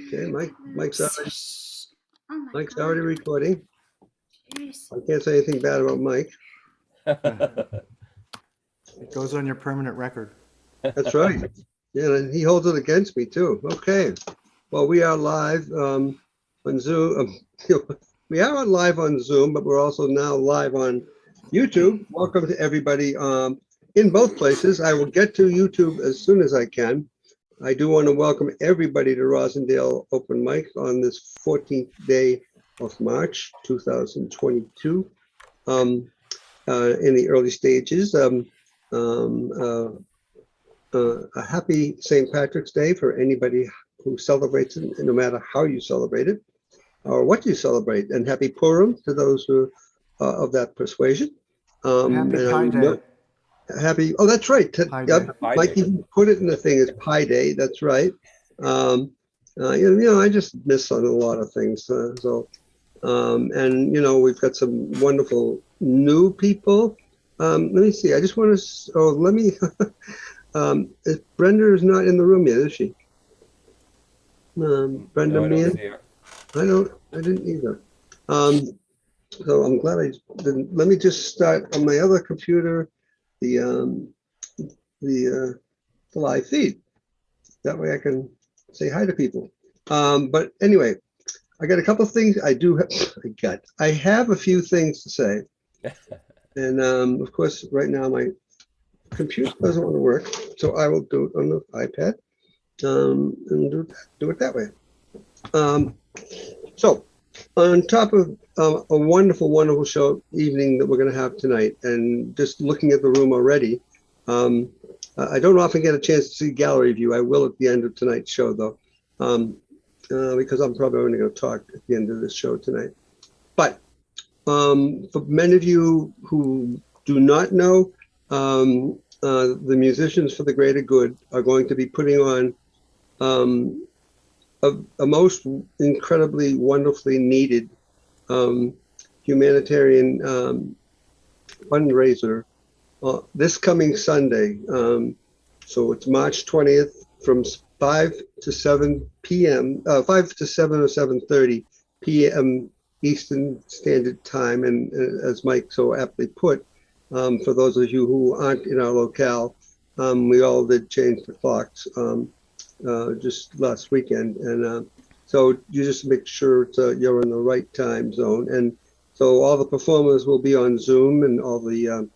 Okay, Mike's already, Oh my Mike's God. already recording. Jeez. I can't say anything bad about Mike. It goes on your permanent record. That's right. Yeah, and he holds it against me too. Okay. Well, we are live on Zoom. We are live on Zoom, but we're also now live on YouTube. Welcome to everybody in both places. I will get to YouTube as soon as I can. I do want to welcome everybody to Rosendale Open Mic on this 14th day of March 2022. In the early stages. A happy St. Patrick's Day for anybody who celebrates it, no matter how you celebrate it or what you celebrate. And happy Purim to those who of that persuasion. Happy Pi Day. Happy, oh, that's right. Pi Yep, Day. Mike even put it in the thing as Pi Day. That's right. I just miss on a lot of things. And we've got some wonderful new people. Let me see. I just want to. Oh, let me. Brenda is not in the room yet, is she? Brenda, No, I don't see her. I didn't either. So I'm glad I didn't. Let me just start on my other computer. The live feed. That way I can say hi to people. But anyway, I got a couple of things I do have. I have a few things to say. And of course, right now my computer doesn't want to work, so I will do it on the iPad and do it that way. So on top of a wonderful, wonderful show evening that we're going to have tonight, and just looking at the room already, I don't often get a chance to see gallery view. I will at the end of tonight's show, though, because I'm probably only going to talk at the end of this show tonight. But for many of you who do not know, the Musicians for the Greater Good are going to be putting on a most incredibly, wonderfully needed humanitarian fundraiser this coming Sunday. So it's March 20th from 5 to 7 p.m., 5 to 7 or 7:30 p.m. Eastern Standard Time. And as Mike so aptly put, for those of you who aren't in our locale, we all did change the clocks just last weekend. And so you just make sure you're in the right time zone. And so all the performers will be on Zoom, and all the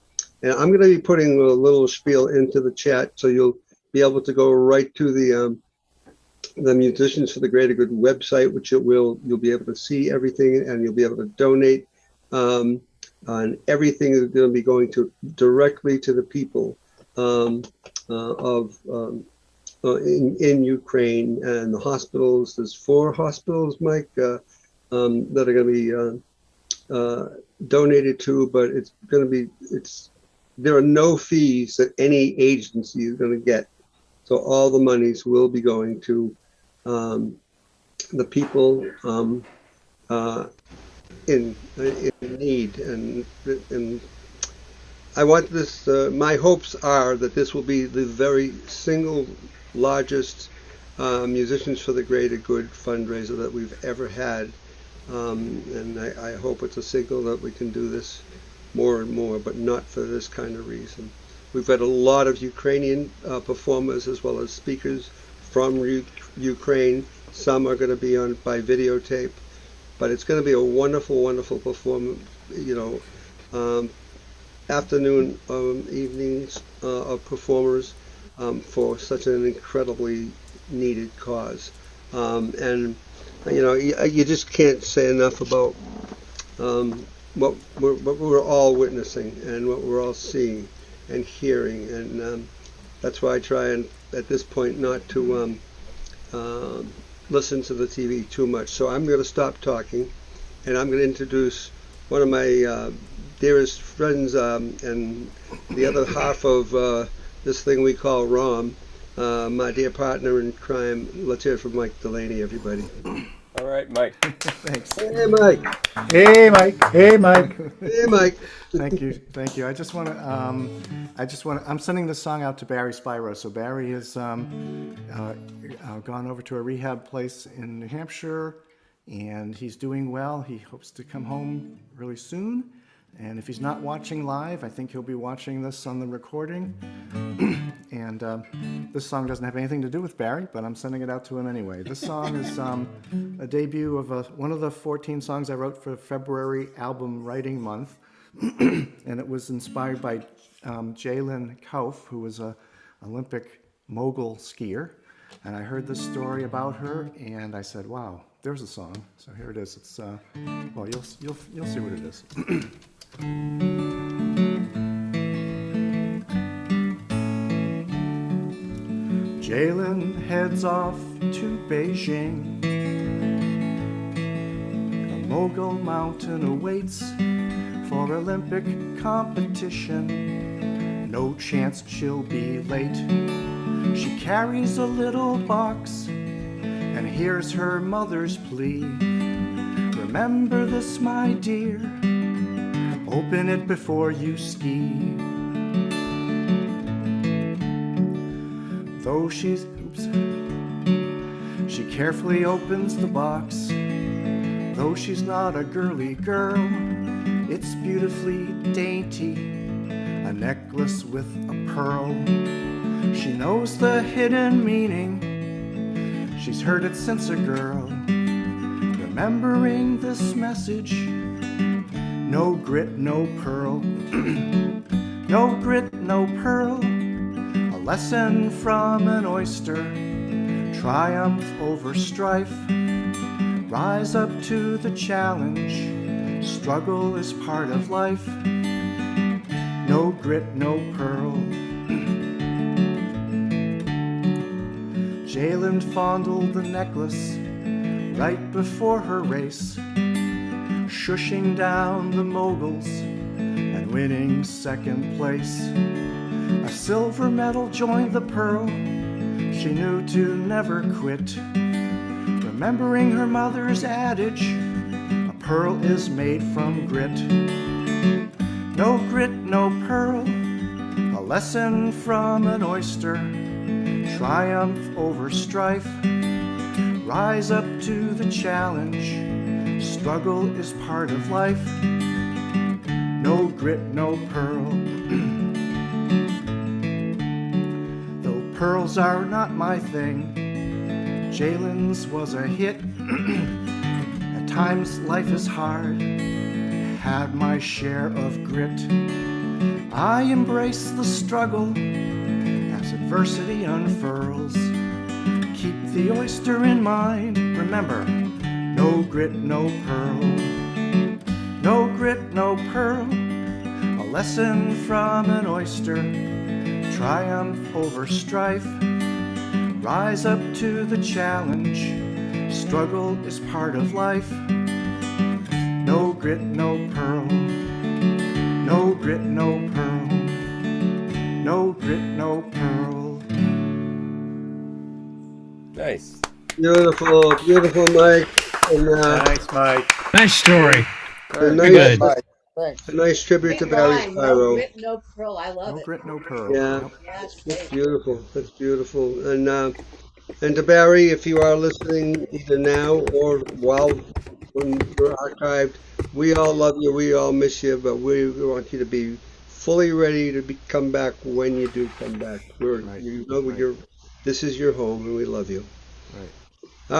and I'm going to be putting a little spiel into the chat, so you'll be able to go right to the Musicians for the Greater Good website, which you'll be able to see everything, and you'll be able to donate. And everything is going to be going directly to the people in Ukraine and the hospitals. There's 4 hospitals, Mike, that are going to be donated to, but it's going to be there are no fees that any agency is going to get. So all the monies will be going to the people in need, and I want this. My hopes are that this will be the very single largest Musicians for the Greater Good fundraiser that we've ever had, and I hope it's a signal that we can do this more and more, but not for this kind of reason. We've got a lot of Ukrainian performers as well as speakers from Ukraine. Some are going to be on by videotape, but it's going to be a wonderful, wonderful performance. Afternoon, evenings of performers for such an incredibly needed cause. And you just can't say enough about what we're all witnessing and what we're all seeing and hearing, and that's why I try and at this point not to listen to the TV too much. So I'm going to stop talking, and I'm going to introduce one of my dearest friends and the other half of this thing we call ROM, my dear partner in crime. Let's hear it from Mike Delaney, everybody. All right, Mike. Thanks. Hey, Mike. Hey, Mike. Hey, Mike. Hey, Mike. Thank you. Thank you. I just want to, I'm sending this song out to Barry Spyro. So Barry has gone over to a rehab place in New Hampshire, and he's doing well. He hopes to come home really soon. And if he's not watching live, I think he'll be watching this on the recording. And this song doesn't have anything to do with Barry, but I'm sending it out to him anyway. This song is a debut of one of the 14 songs I wrote for February album writing month. And it was inspired by Jalen Kauf, who was an Olympic mogul skier. And I heard this story about her, and I said, wow, there's a song. So here it is. It's, well, you'll see what it is. Jalen heads off to Beijing. The mogul mountain awaits for Olympic competition. No chance she'll be late. She carries a little box and hears her mother's plea. Remember this, my dear, open it before you ski. Though she carefully opens the box. Though she's not a girly girl, it's beautifully dainty, a necklace with a pearl. She knows the hidden meaning, she's heard it since a girl. Remembering this message, no grit, no pearl. No grit, no pearl, a lesson from an oyster. Triumph over strife, rise up to the challenge. Struggle is part of life. No grit, no pearl. Jalen fondled the necklace right before her race, shushing down the moguls and winning second place. A silver medal joined the pearl. She knew to never quit, remembering her mother's adage, a pearl is made from grit. No grit, no pearl, a lesson from an oyster. Triumph over strife, rise up to the challenge. Struggle is part of life. No grit, no pearl. Though pearls are not my thing, Jalen's was a hit. At times life is hard, had my share of grit. I embrace the struggle as adversity unfurls. Keep the oyster in mind, remember, no grit, no pearl. No grit, no pearl, a lesson from an oyster. Triumph over strife, rise up to the challenge. Struggle is part of life. No grit, no pearl. No grit, no pearl. No grit, no pearl. Nice. Beautiful, beautiful, Mike. And Thanks, Mike. Nice story. a Very nice, good. Thanks. a nice tribute to Great Barry line. No Spyro. grit, no pearl. I love No it. grit, no pearl. Yeah. Yep. Yeah, it's That's great. beautiful. That's beautiful. And to Barry, if you are listening either now or when we're archived, we all love you. We all miss you, but we want you to be fully ready to come back when you do come back. Right. You know, Right. this is your home, and we love you. Right.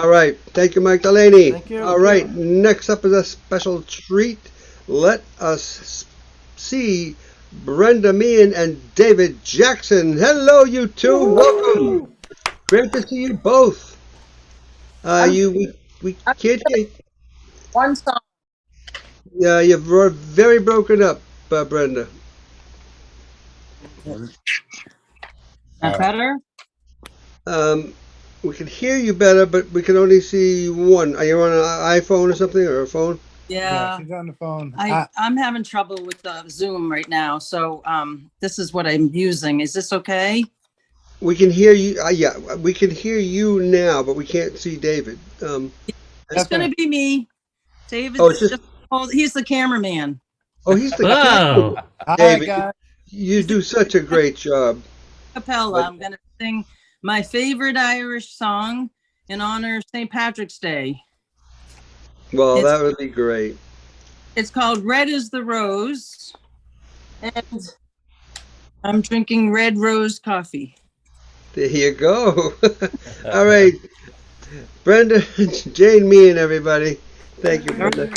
All right. Thank you, Mike Delaney. Thank you. All right. Next up is a special treat. Let us see Brenda Meehan and David Jackson. Hello, you two. Welcome. Great to see you both. We can't get. One song. Yeah, you're very broken up, Brenda. That better? We can hear you better, but we can only see one. Are you on an iPhone or something, or a phone? Yeah. She's on the phone. I'm having trouble with Zoom right now, so this is what I'm using. Is this okay? We can hear you. Yeah, we can hear you now, but we can't see David. And It's gonna be me. David's Oh, it's just- he's the cameraman. Oh, he's the Oh, Hi, David, guys. you do such a great job. Capella. I'm gonna sing my favorite Irish song in honor of St. Patrick's Day. Well, It's- that would be great. It's called Red is the Rose, and I'm drinking red rose coffee. There you go. All right. Brenda, Jane, me, and everybody. Thank you, Brenda.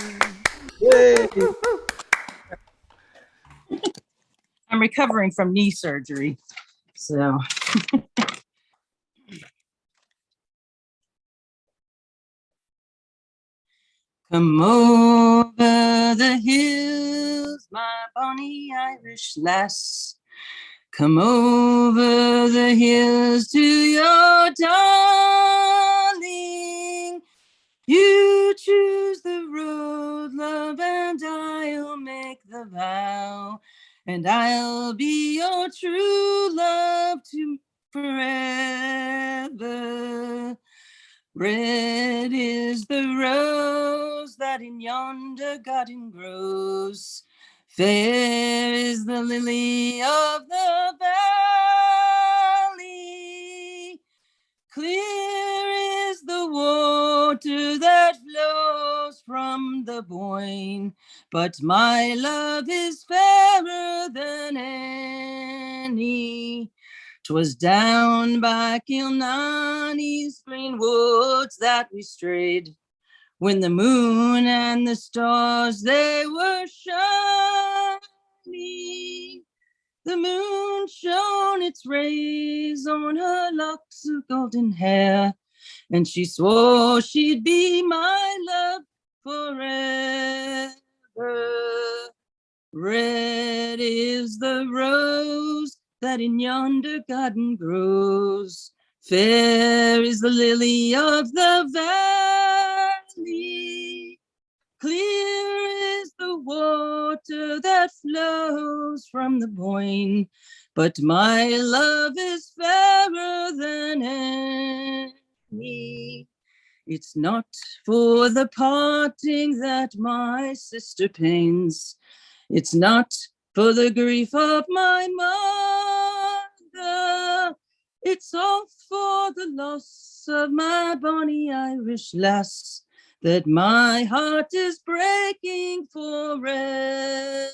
Yay. I'm recovering from knee surgery, so. Come over the hills, my bonny Irish lass. Come over the hills to your darling. You choose the road, love, and I'll make the vow. And I'll be your true love to forever. Red is the rose that in yonder garden grows. Fair is the lily of the valley. Clear is the water that flows from the Boyne. But my love is fairer than any. 'Twas down by Kilnanny's green woods that we strayed, when the moon and the stars, they were shining. The moon shone its rays on her locks of golden hair, and she swore she'd be my love forever. Red is the rose that in yonder garden grows. Fair is the lily of the valley. Clear is the water that flows from the Boyne. But my love is fairer than any. It's not for the parting that my sister pains. It's not for the grief of my mother. It's all for the loss of my bonny Irish lass, that my heart is breaking forever.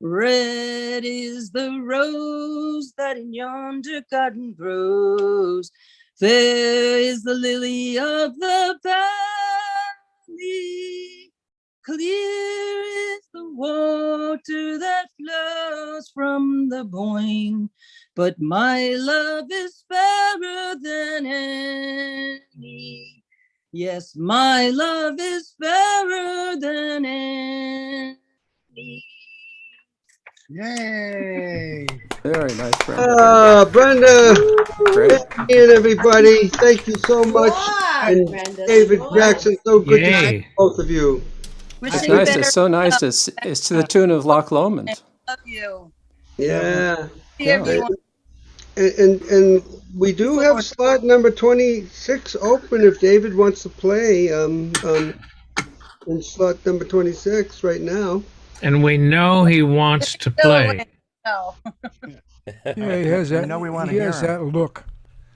Red is the rose that in yonder garden grows. Fair is the lily of the valley. Clear is the water that flows from the Boyne. But my love is fairer than any. Yes, my love is fairer than any. Yay. Very nice, Brenda. Brenda, Great. and everybody, thank you so much. Swan, And Brenda, David swan. Jackson, so good to see yay. both of you. It's Wishing nice. better It's so nice. It's to the tune of Loch Lomond. love you. Yeah. See Yeah. everyone. And we do have slot number 26 open if David wants to play in slot number 26 right now. And we know he wants to play. No. Yeah, he has We that. know we wanna he hear has him. that look.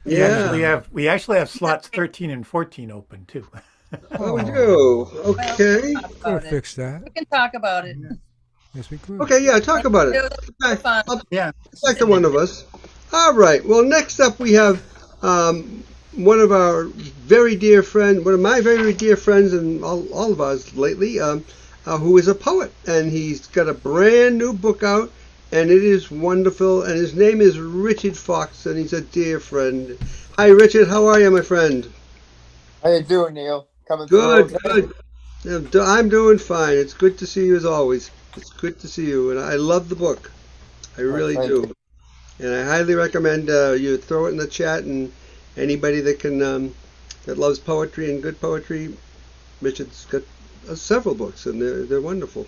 Yeah. We actually have slots 13 and 14 open too. Oh, we do. Okay. Talk Could about have it. fixed that. We can talk about it. Yes, we could. Okay, yeah, talk about it. Okay, Fun. Yeah. back to one of us. All right. Well, next up we have one of our very dear friend, one of my very dear friends, and all of ours lately, who is a poet, and he's got a brand new book out, and it is wonderful. And his name is Richard Fox, and he's a dear friend. Hi, Richard. How are you, my friend? How you doing, Neil? Coming Good, through. good. I'm doing fine. It's good to see you as always. It's good to see you, and I love the book. I really thank do. And I highly recommend you throw it in the chat, and anybody that can that loves poetry and good poetry, Richard's got several books, and they're wonderful.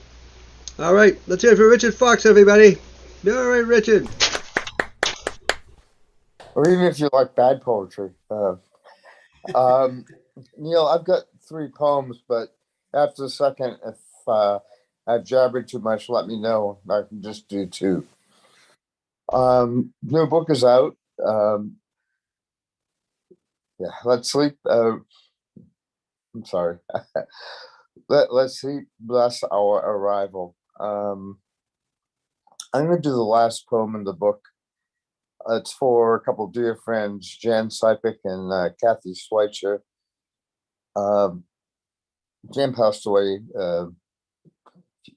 All right, let's hear it for Richard Fox, everybody. All right, Richard. Or even if you like bad poetry. Neil, I've got 3 poems, but after the second, if I've jabbered too much, let me know. I can just do 2. New book is out. Yeah, let's sleep. I'm sorry. Let's sleep. Bless our arrival. I'm going to do the last poem in the book. It's for a couple of dear friends, Jan Sipik and Kathy Schweitzer. Jan passed away a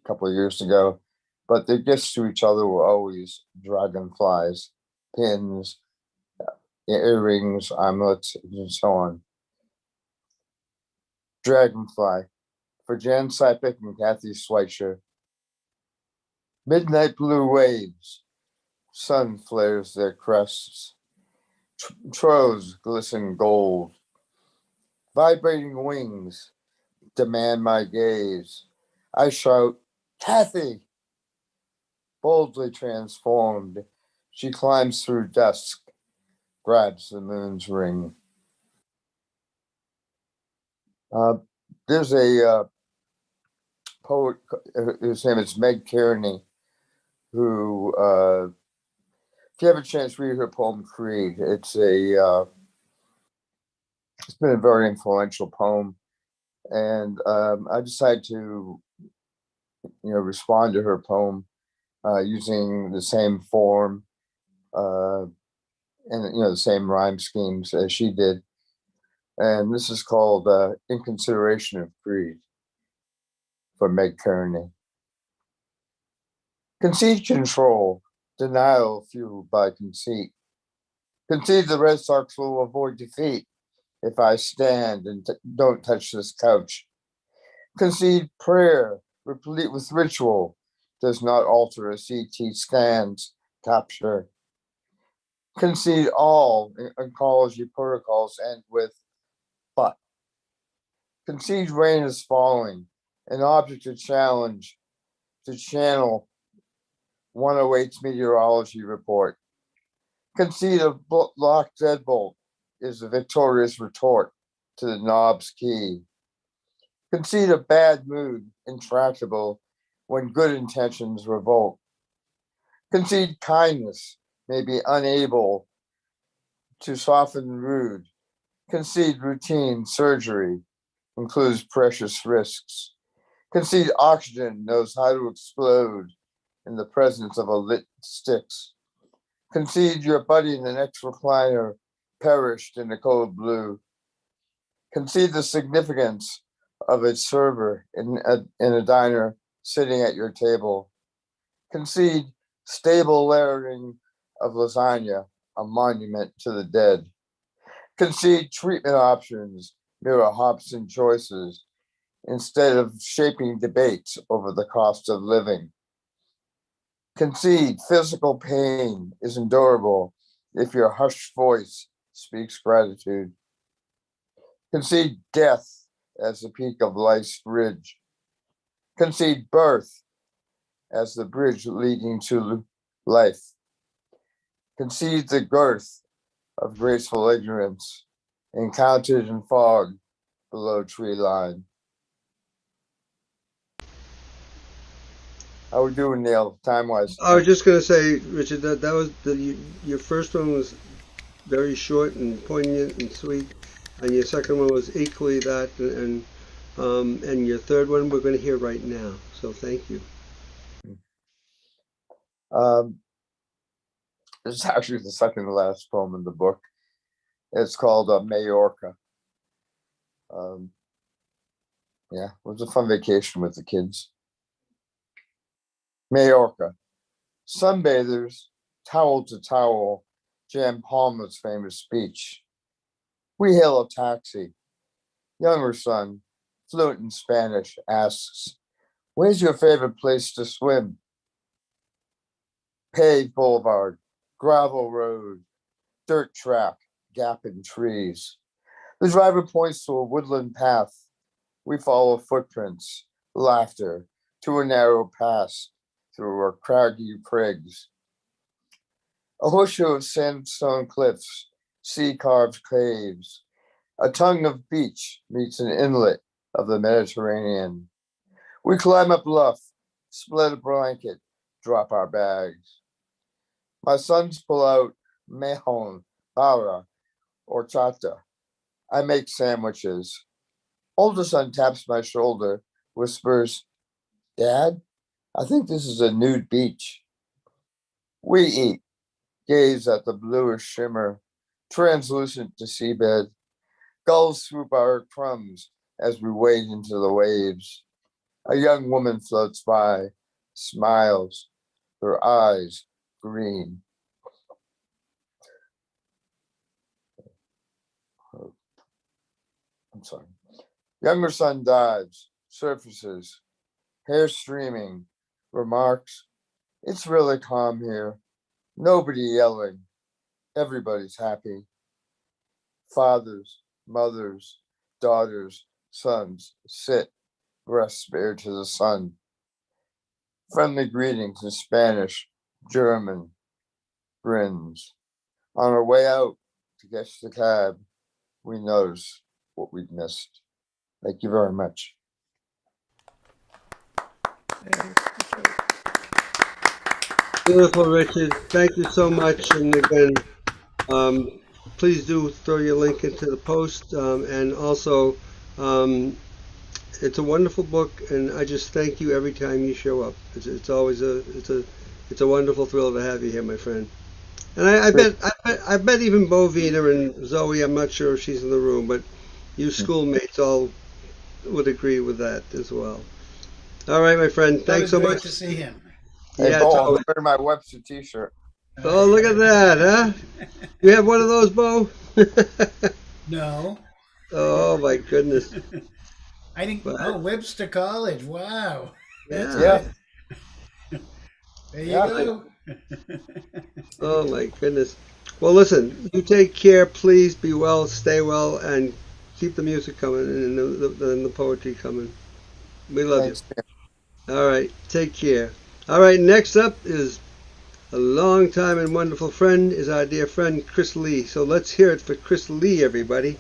couple of years ago, but their gifts to each other were always dragonflies, pins, earrings, amulets, and so on. Dragonfly, for Jan Sipik and Kathy Schweitzer. Midnight blue waves, sun flares their crests. Trows glisten gold. Vibrating wings demand my gaze. I shout, Kathy! Boldly transformed, she climbs through dusk, grabs the moon's ring. There's a poet, his name is Meg Kearney, who, if you have a chance, read her poem "Creed." It's been a very influential poem, and I decided to, respond to her poem using the same form and the same rhyme schemes as she did. And this is called "In Consideration of Creed" for Meg Kearney. Concede control, denial fueled by conceit. Concede the Red Sox will avoid defeat if I stand and don't touch this couch. Concede prayer, replete with ritual, does not alter a CT scan's capture. Concede all oncology protocols end with but. Concede rain is falling, an object to challenge, to channel 108's meteorology report. Concede a locked deadbolt is a victorious retort to the knob's key. Concede a bad mood intractable when good intentions revolt. Concede kindness may be unable to soften rude. Concede routine surgery includes precious risks. Concede oxygen knows how to explode in the presence of a lit sticks. Concede your buddy in the next recliner perished in the cold blue. Concede the significance of its server in a diner sitting at your table. Concede stable layering of lasagna, a monument to the dead. Concede treatment options mirror Hobson choices instead of shaping debates over the cost of living. Concede physical pain is endurable if your hushed voice speaks gratitude. Concede death as the peak of life's ridge. Concede birth as the bridge leading to life. Concede the girth of graceful ignorance, encountered in fog below tree line. How we doing, Neil, time-wise? I was just going to say, Richard, that was your first one was very short and poignant and sweet, and your second one was equally that, and your third one we're going to hear right now. So thank you. This is actually the second to last poem in the book. It's called Majorca. Yeah, it was a fun vacation with the kids. Majorca. Sunbathers, towel to towel, Jan Palmer's famous speech. We hail a taxi. Younger son, fluent in Spanish, asks, "Where's your favorite place to swim?" Paved boulevard, gravel road, dirt track, gap in trees. The driver points to a woodland path. We follow footprints, laughter, to a narrow pass through our craggy prigs. A horseshoe of sandstone cliffs, sea-carved caves, A tongue of beach meets an inlet of the Mediterranean. We climb a bluff, split a blanket, drop our bags. My sons pull out mejón, para, or chata. I make sandwiches. Older son taps my shoulder, whispers, "Dad, I think this is a nude beach." We eat, gaze at the bluish shimmer, translucent to seabed. Gulls swoop our crumbs as we wade into the waves. A young woman floats by, smiles, her eyes green. I'm sorry. Younger son dives, surfaces, hair streaming, remarks, "It's really calm here. Nobody yelling. Everybody's happy." Fathers, mothers, daughters, sons sit, breasts bared to the sun. Friendly greetings in Spanish, German, grins. On our way out to catch the cab, we notice what we'd missed. Thank you very much. Beautiful, Richard. Thank you so much. And again, please do throw your link into the post. And also, it's a wonderful book, and I just thank you every time you show up. It's always it's a wonderful thrill to have you here, my friend. And I bet even Bovina and Zoe, I'm not sure if she's in the room, but you schoolmates all would agree with that as well. All right, my friend. Thanks so Great much. to see him. Hey, Yeah, Bo, I'm totally. wearing my Webster t-shirt. Oh, look at that, huh? You have one of those, Bo? No. Oh my goodness. I think, But- oh, Webster College. Wow. That's Yeah. good. There you Yeah. go. Oh my goodness. Well, listen, you take care. Please be well, stay well, and keep the music coming and the poetry coming. We love Thanks. you. All right, take care. All right, next up is a long time and wonderful friend, is our dear friend Chris Lee. So let's hear it for Chris Lee, everybody.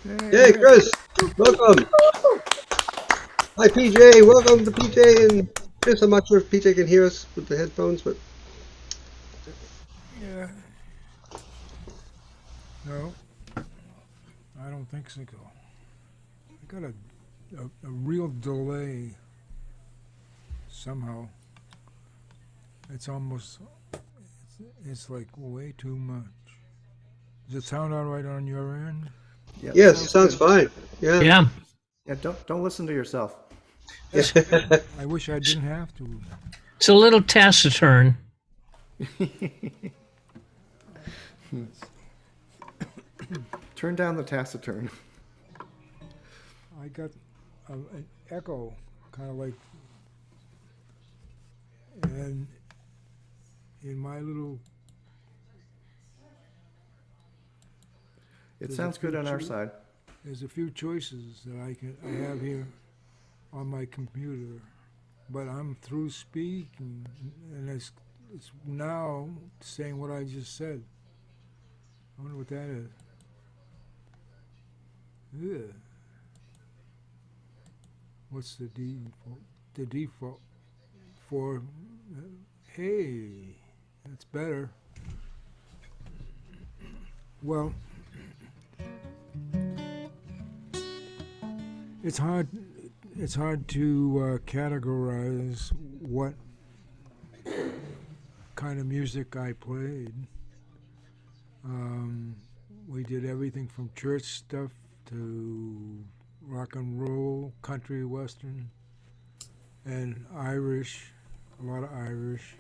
Hey, Chris, welcome. Hi, PJ. Welcome to PJ and Chris. I'm not sure if PJ can hear us with the headphones, but Yeah. No, I don't think so. I got a real delay somehow. It's almost, it's like way too much. Does it sound all right on your end? Yeah, yes, it sounds good. fine. Yeah. Yeah. Yeah, don't listen to yourself. I wish I didn't have to. It's a little taciturn. Turn down the taciturn. I got an echo, kind of like, and in my little. It There's sounds a good on our feature. side. There's a few choices that I have here on my computer, but I'm through speaking, and it's now saying what I just said. I wonder what that is. Ugh. What's the default? The default for hey, that's better. Well, it's hard to categorize what kind of music I played. We did everything from church stuff to rock and roll, country, western, and Irish, a lot of Irish.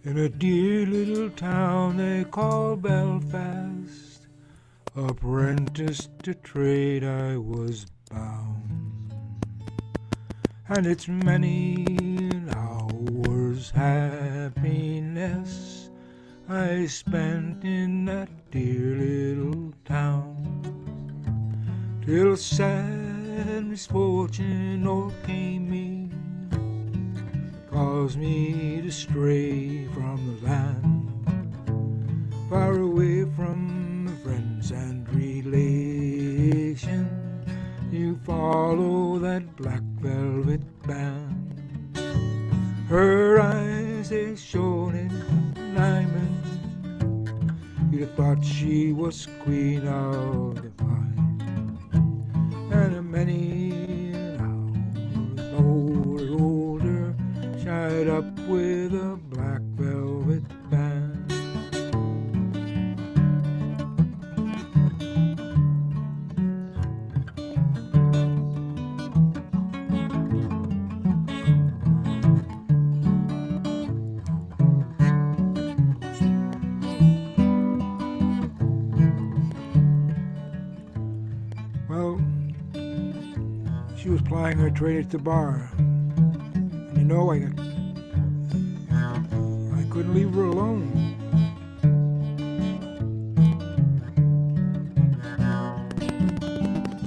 In a dear little town they call Belfast, apprentice to trade I was bound, and it's many an hour's happiness I spent in that dear little town, till sad misfortune o'ercame me, caused me to stray from the land, that black velvet band. Her eyes, they shone in diamonds. You'd have thought she was queen of the vine. And many an hour older, tied up with a black velvet band. Well, she was plying her trade at the bar. And you know, I couldn't leave her alone.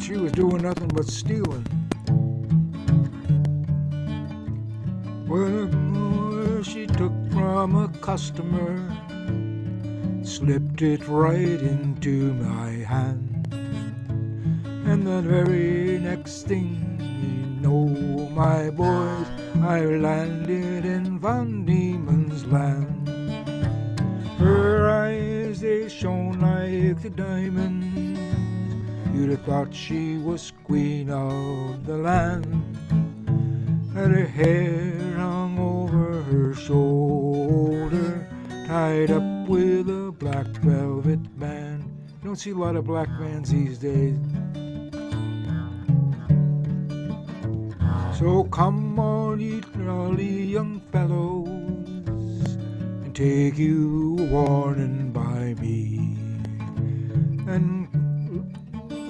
She was doing nothing but stealing. Well, she took from a customer, slipped it right into my hand. And the very next thing you know, my boys, I landed in Van Diemen's Land. Her eyes, they shone like the diamonds. You'd have thought she was queen of the land. And her hair hung over her shoulder, tied up with a black velvet band. You don't see a lot of black bands these days. So come on, ye jolly young fellows, and take you a warning by me. And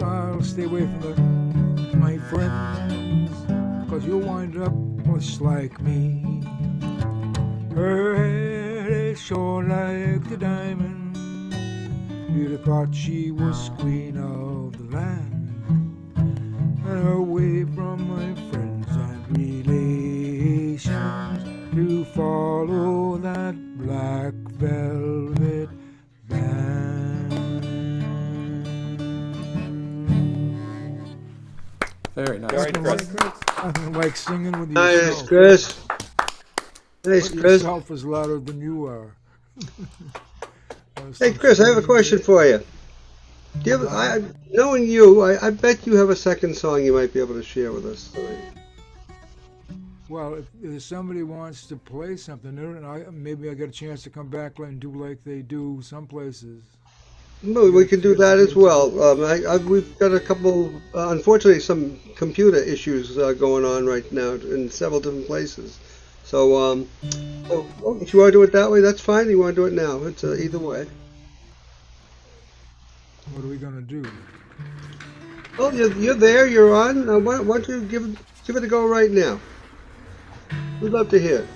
I'll stay away from my friends, 'cause you'll wind up much like me. Her hair is shone like the diamond. You'd have thought she was queen of the land. And away from my friends and relations, to follow that black velvet band. Very nice. Nothing like singing with Nice, yourself. Chris. Nice, But Chris. yourself is louder than you are. Hey, Chris, I have a question for you. Do you have, knowing you, I bet you have a second song you might be able to share with us tonight. Well, if somebody wants to play something, maybe I get a chance to come back and do like they do some places. Well, we can do that as well. We've got a couple, unfortunately, some computer issues going on right now in several different places. So, if you want to do it that way, that's fine. You want to do it now? It's either way. What are we gonna do? Well, you're there. You're on. Why don't you give it a go right now? We'd love to hear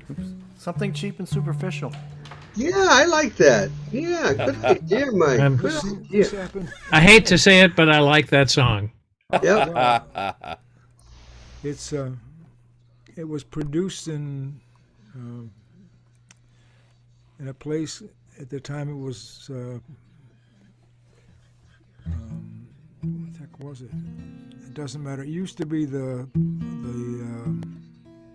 it. Something cheap and superficial. Yeah, I like that. Yeah, good idea, Mike. Good idea. I hate to say it, but I like that song. Yep. It was produced in a place at the time. It was what the heck was it? It doesn't matter. It used to be the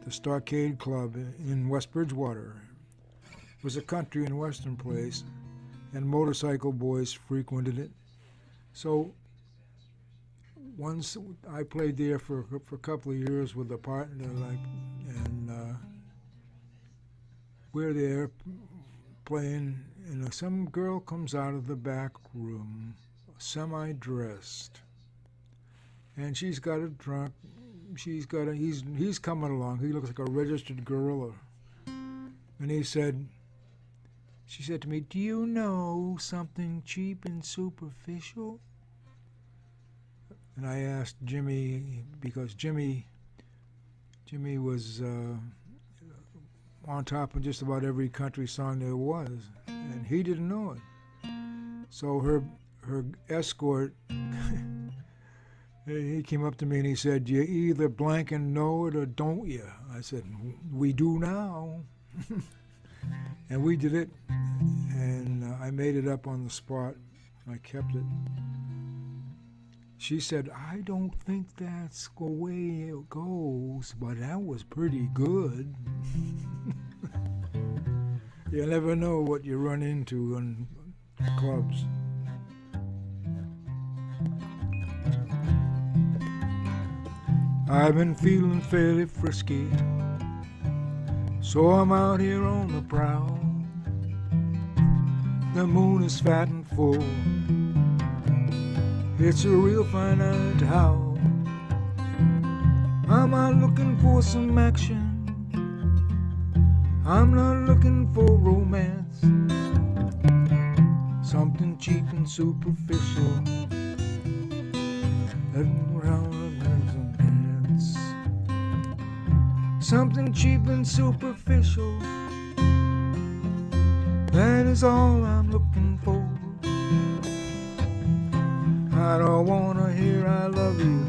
Stockade Club in West Bridgewater. It was a country and western place, and motorcycle boys frequented it. So once I played there for a couple of years with a partner, and we're there playing, and some girl comes out of the back room, semi-dressed, and she's got a drunk. He's coming along. He looks like a registered gorilla, and she said to me, "Do you know something cheap and superficial?" And I asked Jimmy, because Jimmy was on top of just about every country song there was, and he didn't know it. So her escort, he came up to me and he said, "You either blank and know it or don't you?" I said, "We do now." And we did it, and I made it up on the spot. I kept it. She said, I don't think that's the way it goes, but that was pretty good. You never know what you run into in clubs. I've been feeling fairly frisky, so I'm out here on the prowl. The moon is fat and full. It's a real fine night to howl. I'm out looking for some action. I'm not looking for romance. Something cheap and superficial. Something cheap and superficial. That is all I'm looking for. I don't wanna hear I love you.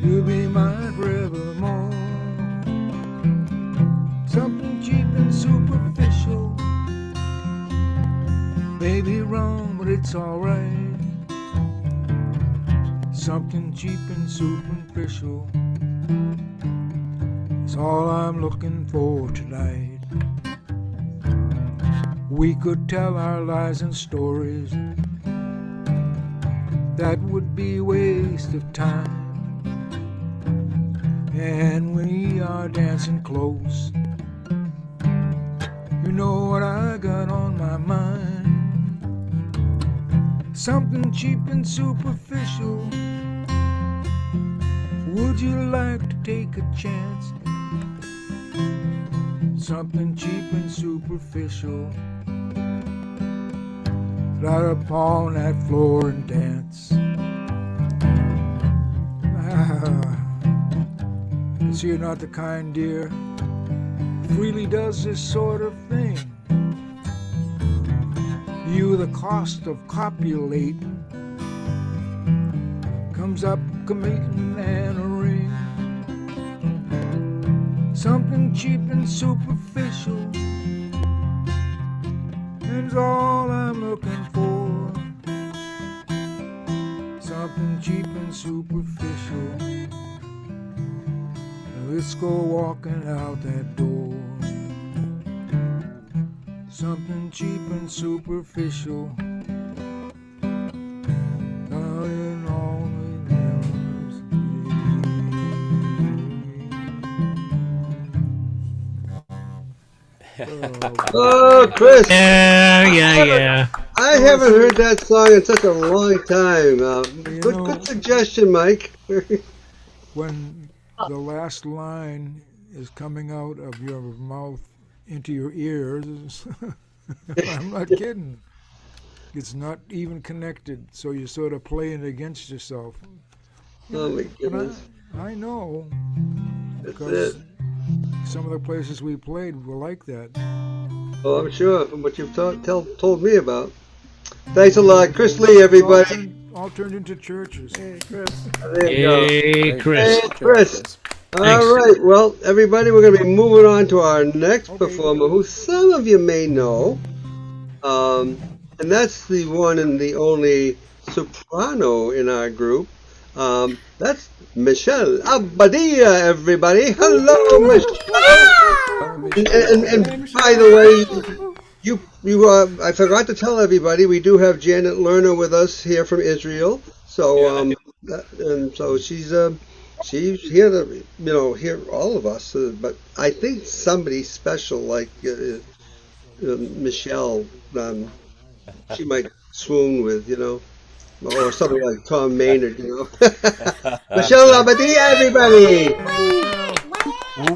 You'll be mine forevermore. Something cheap and superficial. Maybe wrong, but it's alright. Something cheap and superficial is all I'm looking for tonight. We could tell our lies and stories. That would be a waste of time. And we are dancing close. You know what I got on my mind. Something cheap and superficial. Would you like to take a chance? Something cheap and superficial. Right upon that floor and dance. I see you're not the kind, dear, who freely does this sort of thing. You, the cost of copulating comes up committing and a ring. Something cheap and superficial is all I'm looking for. Something cheap and superficial. Now let's go walking out that door. Something cheap and superficial. Darling, all it never Oh, Chris. Yeah. I haven't heard that song in such a long time. Good suggestion, Mike. When the last line is coming out of your mouth into your ears, I'm not kidding. It's not even connected, so you're sort of playing against yourself. Oh my goodness. I know, That's because it. some of the places we played were like that. Oh, I'm sure from what you've told me about. Thanks a lot, Chris Lee, everybody. All turned into churches. Hey, Chris. There you go. Hey, Chris. Hey, Chris. All right. Well, everybody, we're going to be moving on to our next performer, who some of you may know. And that's the one and the only soprano in our group. That's Michelle Abadia, everybody. Hello, Michelle. And by the way, I forgot to tell everybody, we do have Janet Lerner with us here from Israel. So, and so she's here to, hear all of us. But I think somebody special like Michelle, she might swoon with, or something like Tom Maynard, Michelle Abadia, everybody.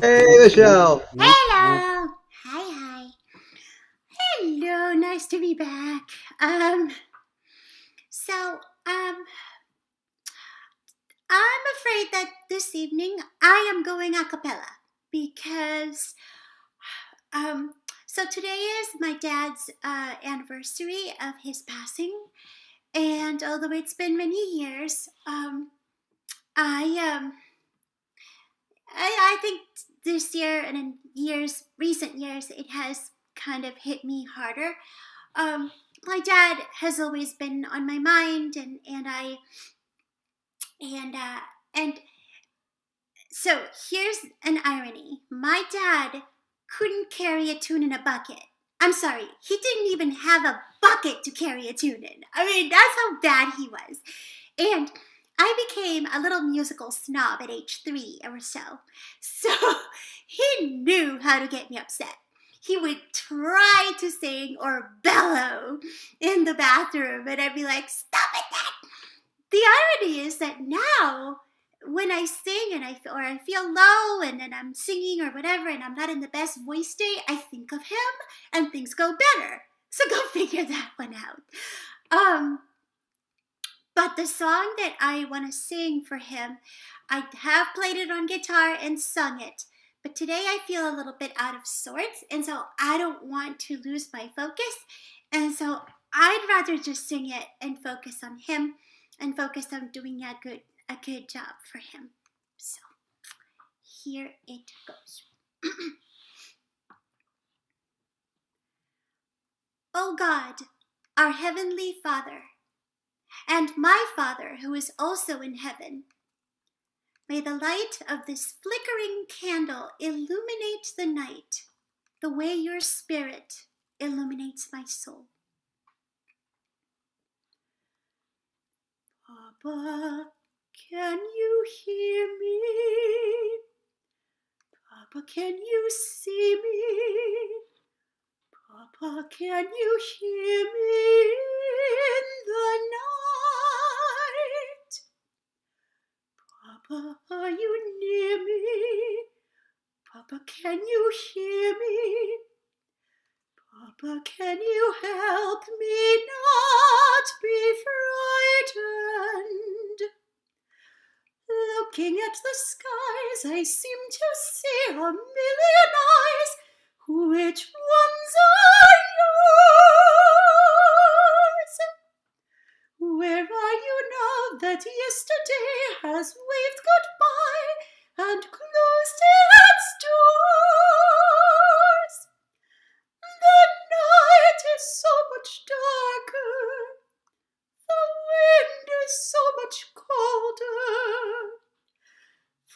Hey, Michelle. Hello. Hi. Hello. Nice to be back. I'm afraid that this evening I am going a cappella because, so today is my dad's anniversary of his passing, and although it's been many years, I think this year and in recent years, it has kind of hit me harder. my dad has always been on my mind, and so here's an irony. My dad couldn't carry a tune in a bucket. I'm sorry, he didn't even have a bucket to carry a tune in. I mean, that's how bad he was. And I became a little musical snob at age 3 or so. So he knew how to get me upset. He would try to sing or bellow in the bathroom, and I'd be like, stop it, Dad! The irony is that now, when I sing and I feel low and then I'm singing or whatever and I'm not in the best voice state, I think of him and things go better. So go figure that one out. But the song that I want to sing for him, I have played it on guitar and sung it. But today I feel a little bit out of sorts, and so I don't want to lose my focus. And so I'd rather just sing it and focus on him and focus on doing a good job for him. So here it goes. O God, our heavenly Father, and my Father who is also in heaven, may the light of this flickering candle illuminate the night the way your Spirit illuminates my soul. Papa, can you hear me? Papa, can you see me? Papa, can you hear me in the night? Papa, are you near me? Papa, can you hear me? Papa, can you help me not be frightened? Looking at the skies, I seem to see a million eyes. Which ones are yours? Where are you now that yesterday has waved goodbye and closed its doors? The night is so much darker, the wind is so much colder,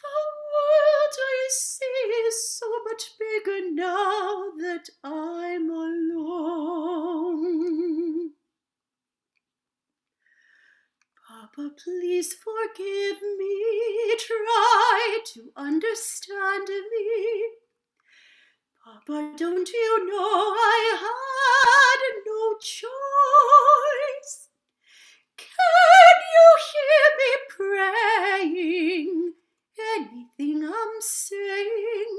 the world I see is so much bigger now that I'm alone. Papa, please forgive me, try to understand me. Papa, don't you know I had no choice? Can you hear me praying anything I'm saying?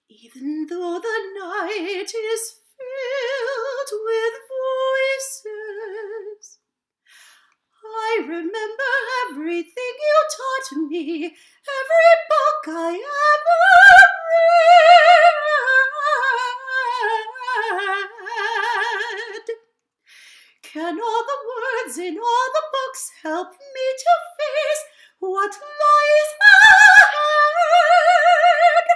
Even though the night is filled with voices, I remember everything you taught me, every book I ever read. Can all the words in all the books help me to face what lies ahead?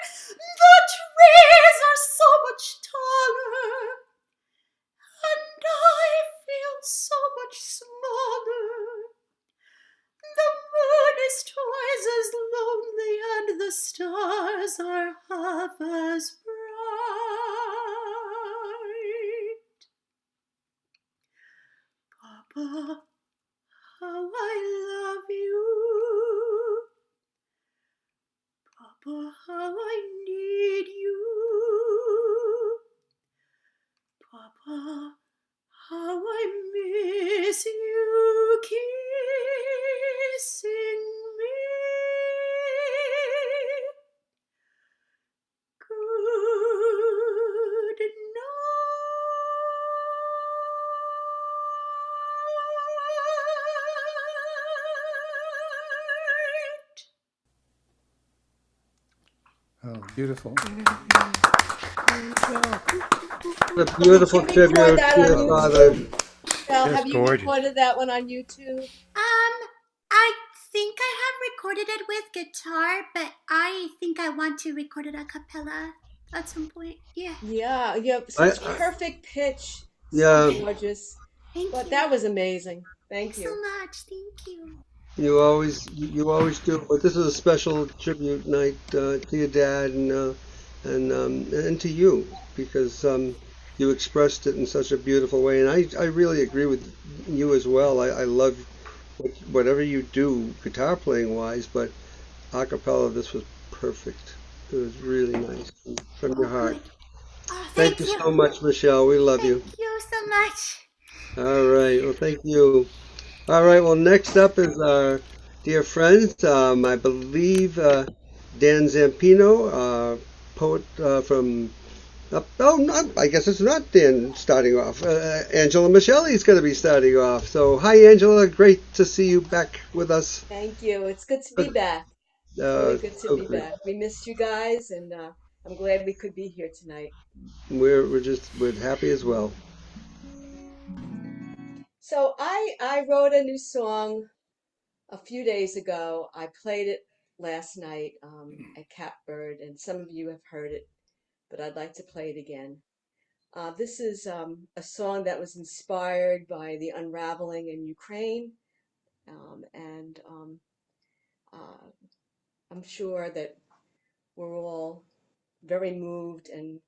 The trees are so much taller, and I feel so much smaller. The moon is twice as lonely, and the stars are half as bright. Papa, how I love you. Papa, how I need you. Papa, how I miss you kissing me. Good night. Oh, beautiful. A beautiful Did you record tribute that to on your YouTube? father. Mel, That's have you gorgeous. recorded that one on YouTube? I think I have recorded it with guitar, but I think I want to record it a cappella at some point. Yeah. Yeah, you have I- such perfect pitch. Yeah, gorgeous. Thank But you. that was amazing. Thank Thanks you. so much. Thank you. you always do. But this is a special tribute night to your dad and to you because you expressed it in such a beautiful way. And I really agree with you as well. I love whatever you do guitar playing wise, but a cappella, this was perfect. It was really nice from your Oh, heart. good. Oh, Thank thank you you. so much, Michelle. We love Thank you. you so much. All right. Well, thank you. All right. Well, next up is our dear friends. I believe Dan Zampino, poet from. Oh, no, I guess it's not Dan starting off. Angela Michelli is going to be starting off. So, hi, Angela. Great to see you back with us. Thank you. It's good to be back. It's really good to So be good. back. We missed you guys, and I'm glad we could be here tonight. We're happy as well. So I wrote a new song a few days ago. I played it last night at Catbird, and some of you have heard it, but I'd like to play it again. This is a song that was inspired by the unraveling in Ukraine, and uh, I'm sure that we're all very moved and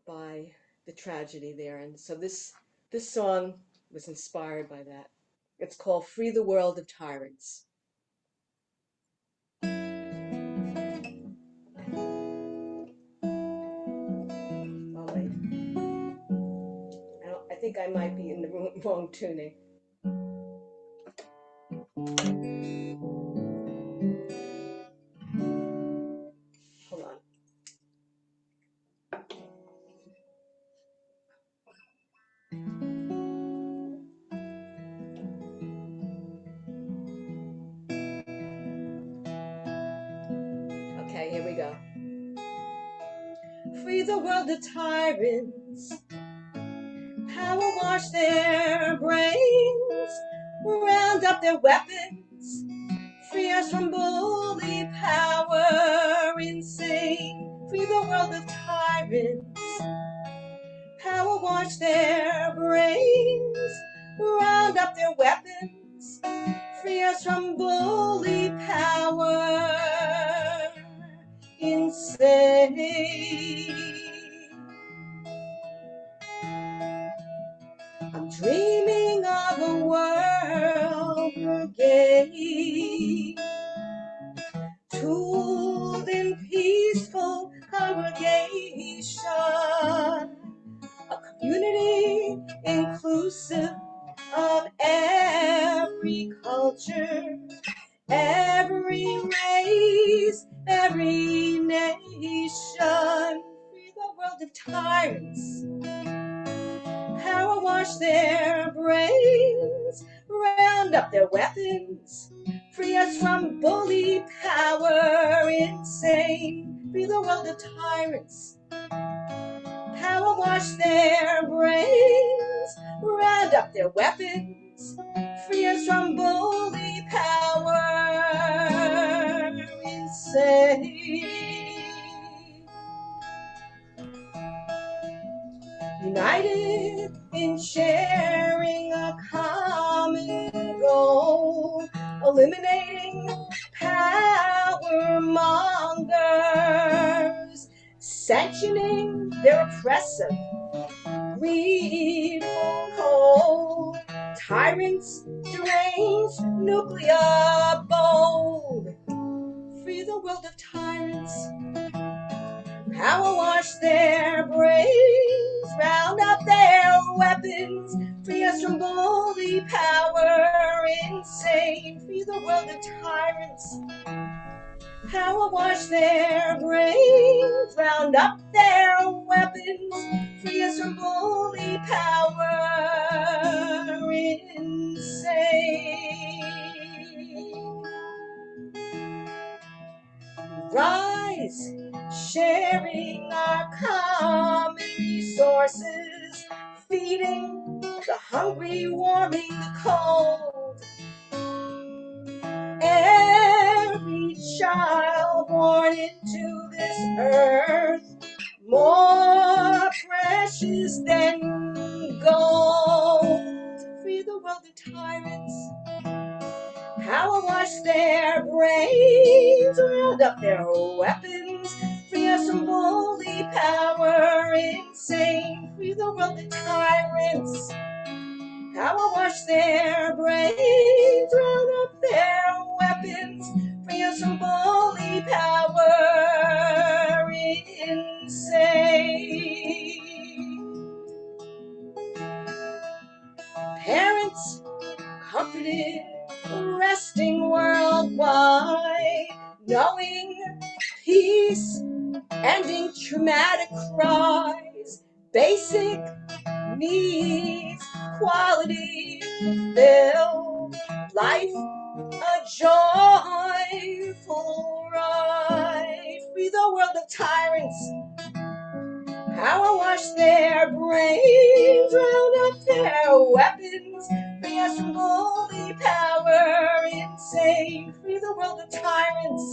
by the tragedy there. And so this song was inspired by that. It's called "Free the World of Tyrants." Oh wait, I think I might be in the wrong tuning. Hold on. Okay, here we go. Free the world of tyrants, power wash their brains, round up their weapons, free us from bully power insane. Free the world of tyrants, power wash their brains, round up their weapons, free us from bully power insane. I'm dreaming of a world brigade, tooled in peaceful congregation, a community inclusive of every culture, every race, every nation. Free the world of tyrants, power wash their brains, round up their weapons, free us from bully power insane. Free the world of tyrants, power wash their brains, round up their weapons, free us from bully power insane. United in sharing a common goal, eliminating power mongers, sanctioning their oppressive greedful cold, tyrants deranged, nuclear bold. Free the world of tyrants, power wash their brains, round up their weapons, free us from bully power insane. Free the world of tyrants, power wash their brains, round up their weapons, free us from bully power insane. Rise, sharing our common resources, feeding the hungry, warming the cold. Every child born into this earth, more precious than go to free the world of tyrants. Power wash their brains, round up their weapons, free us from bully power insane, free the world of tyrants. Power wash their brains, round up their weapons, free us from bully power insane. Parents comforted, resting worldwide, knowing peace, ending traumatic cries, basic needs, quality fulfilled, life a joyful ride, free the world of tyrants. Power wash their brains, round up their weapons, free us from bully power insane, free the world of tyrants.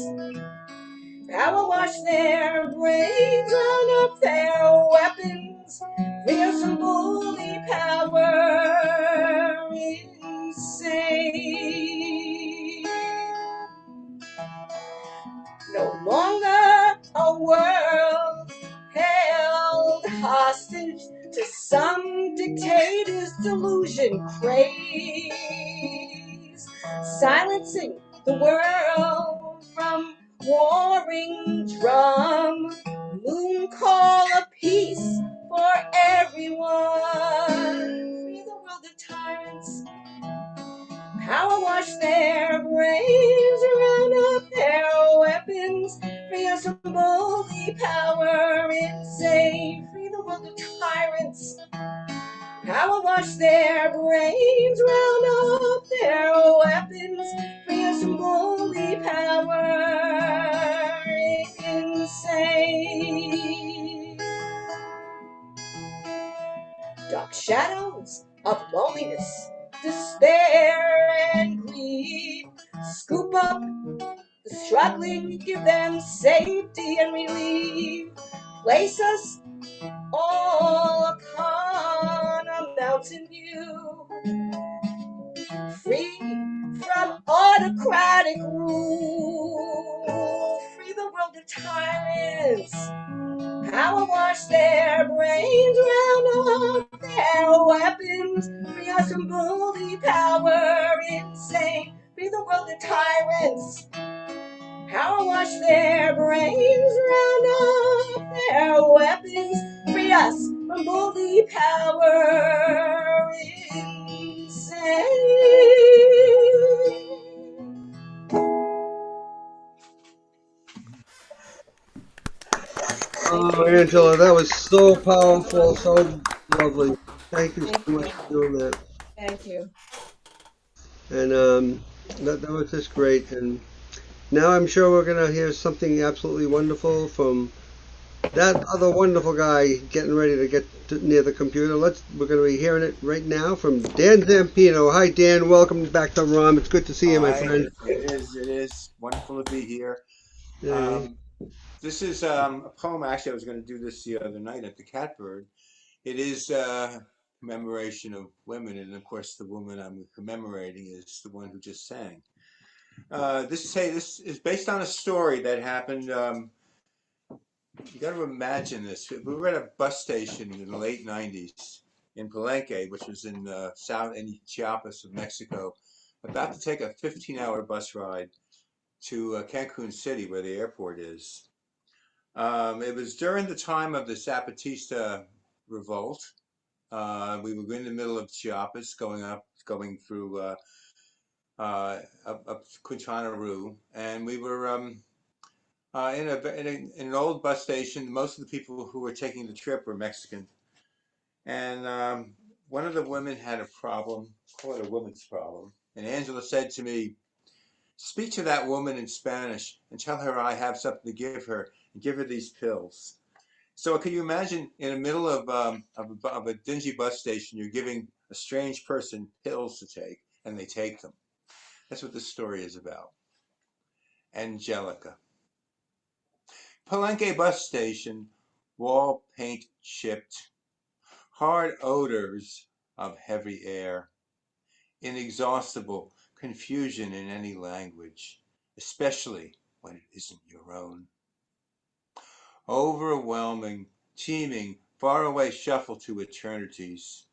Power wash their brains, round up their weapons, free us from bully power insane. No longer a world held hostage to some dictator's delusion craze, silencing the world from warring drum, moon call of peace for everyone, free the world of tyrants. Power wash their brains, round up their weapons, free us from bully power insane, free the world of tyrants. Power wash their brains, round up their weapons, free us from bully power insane. Dark shadows of loneliness, despair and greed, scoop up the struggling, give them safety and relief, place us all upon a mountain view, free from autocratic rule, free the world of tyrants. Power wash their brains, round up their weapons, free us from bully power insane, free the world of tyrants. Power wash their brains, round up their weapons, free us from bully power insane. Oh, Angela, that was so powerful, so lovely. Thank you so much for doing that. Thank you. And that was just great. And now I'm sure we're gonna hear something absolutely wonderful from that other wonderful guy getting ready to get near the computer. We're gonna be hearing it right now from Dan Zampino. Hi, Dan. Welcome back to ROM. It's good to see you, my Hi, friend. it is wonderful to be here. Hey. This is a poem. Actually, I was going to do this the other night at the Catbird. It is commemoration of women, and of course, the woman I'm commemorating is the one who just sang. This is based on a story that happened. You got to imagine this. We were at a bus station in the late '90s in Palenque, which was in south in Chiapas of Mexico, about to take a 15-hour bus ride to Cancun City, where the airport is. It was during the time of the Zapatista revolt. We were in the middle of Chiapas, going through up Quintana Roo, and we were in an old bus station. Most of the people who were taking the trip were Mexican, and one of the women had a problem, call it a woman's problem. And Angela said to me, "Speak to that woman in Spanish and tell her I have something to give her, and give her these pills." So can you imagine in the middle of a dingy bus station, you're giving a strange person pills to take, and they take them? That's what this story is about. Angelica. Palenque bus station, wall paint chipped, hard odors of heavy air, inexhaustible confusion in any language, especially when it isn't your own. Overwhelming, teeming, faraway shuffle to eternities,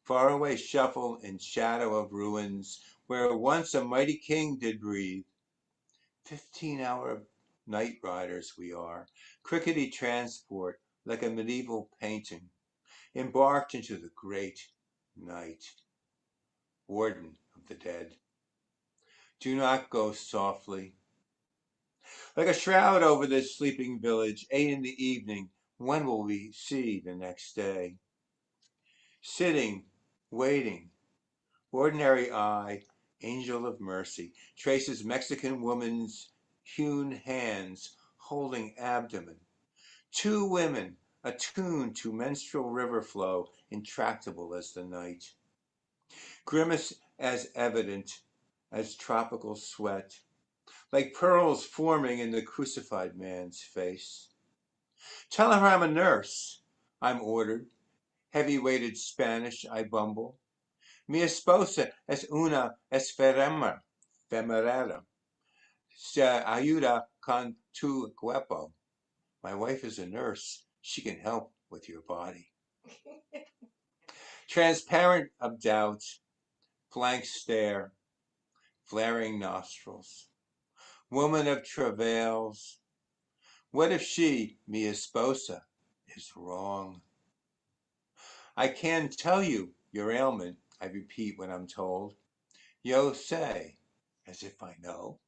faraway shuffle in shadow of ruins, where once a mighty king did breathe. 15-hour night riders we are, crickety transport like a medieval painting, embarked into the great night. Warden of the dead, do not go softly. Like a shroud over this sleeping village, 8 in the evening, when will we see the next day? Sitting, waiting, ordinary eye, angel of mercy, traces Mexican woman's hewn hands holding abdomen. 2 women attuned to menstrual river flow, intractable as the night. Grimace as evident as tropical sweat, like pearls forming in the crucified man's face. Tell her I'm a nurse, I'm ordered. Heavy-weighted Spanish, I bumble. Mi esposa es una enfermera. Se ayuda con tu cuerpo. My wife is a nurse. She can help with your body. Transparent of doubt, blank stare, flaring nostrils. Woman of travails. What if she, mi esposa, is wrong? I can tell you your ailment, I repeat when I'm told. Yo say, as if I know.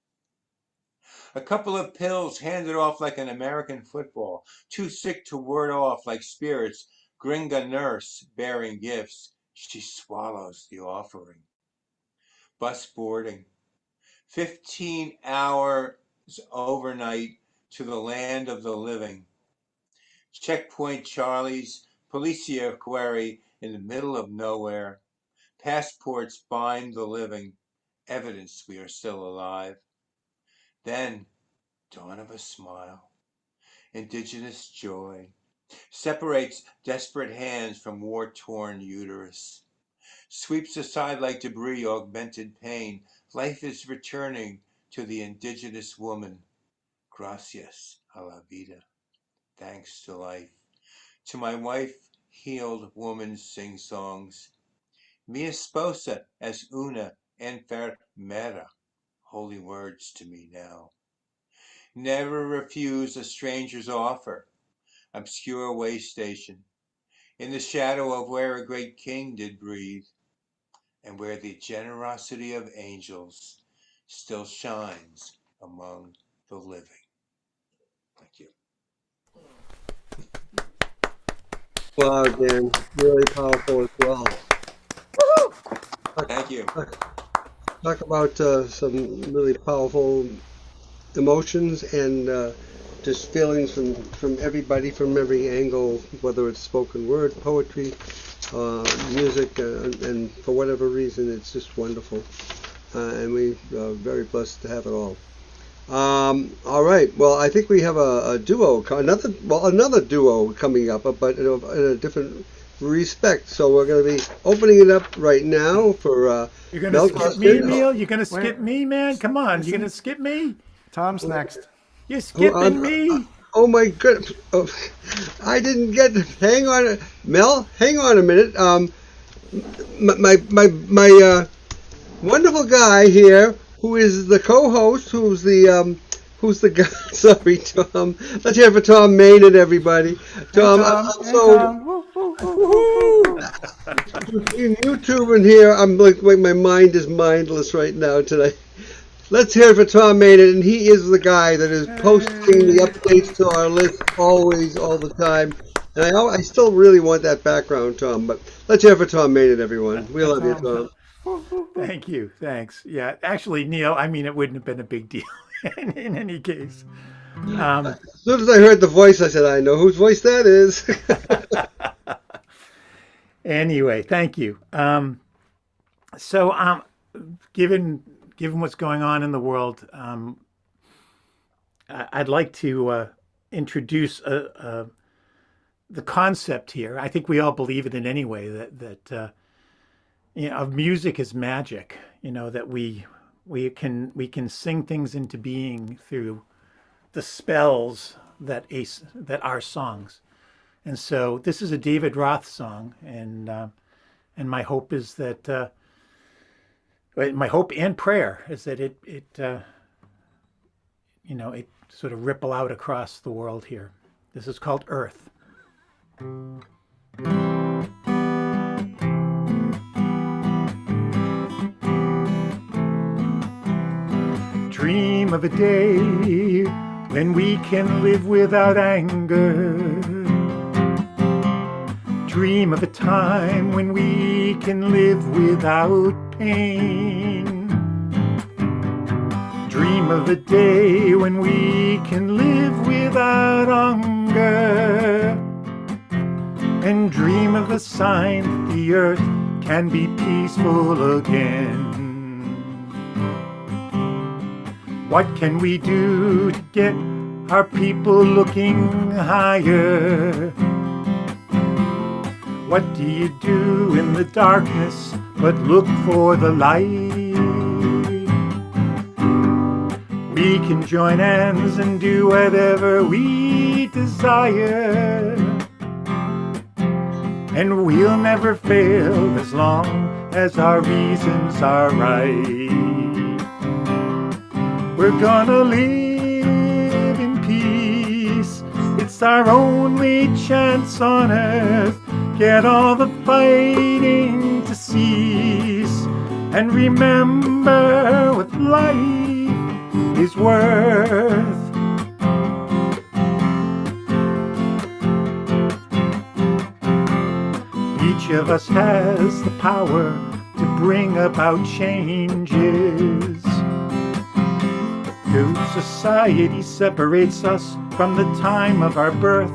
A couple of pills handed off like an American football, too sick to ward off like spirits. Gringa nurse bearing gifts, she swallows the offering. Bus boarding, 15 hours overnight to the land of the living. Checkpoint Charlie's Policia query in the middle of nowhere. Passports bind the living, evidence we are still alive. Then, dawn of a smile, indigenous joy, separates desperate hands from war-torn uterus, sweeps aside like debris augmented pain. Life is returning to the indigenous woman. Gracias a la vida. Thanks to life. To my wife, healed woman sing songs. Mi esposa es una enfermera. Holy words to me now. Never refuse a stranger's offer. Obscure way station. In the shadow of where a great king did breathe, and where the generosity of angels still shines among the living. Thank you. Wow, Dan, really powerful as well. Thank you. Talk about some really powerful emotions and just feelings from everybody from every angle, whether it's spoken word, poetry, music, and for whatever reason, it's just wonderful. And we are very blessed to have it all. All right. Well, I think we have a duo, another duo coming up, but in a different respect. So we're going to be opening it up right now for You're going to Mel skip me, Costin. Neil? You're going to skip me, man? Come on. You're going to skip me? Tom's next. You're skipping me? Oh my goodness! Oh, I didn't get. Hang on, Mel. Hang on a minute. My wonderful guy here, who is the co-host, who's the guy. Sorry, Tom. Let's hear it for Tom Maynard, everybody. Tom, I'm so. In YouTube and here, I'm like my mind is mindless right now today. Let's hear it for Tom Maynard, and he is the guy that is posting the updates to our list always, all the time. And I still really want that background, Tom, but let's hear it for Tom Maynard, everyone. We love you, Tom. Thank you. Thanks. Yeah, actually, Neil, I mean, it wouldn't have been a big deal in any case. As soon as I heard the voice, I said, I know whose voice that is. Anyway, thank you. So, given what's going on in the world, I'd like to introduce the concept here. I think we all believe it in any way that music is magic. That we can sing things into being through the spells that are songs. And so this is a David Roth song, and my hope is that my hope and prayer is that it sort of ripple out across the world here. This is called Earth. Dream of a day when we can live without anger. Dream of a time when we can live without pain. Dream of a day when we can live without hunger. And dream of the sign that the earth can be peaceful again. What can we do to get our people looking higher? What do you do in the darkness but look for the light? We can join hands and do whatever we desire, and we'll never fail as long as our reasons are right. We're gonna live in peace. It's our only chance on earth. Get all the fighting to cease, and remember what life is worth. Each of us has the power to bring about changes. Though society separates us from the time of our birth,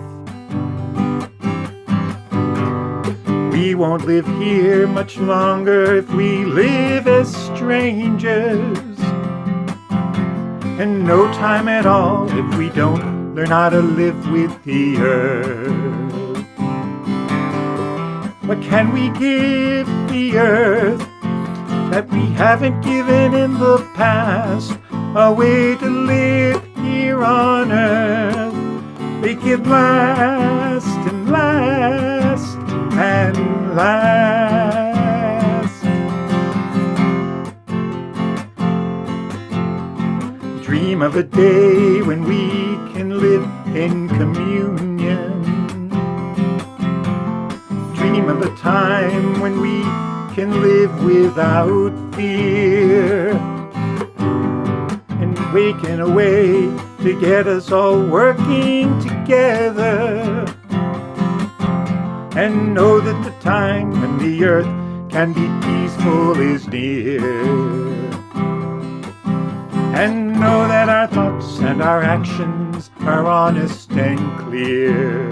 we won't live here much longer if we live as strangers. And no time at all if we don't learn how to live with the earth. What can we give the earth that we haven't given in the past? A way to live here on earth. Make it last and last and last. Dream of a day when we can live in communion. Dream of a time when we can live without fear, and waking a way to get us all working together. And know that the time when the earth can be peaceful is near. And know that our thoughts and our actions are honest and clear.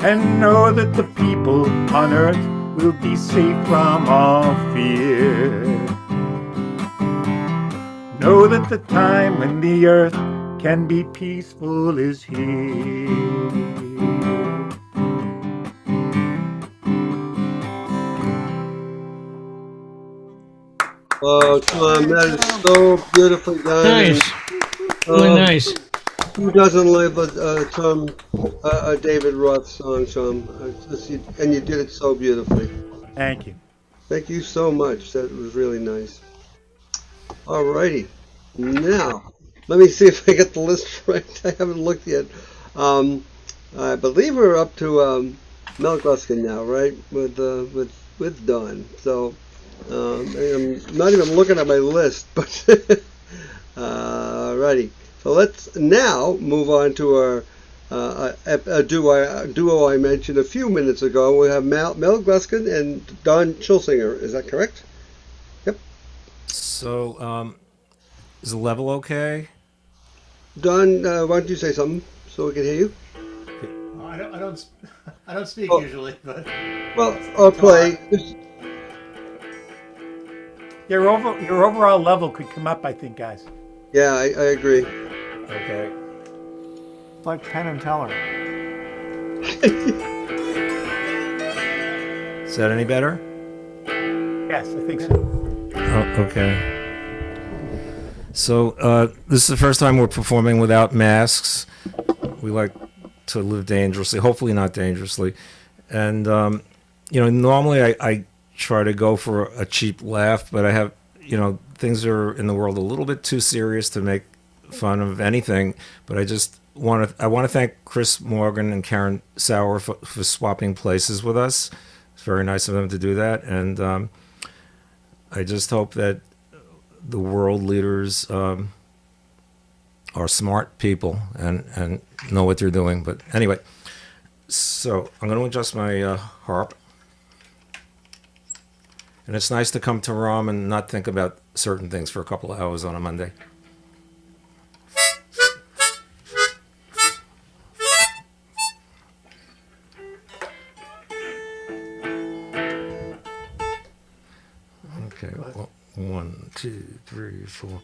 And know that the people on earth will be safe from all fear. Know that the time when the earth can be peaceful is here. Oh, Tom, that is so beautifully done. Nice. Really nice. Who doesn't love a David Roth song, Tom? And you did it so beautifully. Thank you. Thank you so much. That was really nice. All righty. Now, let me see if I get the list right. I haven't looked yet. I believe we're up to Mel Gluskin now, right? With Dawn. So I'm not even looking at my list, but righty. So let's now move on to our a duo I mentioned a few minutes ago. We have Mel Gluskin and Don Schulsinger. Is that correct? Yep. So, is the level okay? Don, why don't you say something so we can hear you? I don't speak usually, but well, I'll play. Your overall level could come up, I think, guys. Yeah, I agree. Okay. Like Penn and Teller. Is that any better? Yes, I think so. Oh, okay. So this is the first time we're performing without masks. We like to live dangerously, hopefully not dangerously. And, normally I try to go for a cheap laugh, but I have, things are in the world a little bit too serious to make fun of anything. But I want to thank Chris Morgan and Karen Sauer for swapping places with us. It's very nice of them to do that. And I just hope that the world leaders are smart people and know what they're doing. But anyway, so I'm going to adjust my harp. And it's nice to come to ROM and not think about certain things for a couple of hours on a Monday. Okay, well, 1, 2, 3, 4.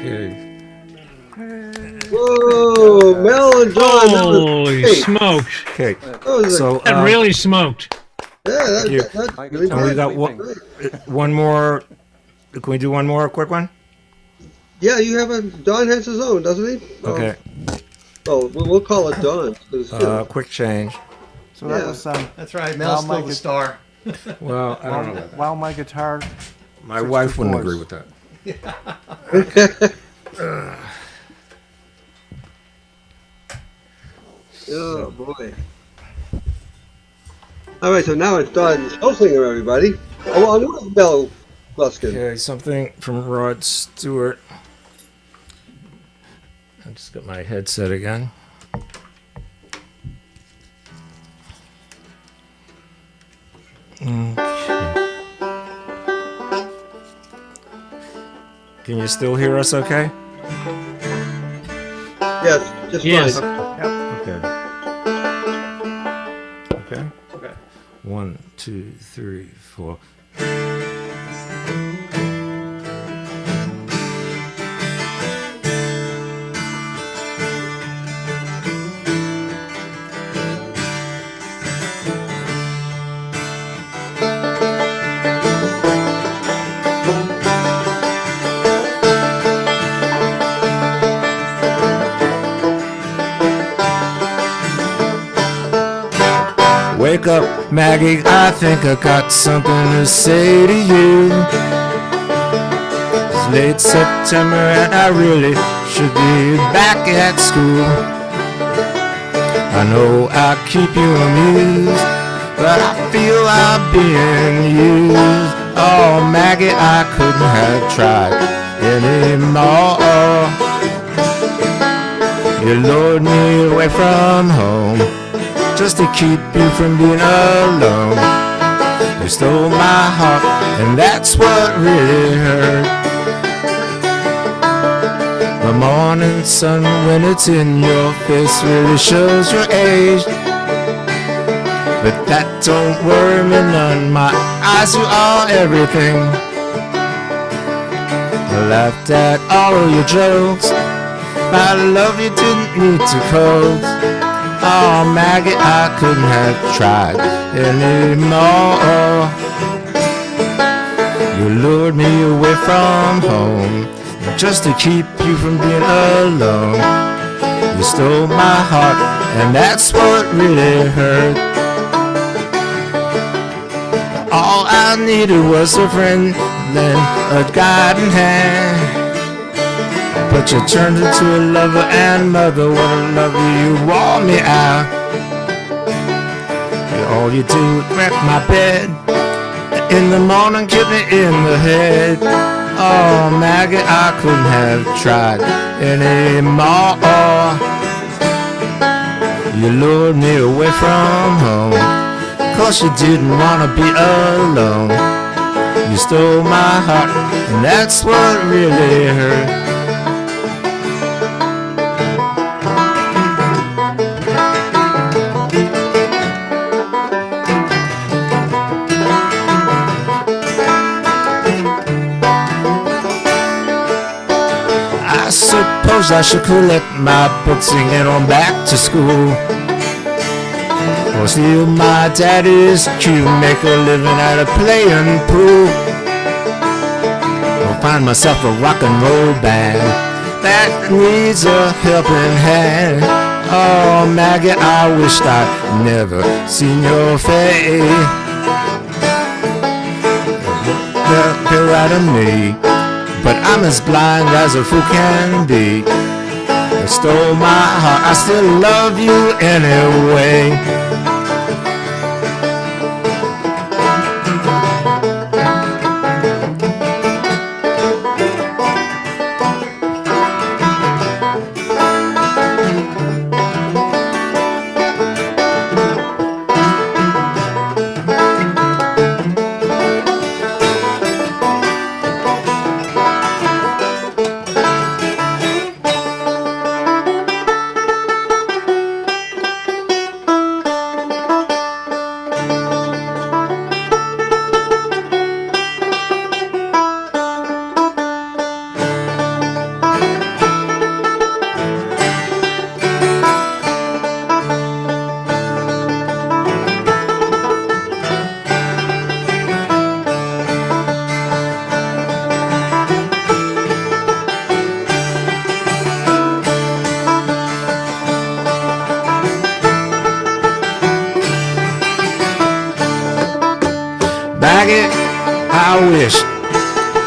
Okay. Whoa, Mel and John. Holy smokes. Okay. That was So That really smoked. yeah, you. that's My really guitar and we is got weeping. one more. Can we do one more quick one? Yeah, you have a Don has his own, doesn't he? Okay. Oh, we'll call it Don. 'Cause, you know, Quick change. So that Yeah. was That's right. Now Mel's still my the gu- star. Well, I don't know. while my guitar. My Six wife to wouldn't fours. agree with that. Oh boy. All right, so now it's Don Stolzinger, everybody. Along with Mel Luskin. Okay, something from Rod Stewart. I just got my headset again. Okay. Can you still hear us okay? Yes, just Yes. fine. Okay. Okay. Okay. 1, 2, 3, 4. Wake up, Maggie, I think I got something to say to you. It's late September and I really should be back at school. I know I keep you amused, but I feel I'm being used. Oh, Maggie, I couldn't have tried anymore. You lured me away from home just to keep you from being alone. You stole my heart, and that's what really hurt. The morning sun, when it's in your face, really shows your age. But that don't worry me none, my eyes, you are everything. I laughed at all of your jokes, my love you didn't need to coax. Oh, Maggie, I couldn't have tried anymore. You lured me away from home just to keep you from being alone. You stole my heart, and that's what really hurt. All I needed was a friend, then a guiding hand. But you turned into a lover and mother. What a lover, you wore me out. All you do is wreck my bed. In the morning, kick me in the head. Oh, Maggie, I couldn't have tried anymore. You lured me away from home, 'cause you didn't want to be alone. You stole my heart, and that's what really hurt. I suppose I should collect my books and get on back to school, or steal my daddy's cue, make a living out of playing pool, or find myself a rock and roll band that needs a helping hand. Oh, Maggie, I wished I'd never seen your face. They're right of me, but I'm as blind as a fool can be. You stole my heart, I still love you anyway. I wish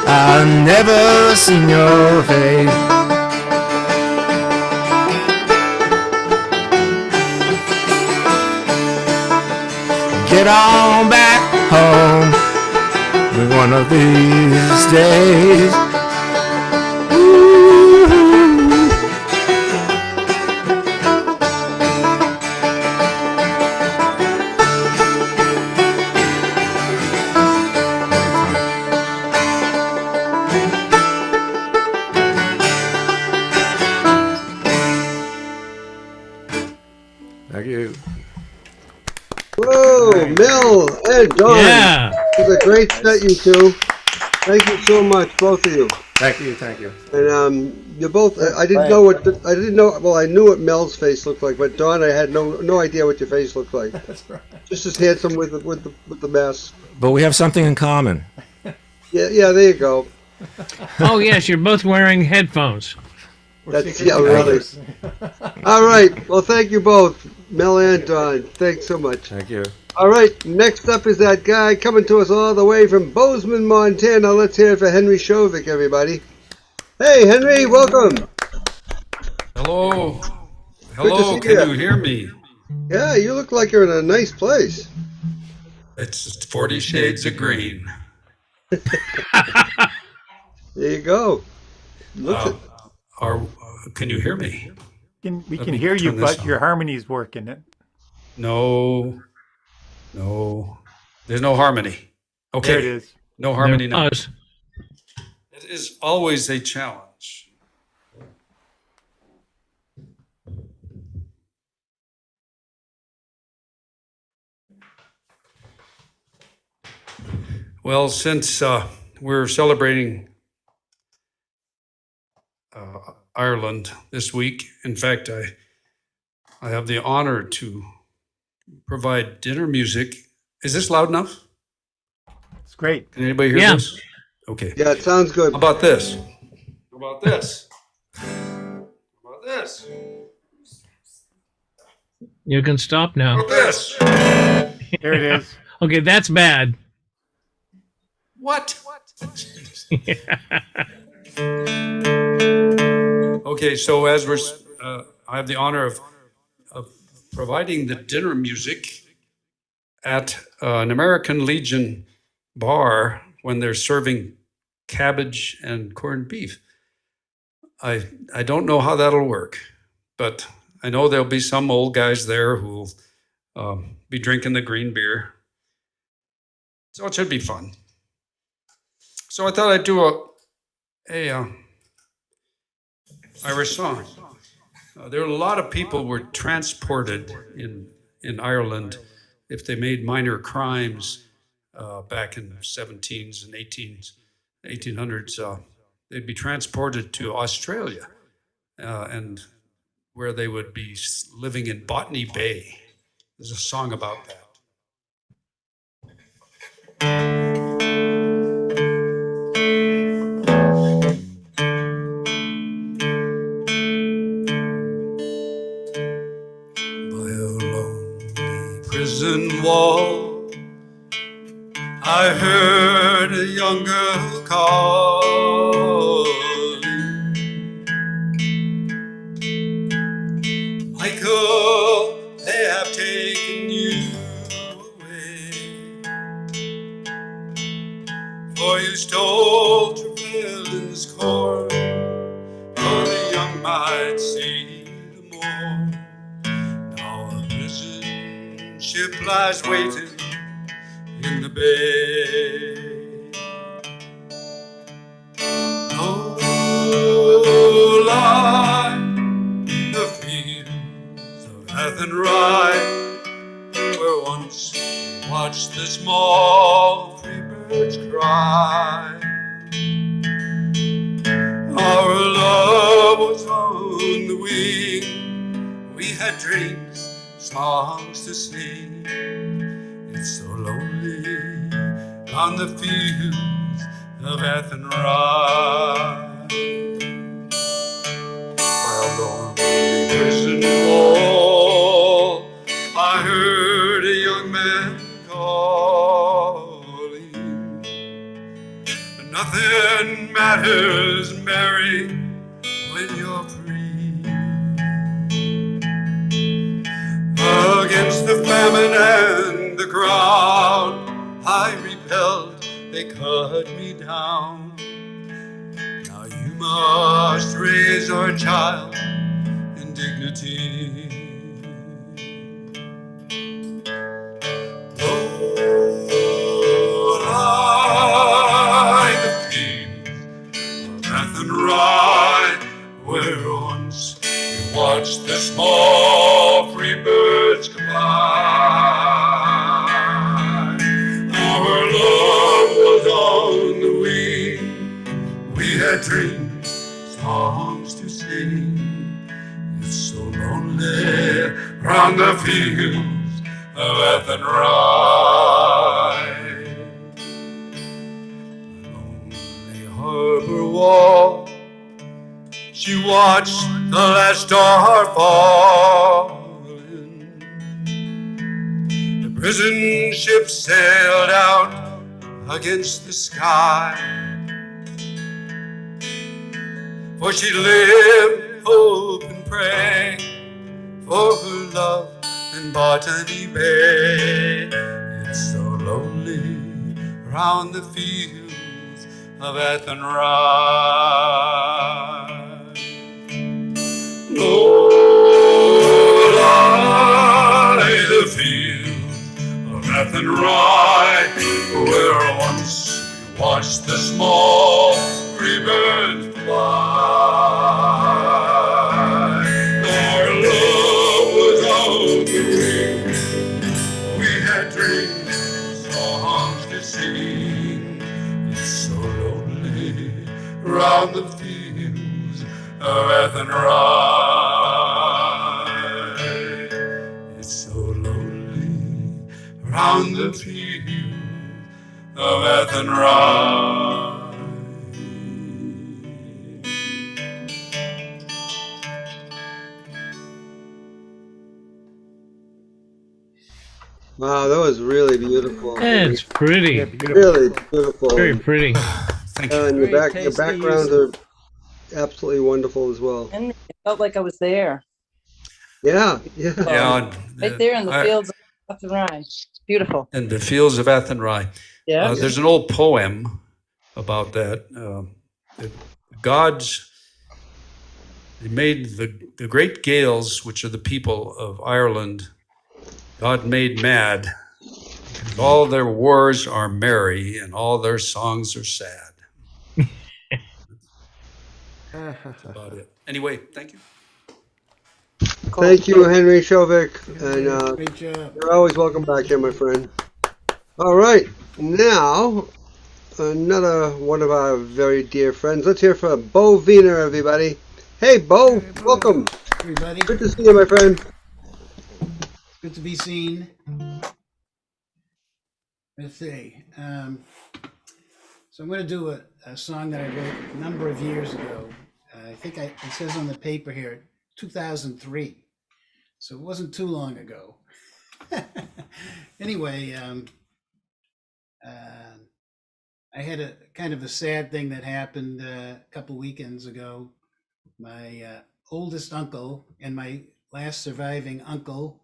I'd never seen your face. Get on back home one of these days. Ooh. Thank you. Whoa, Mel and Don. Yeah. It was a great set, you two. Thank you so much, both of you. Thank you. Thank you. And you're both. I didn't know what. I didn't know. Well, I knew what Mel's face looked like, but Don, I had no idea what your face looked like. That's right. Just as handsome with the mask. But we have something in common. Yeah. There you go. Oh yes, you're both wearing headphones. That's really. All right. Well, thank you both, Mel and Don. Thanks so much. Thank you. All right. Next up is that guy coming to us all the way from Bozeman, Montana. Let's hear it for Henry Shovik, everybody. Hey, Henry, welcome. Hello. Good Hello, to see can you. you hear me? Yeah, you look like you're in a nice place. It's 40 shades of green. There you go. Looks Can you hear me? We Let can me hear you, turn this but your on. harmony's working. No. There's no harmony. Okay. There it is. No harmony There now. was. It is always a challenge. Well, since we're celebrating Ireland this week, in fact, I have the honor to provide dinner music. Is this loud enough? It's great. Can anybody hear Yeah. this? Okay. Yeah, it sounds good. How about this? How about this? How about this? You can stop now. How about this? There it is. Okay, that's bad. What? Okay, so as I have the honor of providing the dinner music at an American Legion bar when they're serving cabbage and corned beef. I don't know how that'll work, but I know there'll be some old guys there who'll be drinking the green beer. So it should be fun. So I thought I'd do a Irish song. There were a lot of people were transported in Ireland if they made minor crimes back in 17s and 1800s. They'd be transported to Australia and where they would be living in Botany Bay. There's a song about that. By a lonely prison wall, I heard a young girl calling. Michael, they have taken you away, for you stole Trevelyan's corn, for the young might see the more. Now a prison ship lies waiting in the bay. Oh, lie the fields of Athenry, where once we watched the small free birds cry. Our love was on the wing, we had dreams, songs to sing. It's so lonely on the fields of Athenry. By a lonely prison wall, I heard a young man calling. you're free. Against the famine and the crowd I repelled, they cut me down. Now you must raise our child in dignity. Lord, I the fields of Athenry, where once we watched the small free birds fly. Our love was on the wing. We had dreams, songs to sing. It's so lonely round the fields of Athenry. Along the harbor wall, she watched the last star falling. The prison ship sailed out against the sky, for she lived, hope and pray for her love in Botany Bay. It's so lonely round the fields of Athenry. Lord, I the fields of Athenry, where once we watched the small free birds fly. Our love was on the wing. We had dreams, songs to sing. It's so lonely round the fields of Athenry. It's so lonely round the fields of Athenry. Wow, that was really beautiful. It's pretty. Yeah, beautiful. Really beautiful. Very pretty. Thank you. And Very your tasty backgrounds use are absolutely wonderful as well. And I felt like I was there. Yeah, yeah. Yeah, Right there in the fields of Athenry. Beautiful. in the fields of Athenry. Yeah. There's an old poem about that. The gods, they made the great Gaels, which are the people of Ireland, God made mad, because all their wars are merry and all their songs are sad. That's about it. Anyway, thank you. Thank you, Henry Shovik. And Great job. you're always welcome back here, my friend. All right, now another one of our very dear friends. Let's hear from Bo Wiener, everybody. Hey, Bo, welcome. Everybody, Good to see you, my friend. good to be seen. Let's see. So I'm going to do a song that I wrote a number of years ago. I think it says on the paper here, 2003. So it wasn't too long ago. Anyway, I had a kind of a sad thing that happened a couple weekends ago. My oldest uncle and my last surviving uncle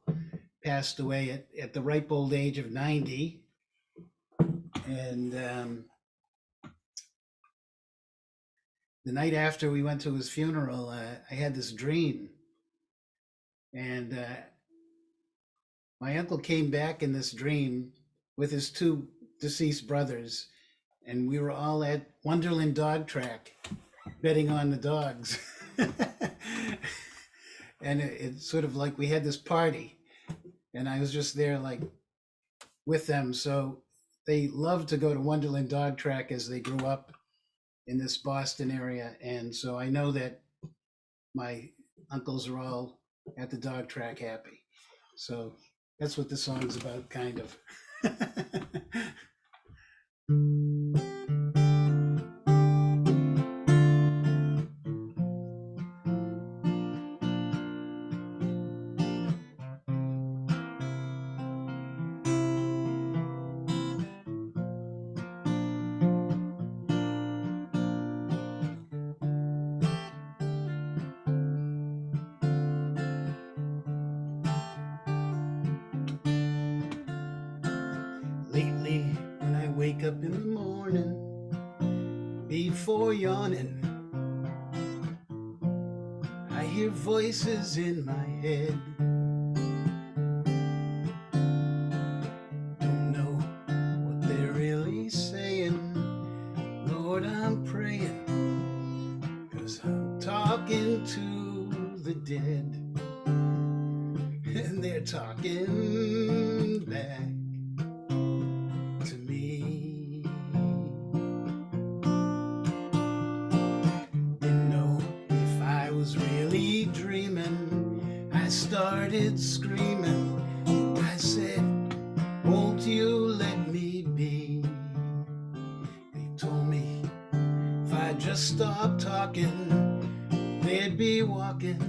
passed away at the ripe old age of 90. And the night after we went to his funeral, I had this dream. And my uncle came back in this dream with his two deceased brothers. And we were all at Wonderland Dog Track betting on the dogs. And it's sort of like we had this party. And I was just there like with them. So they loved to go to Wonderland Dog Track as they grew up in this Boston area. And so I know that my uncles are all at the dog track happy. So that's what the song's about, kind of. wake up in the morning before yawning. I hear voices in my head. Don't know what they're really saying. Lord, I'm praying, 'cause I'm talking to the dead. And they're talking back to me. Didn't know if I was really dreaming. I started screaming. I said, won't you let me be? They told me if I just stopped talking, they'd be walking.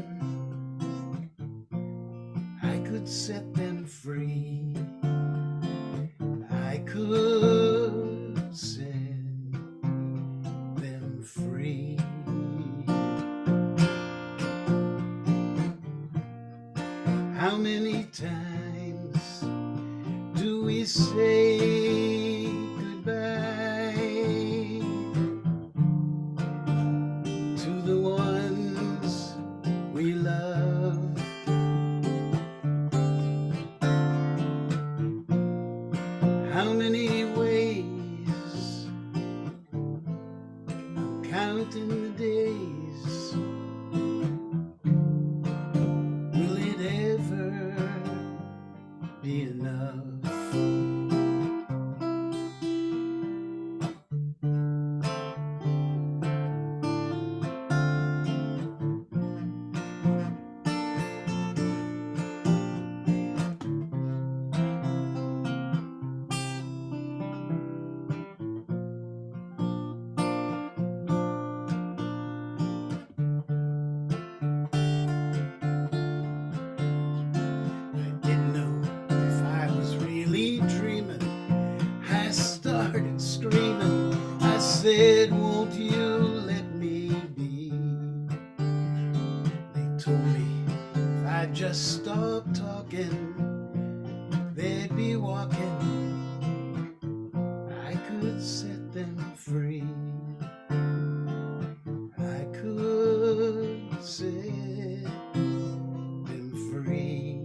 I could set them free. I could set them free. How many times do we say goodbye to the ones we love? How many ways? I'm counting the days. Will it ever be enough? Didn't know if I was really dreaming. I started screaming. I said, won't you let me be? They told me if I just stopped talking, they'd be walking. I could set them free. I could set them free.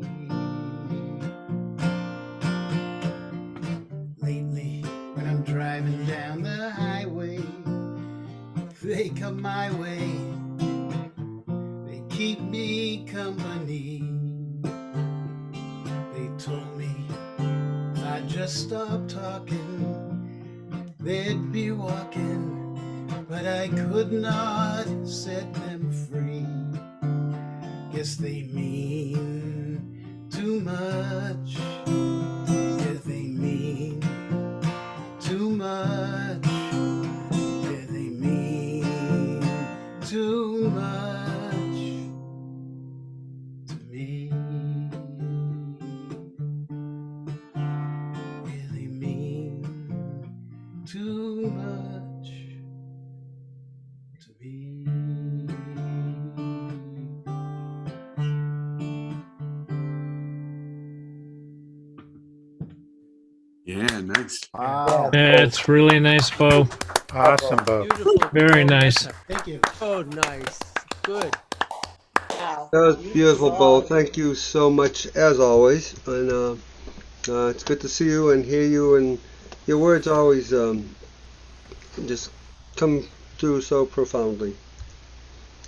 Lately, when I'm driving down the highway, they come my way. They keep me company. They told me if I just stopped talking, they'd be walking. But I could not set them free. Guess they mean too much. Yeah, they mean too much. Yeah, they mean too much to me. Yeah, they mean too much to me. Yeah, nice. Wow. That's really nice, Bo. Awesome, Bo. Beautiful. Very Bo. nice. Thank you. Oh, nice. Good. Wow. That was beautiful, Bo. Thank you so much, as always. And it's good to see you and hear you. And your words always just come through so profoundly.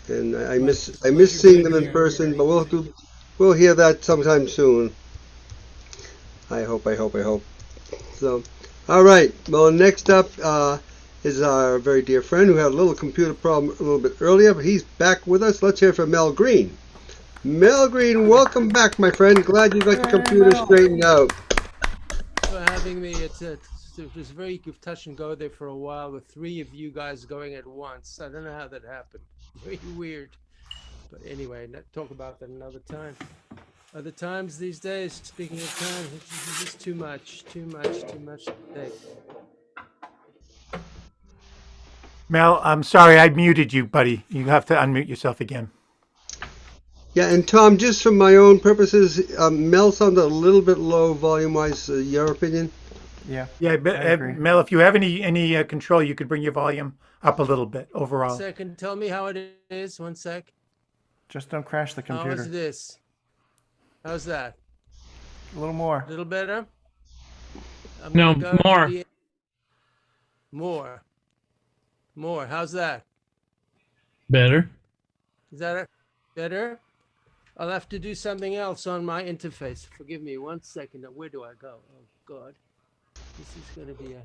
And I miss seeing them in person, but we'll hear that sometime soon. I hope. So, all right. Well, next up is our very dear friend who had a little computer problem a little bit earlier, but he's back with us. Let's hear from Mel Green. Mel Green, welcome back, my friend. Glad you got your computer straightened out. For having me. It was very touch and go there for a while with three of you guys going at once. I don't know how that happened. Very weird. But anyway, talk about that another time. Other times these days, speaking of time, it's just too much to take. Mel, I'm sorry I muted you, buddy. You have to unmute yourself again. Yeah, and Tom, just for my own purposes, Mel sounded a little bit low volume-wise. Your opinion? Yeah. Yeah, but, I agree. Mel, if you have any control, you could bring your volume up a little bit overall. Second, tell me how it is. 1 sec. Just don't crash the How is computer. this? How's that? A little more. A little better? I'm No, gonna go more. to the more. More. How's that? Better. Is that it? Better? I'll have to do something else on my interface. Forgive me 1 second. Where do I go? Oh God. This is gonna be a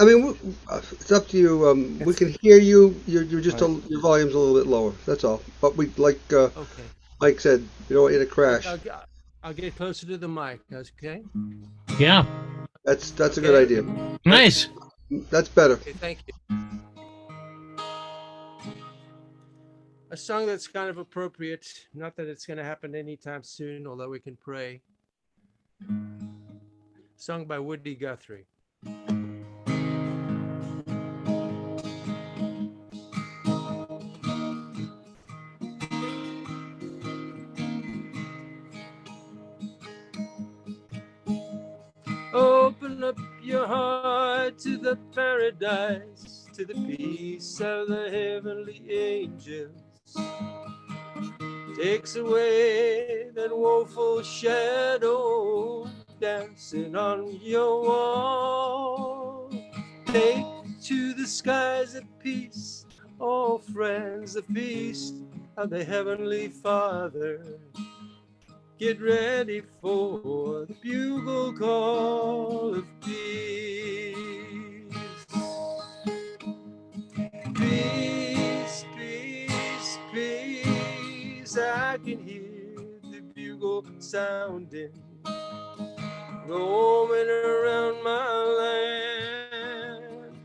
I mean, it's up to you. We can hear you. You're just your volume's a little bit lower. That's all. But we like okay. Mike said, we don't want you to crash. I'll get closer to the mic. Okay. Yeah. That's a good idea. Nice. That's better. Okay, thank you. A song that's kind of appropriate. Not that it's going to happen anytime soon, although we can pray. Sung by Woody Guthrie. Open up your heart to the paradise, to the peace of the heavenly angels. Takes away that woeful shadow dancing on your wall. Take to the skies of peace, oh friends, the feast of the Heavenly Father. Get ready for the bugle call of peace. Peace, peace, peace. I can hear the bugle sounding, roaming around my land,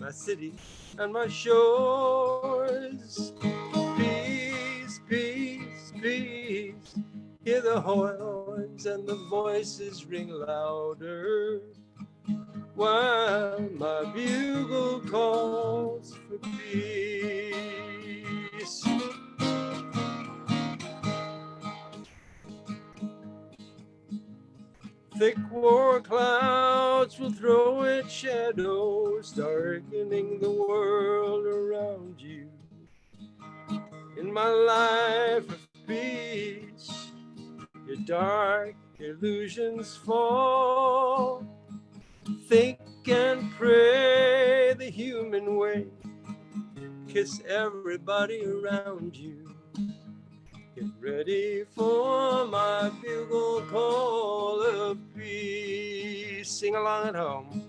my city and my shores. Peace, peace, peace. Hear the horns and the voices ring louder, while my bugle calls for peace. Thick war clouds will throw its shadows, darkening the world around you. In my life of peace, your dark illusions fall. Think and pray the human way. Kiss everybody around you. Get ready for my bugle call of peace. Sing along at home.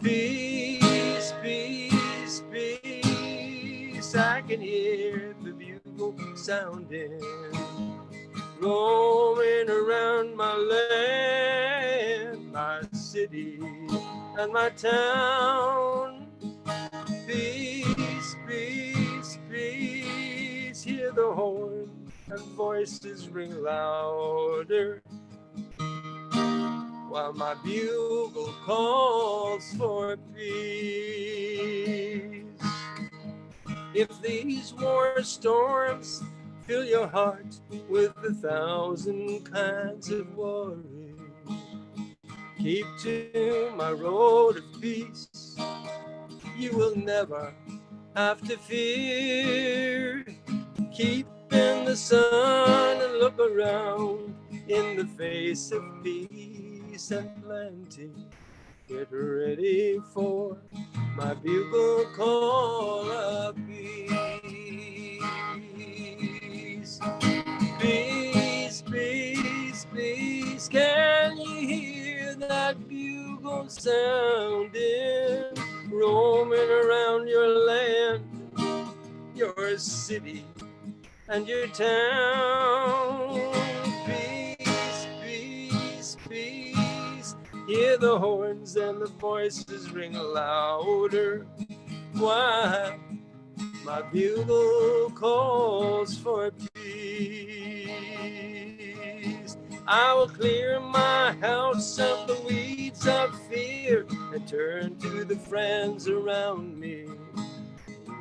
Peace, peace, peace. I can hear the bugle sounding, roaming around my land, my city and my town. Peace, peace, peace. Hear the horn and voices ring louder, while my bugle calls for peace. If these war storms fill your heart with 1,000 kinds of worry, keep to my road of peace. You will never have to fear. Keep in the sun and look around in the face of peace and plenty. Get ready for my bugle call of peace. Peace, peace, peace. Can you hear that bugle sounding, roaming around your land, your city and your town? Peace, peace, peace. Hear the horns and the voices ring louder, while my bugle calls for peace. I will clear my house of the weeds of fear and turn to the friends around me.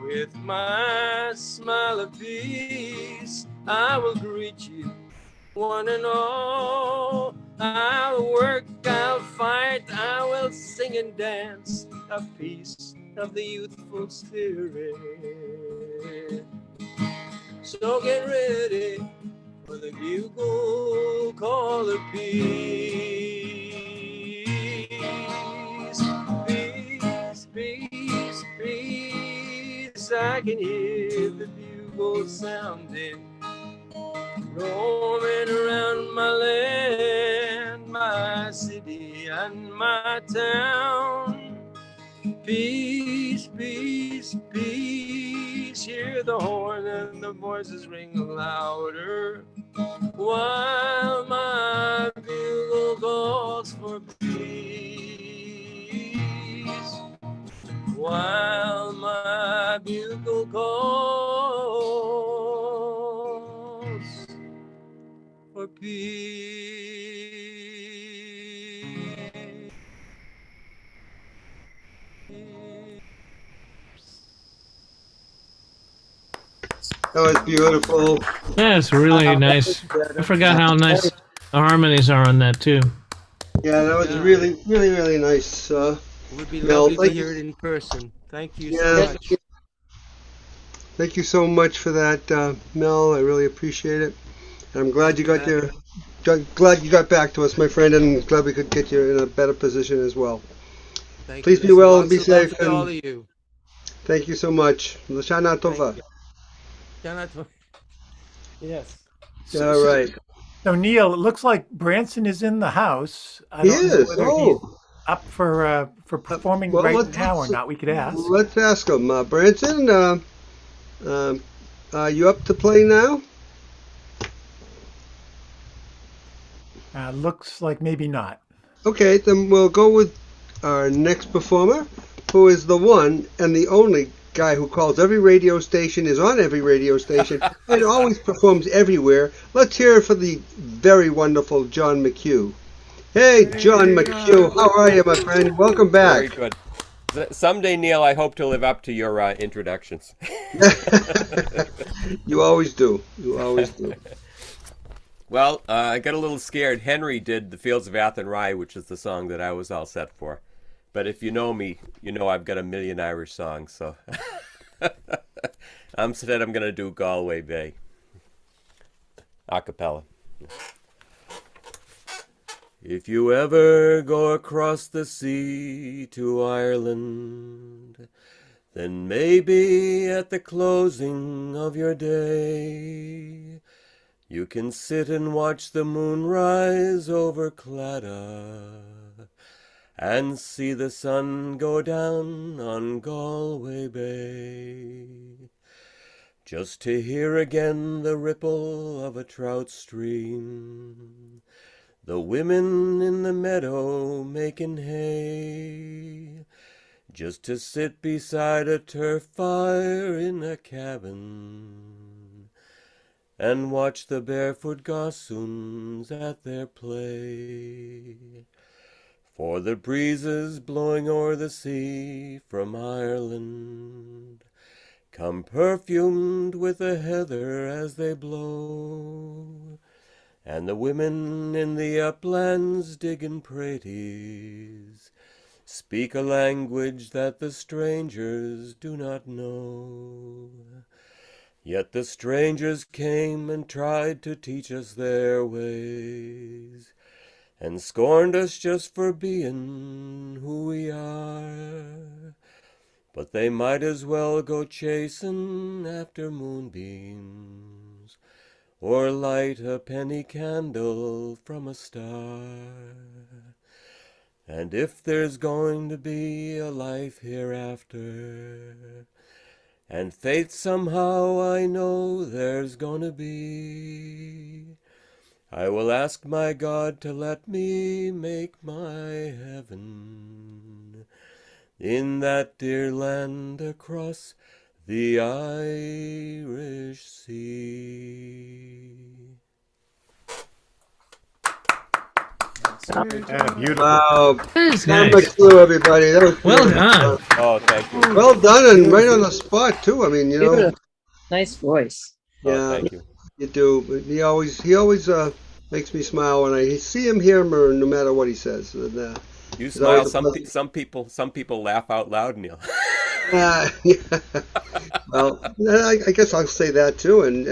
With my smile of peace, I will greet you, one and all. I'll work out fight, I will sing and dance a piece of the youthful spirit. So get ready for the bugle call of peace. Peace, peace, peace. I can hear the bugle sounding, roaming around my land, my city, and my town. Peace, peace, peace. Hear the horn and the voices ring louder, while my bugle calls for peace. While my bugle calls for peace. That was beautiful. That's really nice. I forgot how nice the harmonies are on that too. Yeah, that was Yeah. really, really, really nice. It would be Mel, lovely to thank hear you. it in person. Thank you Yeah. so much. Thank you so much for that, Mel. I really appreciate it. And I'm glad you got there. Glad you got back to us, my friend, and glad we could get you in a better position as well. Thank Please you. be well and Lots be of love safe. to all And of you. thank you so much. Lashana Tova. Yes. All right. So Neil, it looks like Branson is in the house. I He don't know is. whether he's Oh. up for performing Well, right now or not. We could ask. let's ask him. Branson, are you up to play now? Looks like maybe not. Okay, then we'll go with our next performer, who is the one and the only guy who calls every radio station, is on every radio station, and always performs everywhere. Let's hear it for the very wonderful John McHugh. Hey, John McHugh, how are you, my friend? Welcome back. Very good. Someday, Neil, I hope to live up to your introductions. You always do. You always do. Well, I got a little scared. Henry did The Fields of Athenry, which is the song that I was all set for. But if you know me, you know I've got a million Irish songs, so instead I'm going to do Galway Bay. A cappella. If you ever go across the sea to Ireland, then maybe at the closing of your day, you can sit and watch the moon rise over Claddagh and see the sun go down on Galway Bay. Just to hear again the ripple of a trout stream, the women in the meadow making hay, just to sit beside a turf fire in a cabin and watch the barefoot gossoons at their play. For the breezes blowing o'er the sea from Ireland come perfumed with the heather as they blow, and the women in the uplands digging praties speak a language that the strangers do not know. Yet the strangers came and tried to teach us their ways, and scorned us just for being who we are. But they might as well go chasing after moonbeams, or light a penny candle from a star. And if there's going to be a life hereafter, and faith somehow I know there's gonna be, I will ask my God to let me make my heaven in that dear land across the Irish Sea. Beautiful. Wow. That's John nice. McHugh, everybody. That was Well beautiful. done. Oh, thank you. Well done, and right on the spot too. I mean, you know. Beautiful. Nice voice. Yeah, Oh, thank you. you do. But he always makes me smile when I see him, hear him, or no matter what he says. And, You it's smile. always a pleasure. Some people laugh out loud, Neil. Yeah. Well, I guess I'll say that too. And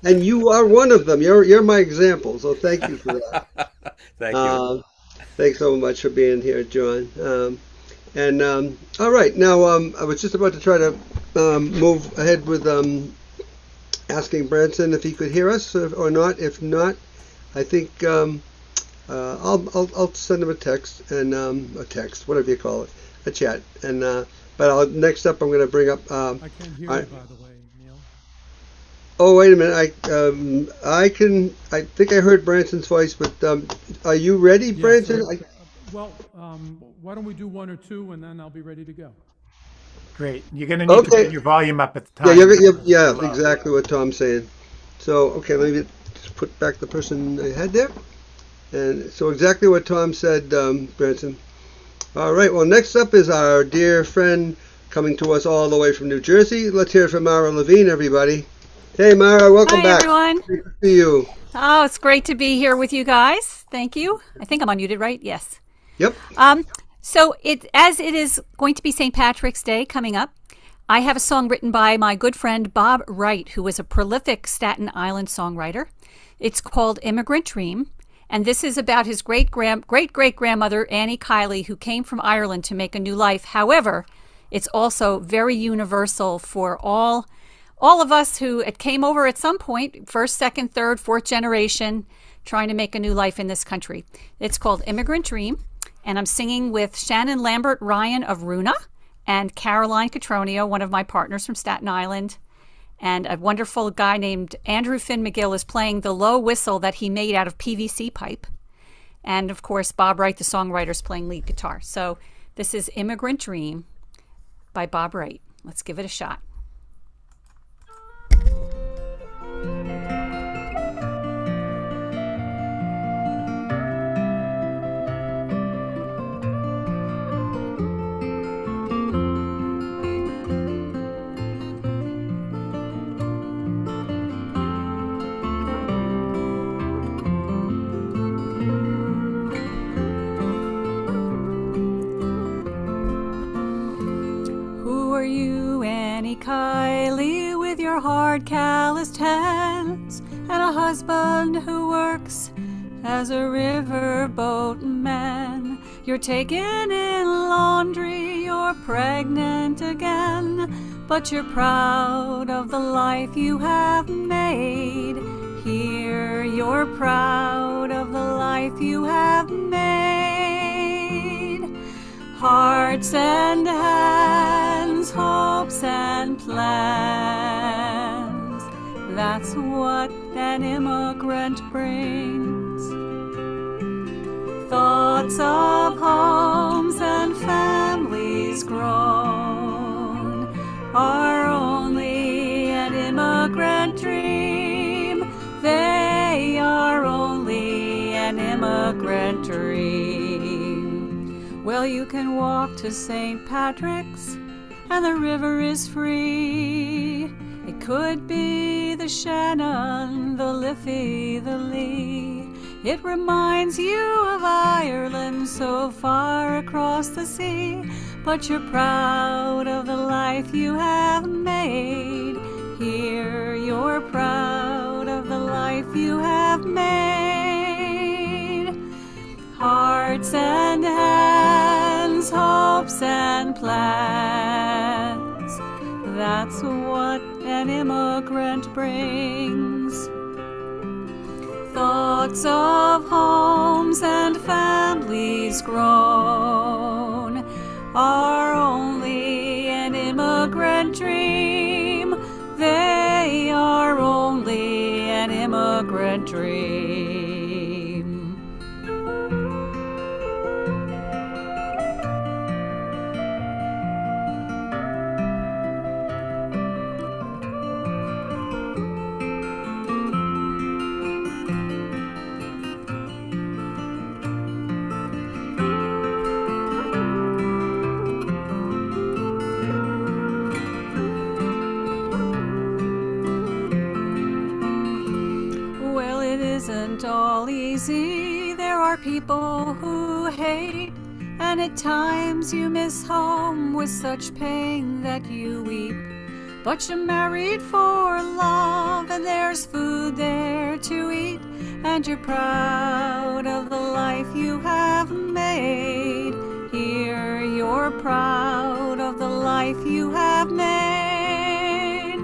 and you are one of them. You're my example. So thank you for that. Thank you. Thanks so much for being here, John. All right, now I was just about to try to move ahead with asking Branson if he could hear us or not. If not, I think I'll send him a text and whatever you call it, a chat. But next up, I'm going to bring up. I can't hear you, by the way, Neil. Oh, wait a minute. I think I heard Branson's voice, but are you ready, Yes, Branson? well, why don't we do one or two, and then I'll be ready to go. Great. You're going to need to bring your volume up at the Yeah, time. yeah, exactly what Tom's saying. So, okay, let me just put back the person I had there. And so exactly what Tom said, Branson. All right, well, next up is our dear friend coming to us all the way from New Jersey. Let's hear it from Mara Levine, everybody. Hey, Mara, welcome back. Hi, everyone. Great to see you. Oh, it's great to be here with you guys. Thank you. I think I'm unmuted, right? Yes. Yep. So as it is going to be St. Patrick's Day coming up, I have a song written by my good friend Bob Wright, who was a prolific Staten Island songwriter. It's called Immigrant Dream, and this is about his great-great-grandmother, Annie Kiley, who came from Ireland to make a new life. However, it's also very universal for all of us who came over at some point, first, second, third, fourth generation, trying to make a new life in this country. It's called Immigrant Dream, and I'm singing with Shannon Lambert Ryan of Runa and Caroline Catronio, one of my partners from Staten Island. And a wonderful guy named Andrew Finn McGill is playing the low whistle that he made out of PVC pipe. And of course, Bob Wright, the songwriter, is playing lead guitar. So this is Immigrant Dream by Bob Wright. Let's give it a shot. You, Annie Kiley, with your hard calloused hands, and a husband who works as a riverboat man. You're taking in laundry, you're pregnant again, but you're proud of the life you have made. Here, you're proud of the life you have made. Hearts and hands, hopes and plans, that's what an immigrant brings. Thoughts of homes and families grown are only an immigrant dream. They are only an immigrant dream. Well, you can walk to St. Patrick's and the river is free. It could be the Shannon, the Liffey, the Lee. It reminds you of Ireland so far across the sea. But you're proud of the life you have made. Here you're proud of the life you have made. Hearts and hands, hopes and plans, that's what an immigrant brings. Thoughts of homes and families grown are only an immigrant dream. They are only an immigrant dream. all easy. There are people who hate, and at times you miss home with such pain that you weep. But you're married for love, and there's food there to eat, and you're proud of the life you have made. Here you're proud of the life you have made.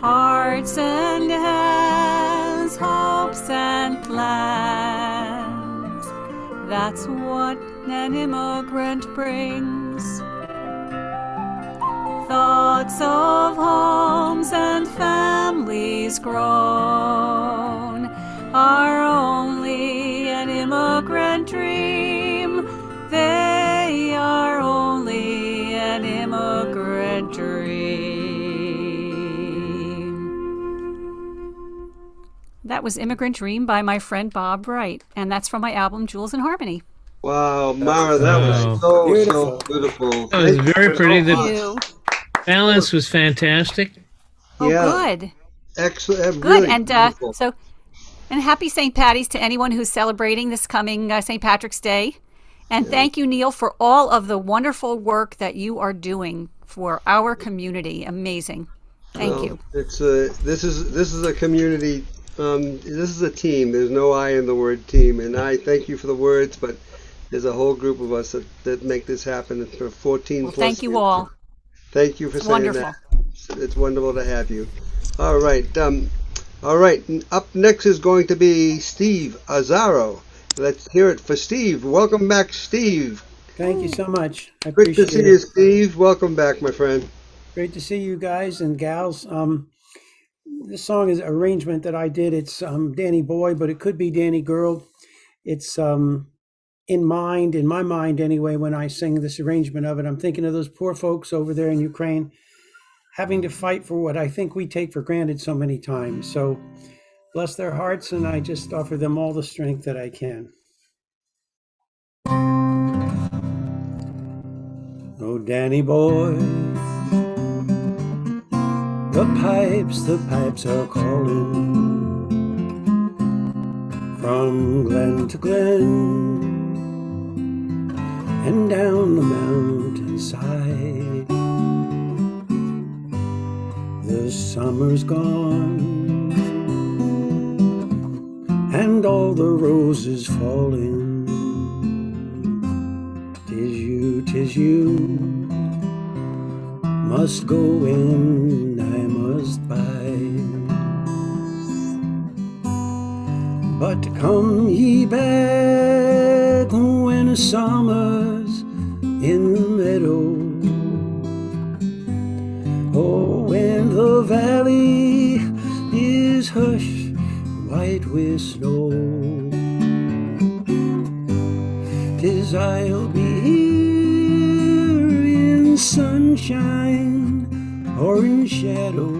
Hearts and hands, hopes and plans, that's what an immigrant brings. Thoughts of homes and families grown are only an immigrant dream. They are only an immigrant dream. That was Immigrant Dream by my friend Bob Wright, and that's from my album Jewels in Harmony. Wow, Mara, that was so Beautiful. beautiful. That was very pretty. Thank The balance was fantastic. Oh, good. Excellent. Good. Really And beautiful. and happy St. Patty's to anyone who's celebrating this coming St. Patrick's Day. And thank you, Neil, for all of the wonderful work that you are doing for our community. Amazing. Thank you. It's this is a community. This is a team. There's no I in the word team, and I thank you for the words, but there's a whole group of us that make this happen for 14 Well, plus thank you years. all. Thank you for It's saying wonderful. that. It's wonderful to have you. All right. All right. Up next is going to be Steve Azzaro. Let's hear it for Steve. Welcome back, Steve. Thank you so much. I Great to appreciate see you, it. Steve. Welcome back, my friend. Great to see you guys and gals. This song is an arrangement that I did. It's Danny Boy, but it could be Danny Girl. It's in my mind anyway, when I sing this arrangement of it, I'm thinking of those poor folks over there in Ukraine having to fight for what I think we take for granted so many times. So bless their hearts, and I just offer them all the strength that I can. Oh, Danny boy, the pipes are calling from glen to glen and down the mountainside. The summer's gone and all the roses falling. 'Tis you must go and I must bide. But come ye back when the summer's in the meadow. Oh, when the valley is hushed white with snow. 'Tis I'll be here in sunshine or in shadow.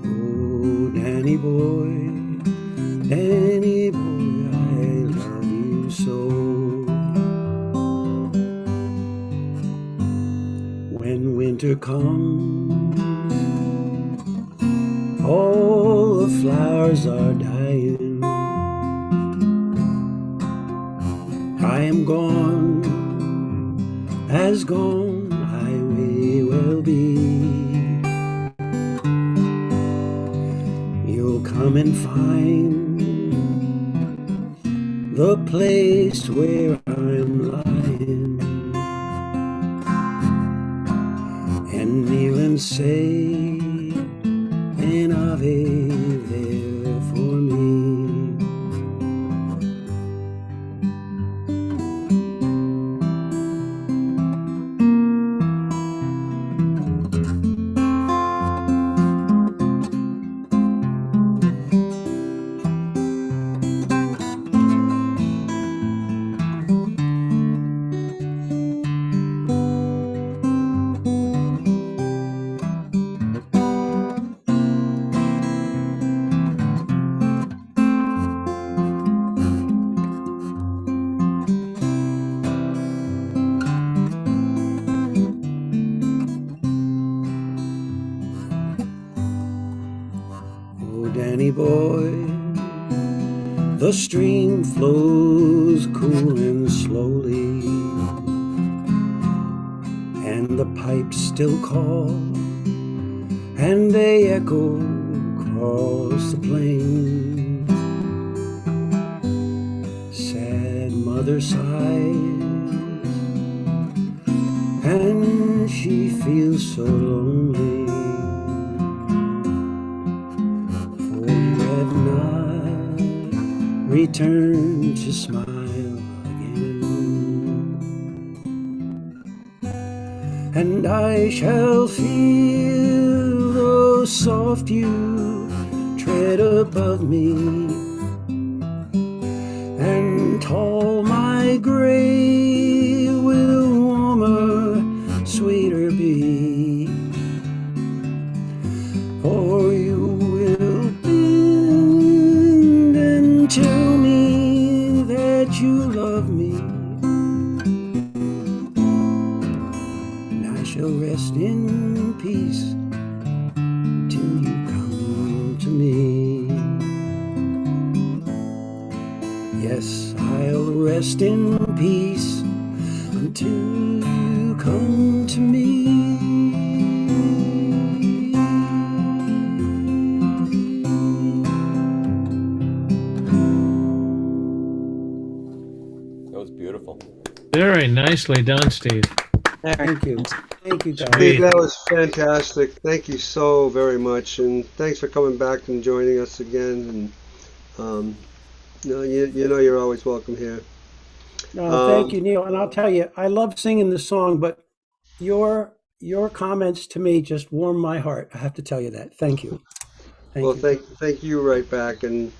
Oh, Danny boy, I love you so. When winter comes, all the flowers are dying. I am gone, as gone I may well be. You'll come and find the place where I'm lying, and kneel and say an Ave there for me. Danny boy. The stream flows cool and slowly, and the pipes still call, and they echo across the plain. Sad mother sighs, and she feels so lonely, for you have not returned to smile again. And I shall feel the soft you tread above me, and tall my grave will warmer, sweeter be, for you will bend and tell me that you love me, and I shall rest in peace till you come to me. Yes, I'll rest in peace until you come to me. That was beautiful. Very nicely done, Steve. Thank you. Thank you, guys. Steve, that was fantastic. Thank you so very much, and thanks for coming back and joining us again. And you know you're always welcome here. Thank you, Neil. And I'll tell you, I love singing the song, but your comments to me just warm my heart. I have to tell you that. Thank you. Well, thank you right back, and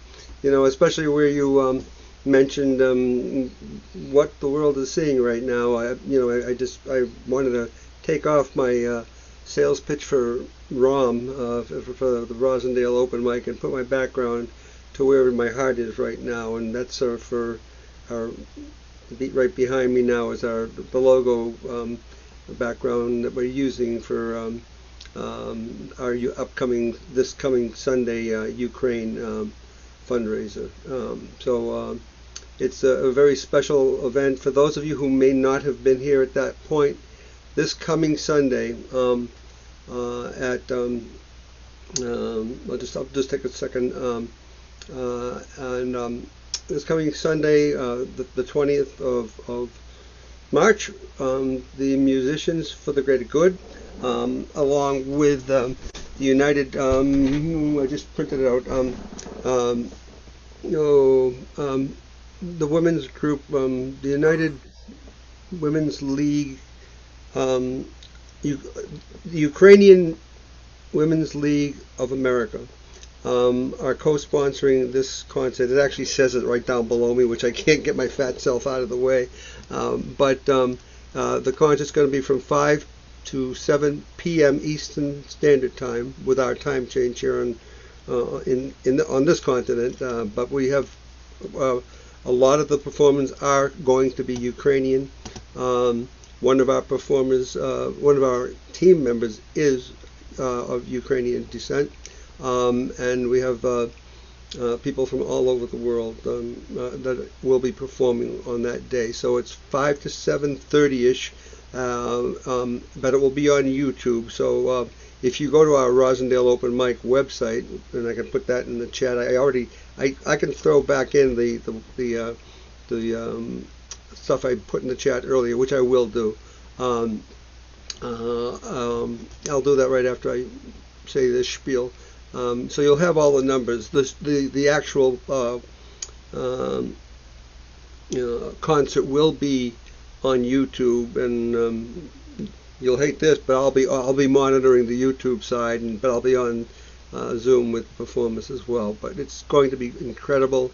especially where you mentioned what the world is seeing right now. I wanted to take off my sales pitch for ROM for the Rosendale open mic and put my background to where my heart is right now, and that's for our right behind me now is the logo background that we're using for our this coming Sunday Ukraine fundraiser. So it's a very special event for those of you who may not have been here at that point. This coming Sunday I'll just take a second this coming Sunday, the 20th of March, the Musicians for the Greater Good, along with the United, I just printed it out, the women's group, the United Women's League, the Ukrainian Women's League of America are co-sponsoring this concert. It actually says it right down below me, which I can't get my fat self out of the way. But the concert's going to be from 5 to 7 p.m. Eastern Standard Time, with our time change here on this continent. But we have a lot of the performers are going to be Ukrainian. One of our performers, one of our team members is of Ukrainian descent. And we have people from all over the world that will be performing on that day. So it's 5 to 7:30ish, but it will be on YouTube. So if you go to our Rosendale Open Mic website, and I can put that in the chat. I can throw back in the stuff I put in the chat earlier, which I will do. I'll do that right after I say this spiel. So you'll have all the numbers. The actual concert will be on YouTube, and you'll hate this, but I'll be monitoring the YouTube side, but I'll be on Zoom with the performers as well. But it's going to be incredible.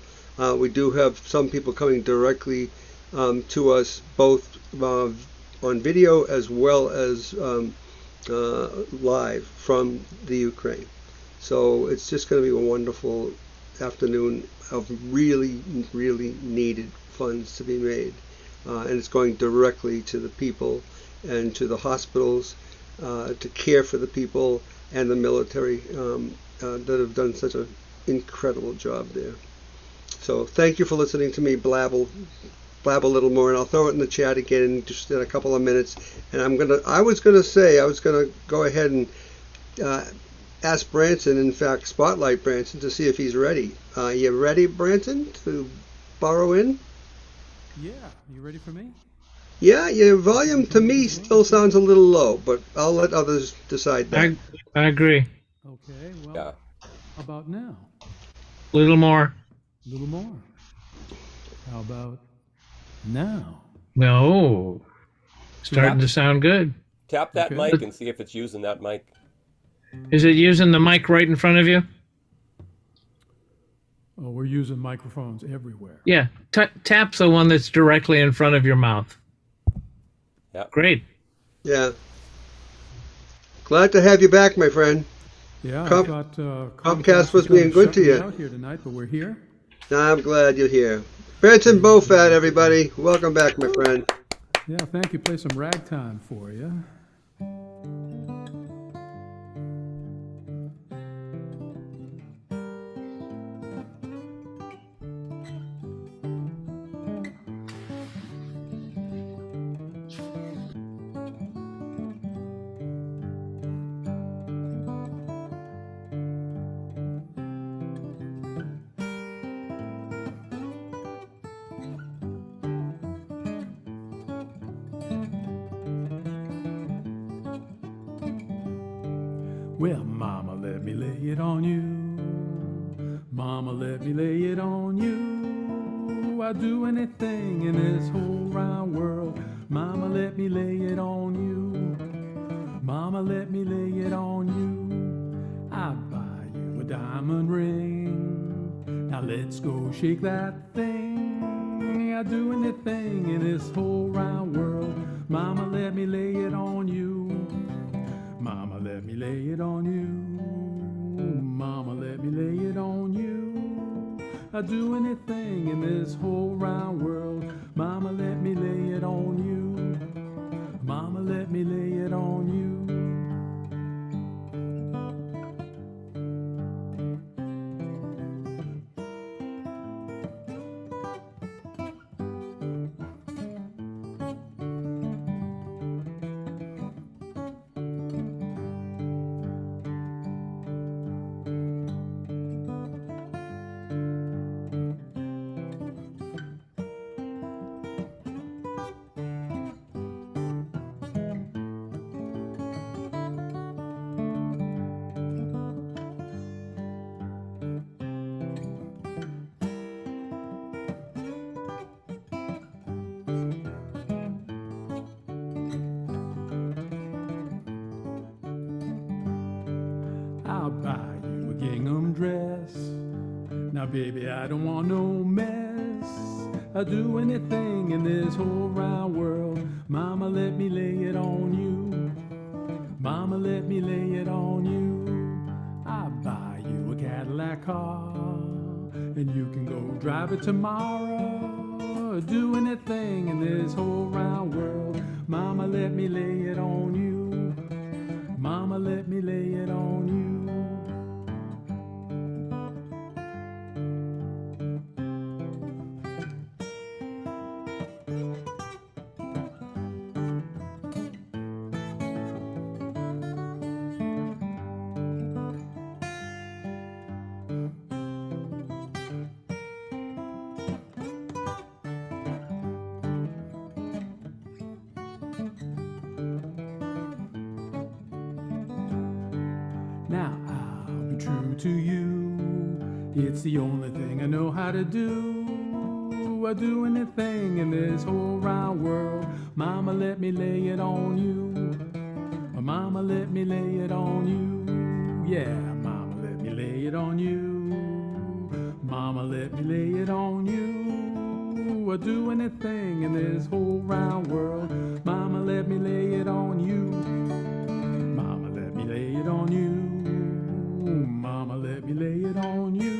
We do have some people coming directly to us, both on video as well as live from the Ukraine. So it's just going to be a wonderful afternoon of really, really needed funds to be made. And it's going directly to the people and to the hospitals to care for the people and the military that have done such a incredible job there. So thank you for listening to me blab a little more, and I'll throw it in the chat again in just in a couple of minutes. And I was gonna go ahead and ask Branson, in fact, spotlight Branson to see if he's ready. You ready, Branson, to borrow in? Yeah, you ready for me? Yeah, your volume to me still sounds a little low, but I'll let others decide that. I agree. Okay, well, Yeah. how about now? A little more. A little more. How about now? No. Starting to sound good. Tap that Okay. mic and see if it's using that mic. Is it using the mic right in front of you? Oh, we're using microphones everywhere. Yeah. Tap the one that's directly in front of your mouth. Yeah. Great. Yeah. Glad to have you back, my friend. Yeah, I thought Comcast was being good to you. out here tonight, but we're here. I'm glad you're here. Branson Bofat, everybody. Welcome back, my friend. Yeah, thank you. Play some ragtime for you. Well, mama, let me lay it on you. Mama, let me lay it on you. I'd do anything in this whole round world. Mama, let me lay it on you. Mama, let me lay it on you. I'll buy you a diamond ring. Now let's go shake that thing. I'd do anything in this whole round world. Mama, let me lay it on you. Mama, let me lay it on you. Mama, let me lay it on you. I'd do anything in this whole round world. Mama, let me lay it on you. Mama, let me lay it on you. I'll buy you a gingham dress. Now, baby, I don't want no mess. I'll do anything in this whole round world. Mama, let me lay it on you. Mama, let me lay it on you. I'll buy you a Cadillac car, and you can go drive it tomorrow. Do anything in this whole round world. Mama, let me lay it on you. Mama, let me lay it on you. Now I'll be true to you. It's the only thing I know how to do. I'll do anything in this whole round world. Mama, let me lay it on you. Mama, let me lay it on you. Yeah, mama, let me lay it on you. Mama, let me lay it on you. I'll do anything in this whole round world. Mama, let me lay it on you. Mama, let me lay it on you. Mama, let me lay it on you.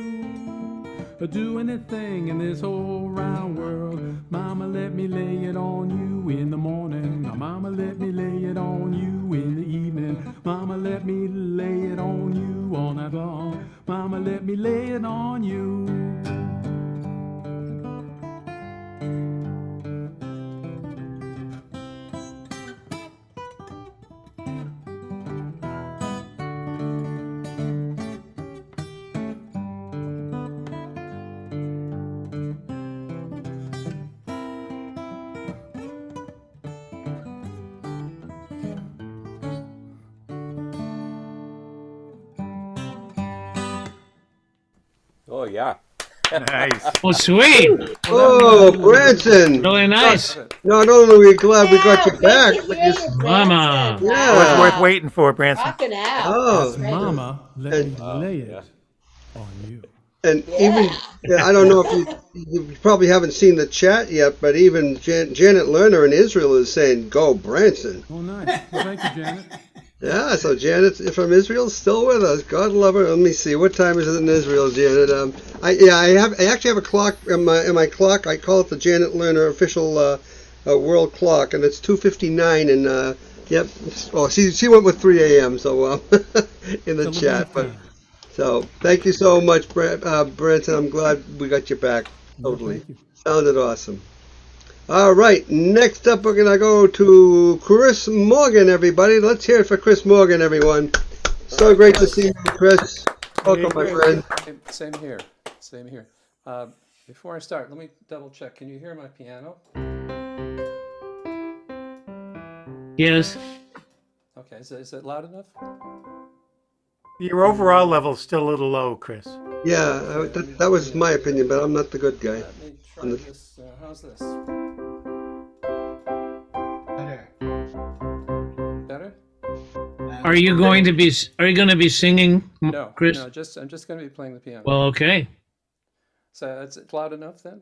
I'll do anything in this whole round world. Mama, let me lay it on you in the morning. Mama, let me lay it on you in the evening. Mama, let me lay it on you all night long. Mama, let me lay it on you. Oh yeah. Nice. Oh, sweet. Oh, Branson. Really nice. Not only are we glad we got you Great back, to but hear you. you, Mama. Branson. Yeah. Well, it's worth Wow. waiting for, Branson. Rocking out. Oh. That's great. Mama, let And- me lay it on you. And Yeah. even, I don't know if you probably haven't seen the chat yet, but even Janet Lerner in Israel is saying, "Go Branson." Oh, nice. Well, thank you, Janet. Yeah, so Janet from Israel is still with us. God love her. Let me see, what time is it in Israel, Janet? I actually have a clock in my clock. I call it the Janet Lerner official world clock, and it's 2:59. And yep. Oh, she went with 3 a.m. So in the chat, but. So thank you so much, Branson. I'm glad we got you back. Totally. Thank you. Sounded awesome. All right. Next up, we're going to go to Chris Morgan, everybody. Let's hear it for Chris Morgan, everyone. So great to see you, Chris. Welcome, my friend. Same here. Same here. Before I start, let me double check. Can you hear my piano? Yes. Okay. Is it loud enough? Your overall level is still a little low, Chris. Yeah, that was my opinion, but I'm not the good guy. Let me try this. How's this? Better? Are you going to be singing, No, Chris? no. I'm just going to be playing the piano. Well, okay. So it's loud enough then?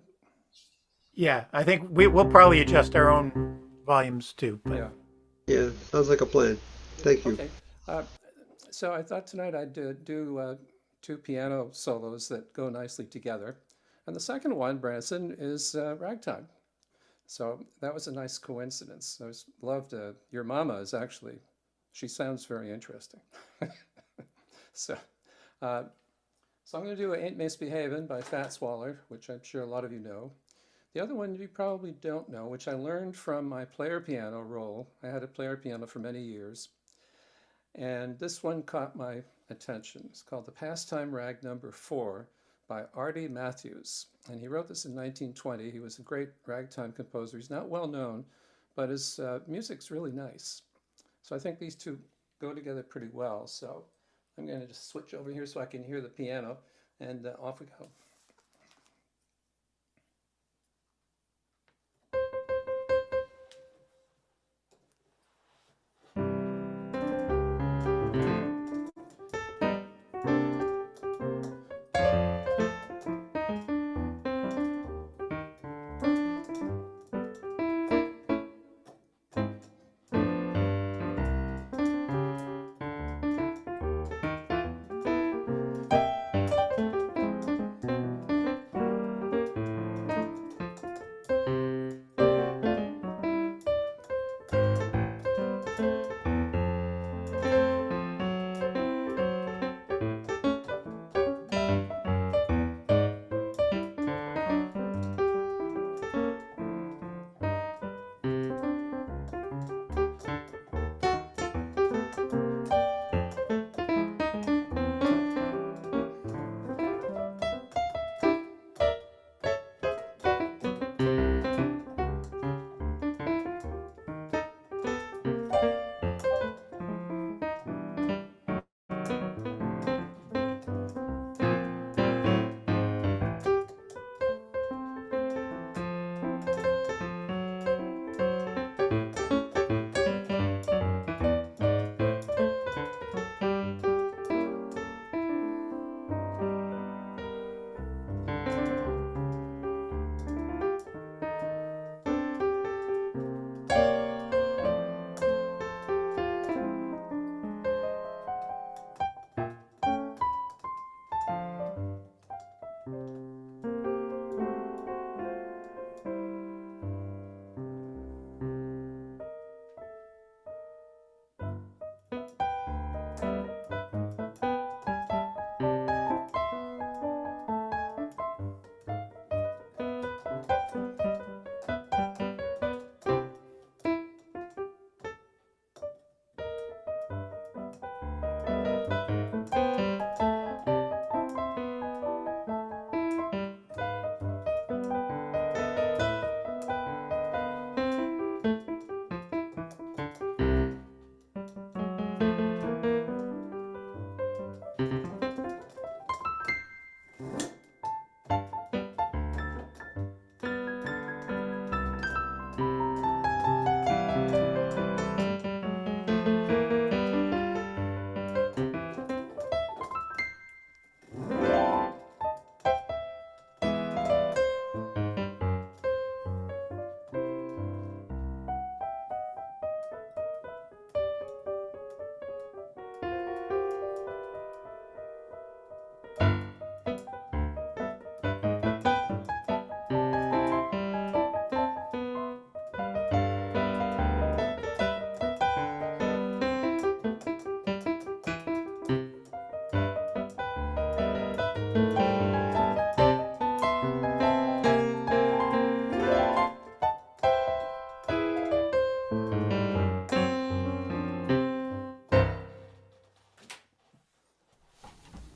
Yeah, I think we'll probably adjust our own volumes too. But. Yeah. Yeah, sounds like a plan. Thank you. Okay. So I thought tonight I'd do two piano solos that go nicely together. And the second one, Branson, is ragtime. So that was a nice coincidence. I loved your mama is actually, she sounds very interesting. So I'm going to do Ain't Misbehavin' by Fat Swaller, which I'm sure a lot of you know. The other one you probably don't know, which I learned from my player piano role. I had a player piano for many years. And this one caught my attention. It's called The Pastime Rag Number 4 by Artie Matthews. And he wrote this in 1920. He was a great ragtime composer. He's not well known, but his music's really nice. So I think these two go together pretty well. So I'm going to just switch over here so I can hear the piano, and off we go.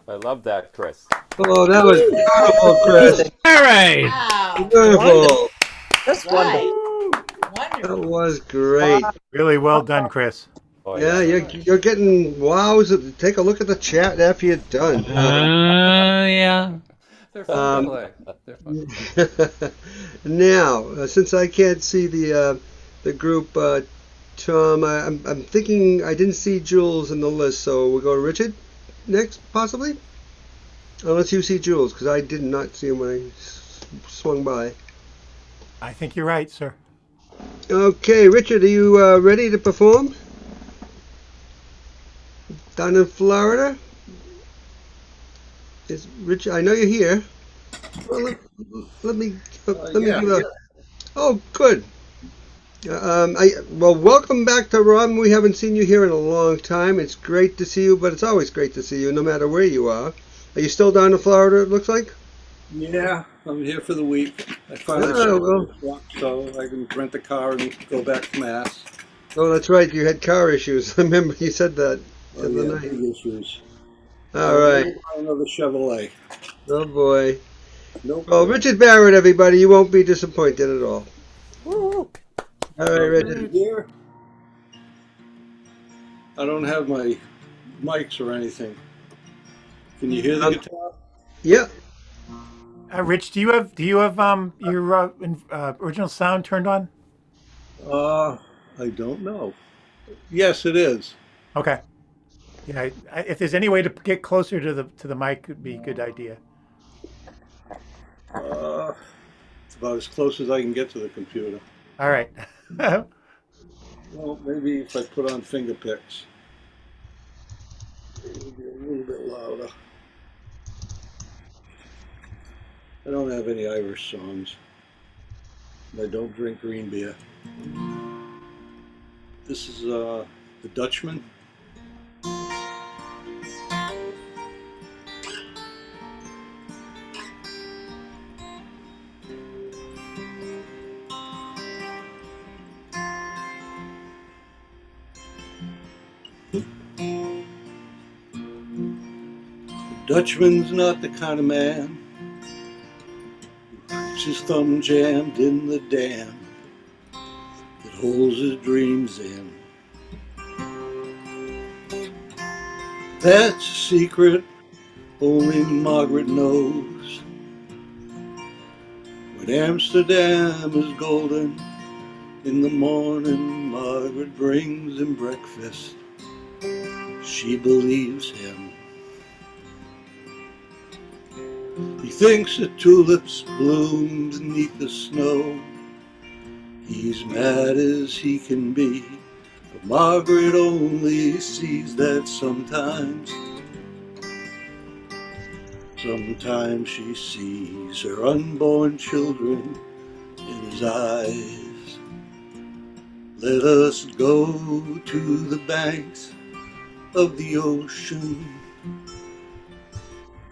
I love that, Chris. Oh, that was beautiful, Chris. All right. Wow. Beautiful. That's Right. That Wonderful. was great. Really well done, Chris. Oh Yeah, yeah. you're getting wows. Take a look at the chat after you're done. Yeah. They're fun to Um, play. They're fun. now, since I can't see the group, Tom, I'm thinking I didn't see Jules in the list, so we'll go to Richard next, possibly, unless you see Jules, because I did not see him when I swung by. I think you're right, sir. Okay, Richard, are you ready to perform down in Florida? Is Richard? I know you're here. Well, let me Yeah. give a. Oh, good. Welcome back to ROM. We haven't seen you here in a long time. It's great to see you, but it's always great to see you, no matter where you are. Are you still down in Florida? It looks like. Yeah, I'm here for the week. I finally Oh, sold well. the truck, so I can rent a car and go back to Mass. Oh, that's right. You had car issues. I remember you said that the Oh other yeah, night. big issues. All I'll right. never buy another Chevrolet. Oh boy. Nope. Well, Richard Barrett, everybody, you won't be disappointed at all. Woo. All right, Richard. Here, I don't have my mics or anything. Can you hear the guitar? Yeah. Rich, do you have your original sound turned on? I don't know. Yes, it is. Okay. Yeah. If there's any way to get closer to the mic, would be a good idea. It's about as close as I can get to the computer. All right. Well, maybe if I put on finger picks, it'll be a little bit louder. I don't have any Irish songs. I don't drink green beer. This is The Dutchman. The Dutchman's not the kind of man who keeps his thumb jammed in the dam that holds his dreams in. That's a secret only Margaret knows. When Amsterdam is golden, in the morning Margaret brings him breakfast. She believes him. He thinks the tulips bloom beneath the snow. He's mad as he can be, but Margaret only sees that sometimes. Sometimes she sees her unborn children in his eyes. Let us go to the banks of the ocean,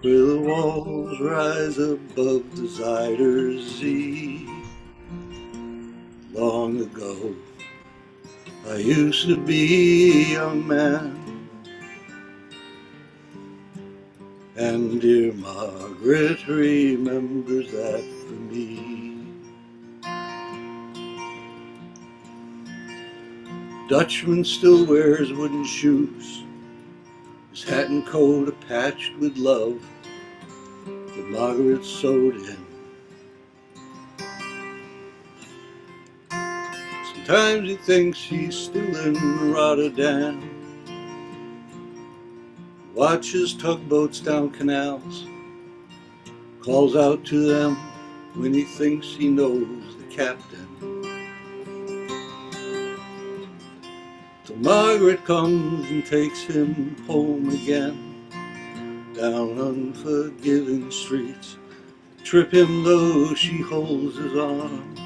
where the walls rise above the Zuyder Zee. Long ago, I used to be a young man, and dear Margaret remembers that for me. Dutchman still wears wooden shoes, his hat and coat are patched with love that Margaret sewed in. Sometimes he thinks he's still in Rotterdam, watches tugboats down canals, calls out to them when he thinks he knows the captain. Till Margaret comes and takes him home again, down unforgiving streets, trip him though she holds his arm.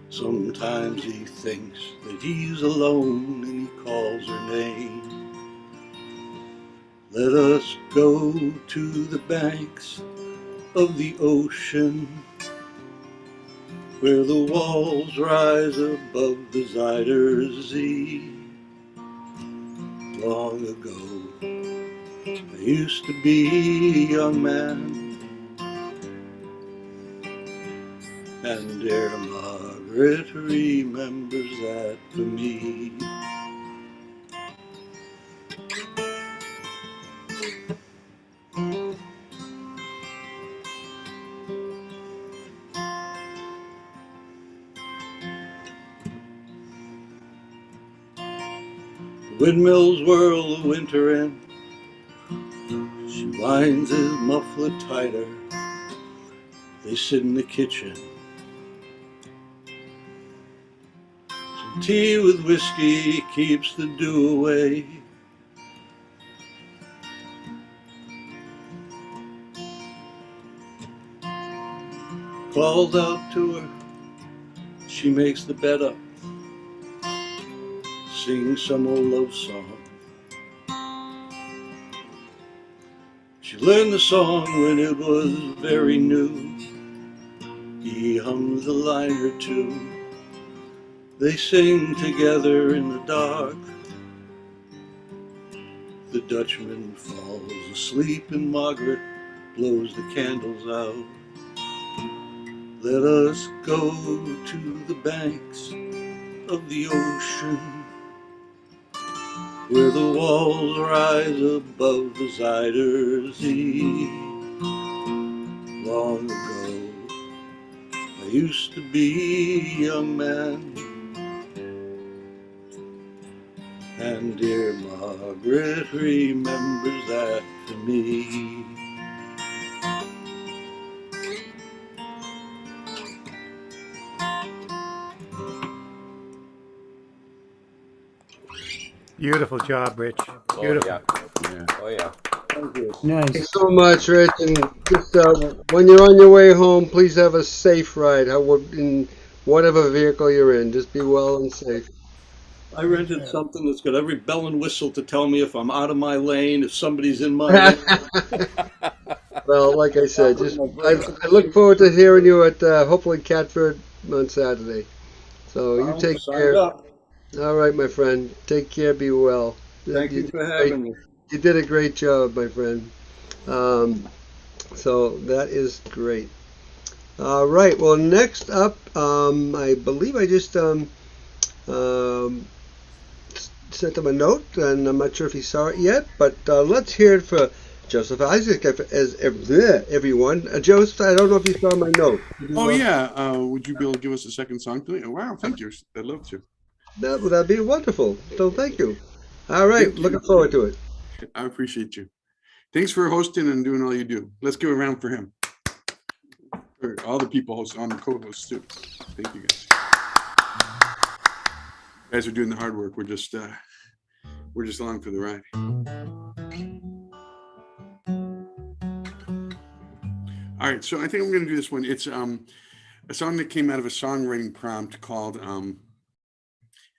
Sometimes he thinks that he's alone and he calls her name. Let us go to the banks of the ocean, where the walls rise above the Zuyder Zee. Long ago, I used to be a young man, and dear Margaret remembers that for me. The windmills whirl the winter in, she winds his muffler tighter. They sit in the kitchen, some tea with whiskey keeps the dew away. Calls out to her, she makes the bed up, sings some old love song. She learned the song when it was very new. He hums a line or two. They sing together in the dark. The Dutchman falls asleep and Margaret blows the candles out. Let us go to the banks of the ocean, where the walls rise above the Zuyder Zee. Long ago, I used to be a young man, and dear Margaret remembers that for me. Beautiful job, Rich. Oh, Beautiful. yeah. Oh, yeah. Thank you. Nice. Thanks so much, Rich. And just when you're on your way home, please have a safe ride. In whatever vehicle you're in, just be well and safe. I rented something that's got every bell and whistle to tell me if I'm out of my lane, if somebody's in my lane. Well, like I said, I look forward to hearing you at hopefully Catford on Saturday. So you I'm take signed care. up. All right, my friend. Take care. Be well. Thank you for having me. You did a great job, my friend. So that is great. All right. Well, next up, I believe I just um, sent him a note, and I'm not sure if he saw it yet. But let's hear it for Joseph Isaac as everyone. Joseph, I don't know if you saw my note. Oh yeah. Would you be able to give us a second song? Wow, thank you. I'd love to. That'd be wonderful. So thank you. All right. Thank you. Looking forward to it. I appreciate you. Thanks for hosting and doing all you do. Let's give a round for him. For all the people hosting, on the co-hosts too. Thank you guys. You guys are doing the hard work. We're just along for the ride. All right, so I think I'm going to do this one. It's a song that came out of a songwriting prompt called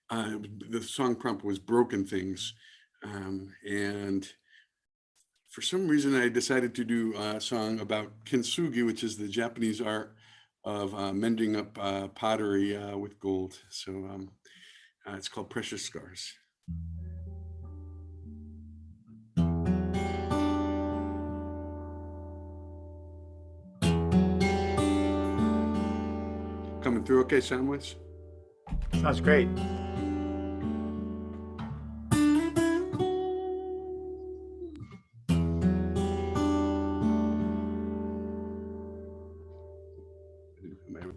the song prompt was Broken Things, and for some reason I decided to do a song about kintsugi, which is the Japanese art of mending up pottery with gold. So it's called Precious Scars. Coming through okay, sound-wise? Sounds great.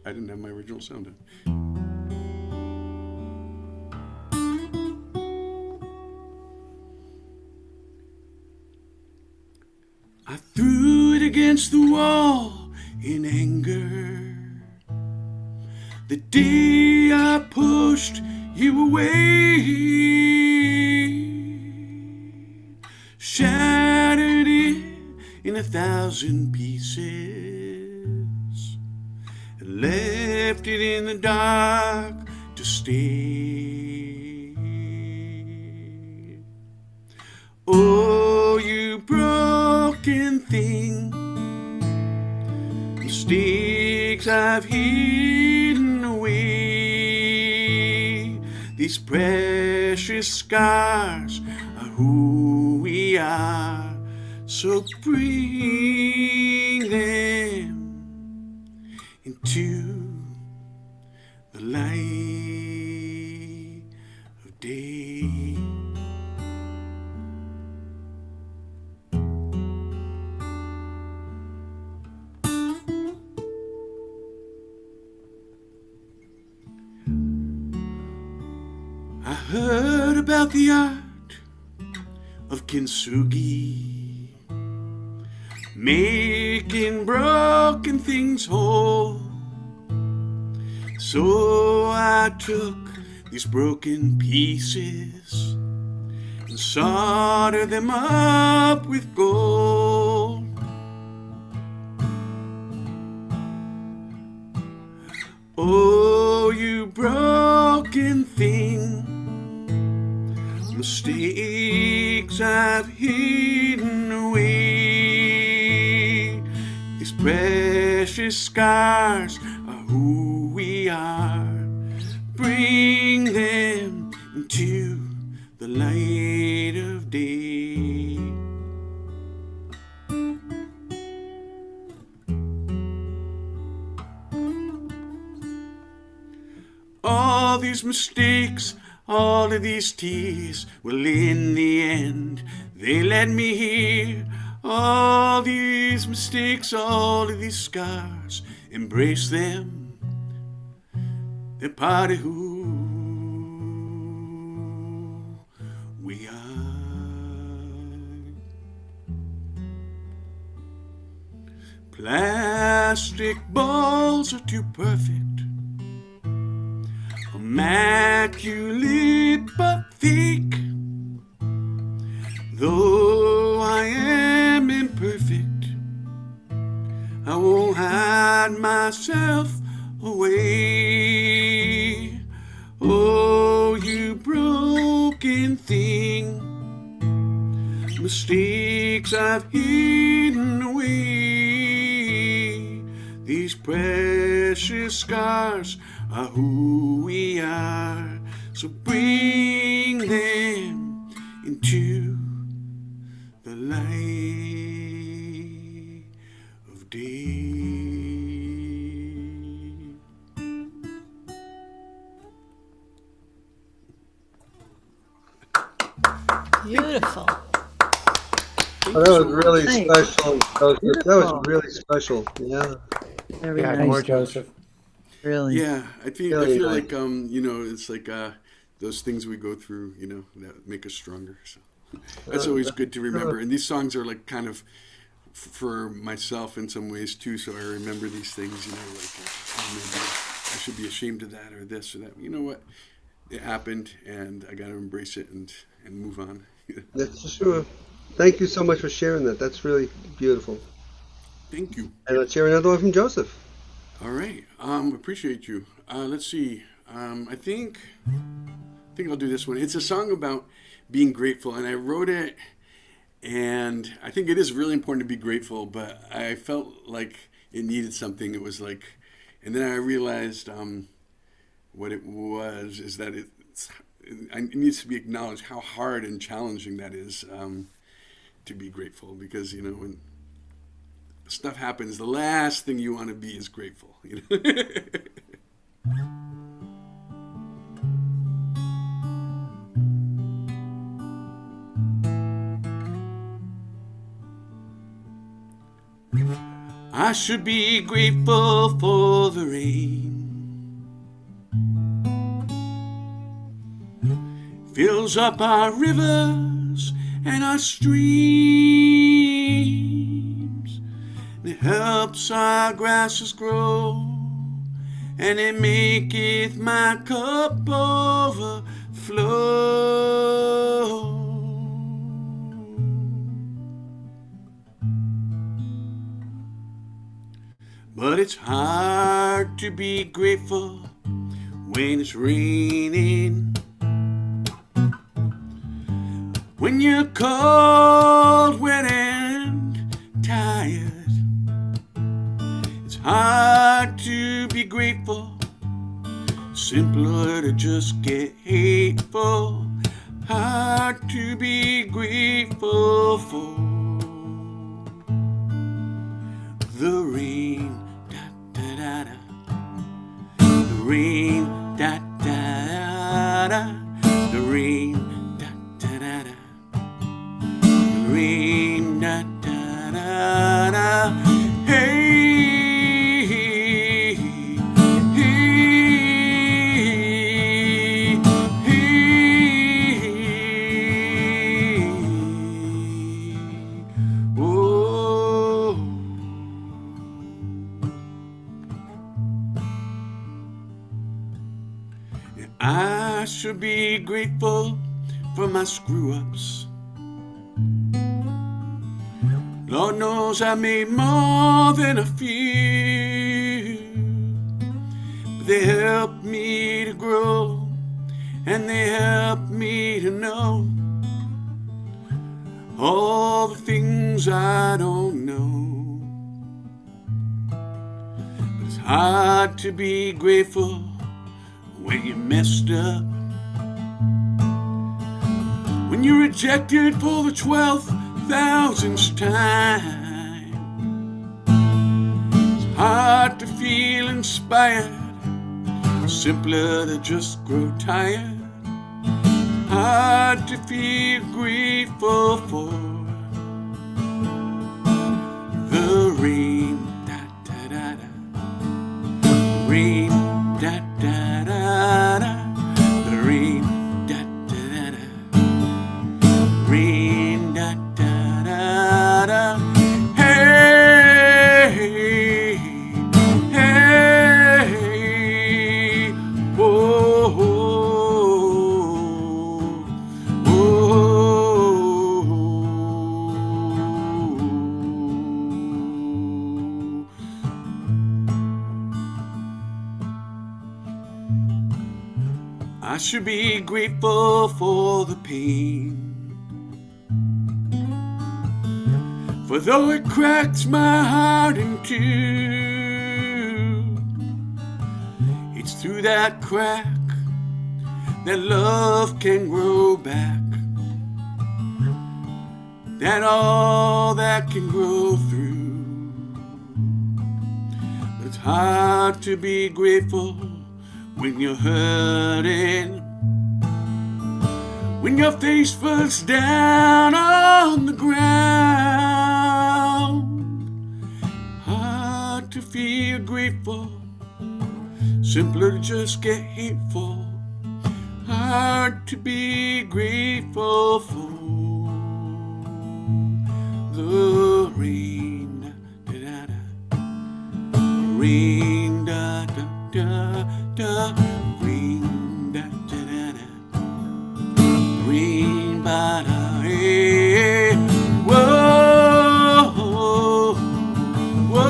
I didn't have my original sound in. I threw it against the wall in anger. The day I pushed you away, shattered it in 1,000 pieces, and left it in the dark to stay. Oh, you broken thing, mistakes I've hidden away. These precious scars are who we are. So bring them into the light of day. I heard about the art of kintsugi, making broken things whole. So I took these broken pieces and soldered them up with gold. Oh, you broken thing, mistakes I've hidden away. These precious scars are who we are. Bring them into the light of day. All these mistakes, all of these tears, well, in the end, they led me here. All these mistakes, all of these scars, embrace them. They're part of who we are. Plastic balls are too perfect, immaculate but fake. Though I am imperfect, I won't hide myself away. Oh, you broken thing, mistakes I've hidden away. These precious scars are who we are. So bring them into the light of day. Beautiful. Oh, that was really Nice. special, Joseph. That was Beautiful. really special. Yeah. Very Yeah, nice. more Joseph. Really. Yeah, I feel like you know, it's like those things we go through, you know, that make us stronger. So that's always good to remember. And these songs are like kind of for myself in some ways too. So I remember these things, you know, like oh, maybe I should be ashamed of that or this or that. You know what? It happened, and I got to embrace it and move on. That's for sure. Thank you so much for sharing that. That's really beautiful. Thank you. And let's hear another one from Joseph. All right. Appreciate you. Let's see. I think I'll do this one. It's a song about being grateful, and I wrote it, and I think it is really important to be grateful, but I felt like it needed something. It was like, and then I realized what it was is that it needs to be acknowledged how hard and challenging that is to be grateful, because you know when stuff happens, the last thing you want to be is grateful. You know? I should be grateful for the rain. Fills up our rivers and our streams. It helps our grasses grow, and it maketh my cup overflow. But it's hard to be grateful when it's raining, when you're cold, wet, and tired. It's hard to be grateful, simpler to just get hateful. Hard to be grateful for. should be grateful for my screw-ups. Lord knows I made more than a few. But they helped me to grow, and they helped me to know all the things I don't know. But it's hard to be grateful when you messed up. When you're rejected for the 12,000th time, it's hard to feel inspired, simpler to just grow tired. Hard to feel grateful for the rain, da da da da, rain, da da da da, the rain, da da da da, rain, da da da da. Hey, hey, oh, I should be grateful for the pain, for though it cracks my heart in two, it's through that crack that love can grow back, that all that can grow through. But it's hard to be grateful when you're hurting, when your face first down on the ground. Hard to feel grateful, simpler to just get hateful. Hard to be grateful for the rain, da da da, rain, da da da da, rain, da da da da, rain, ba da, hey, whoa, whoa,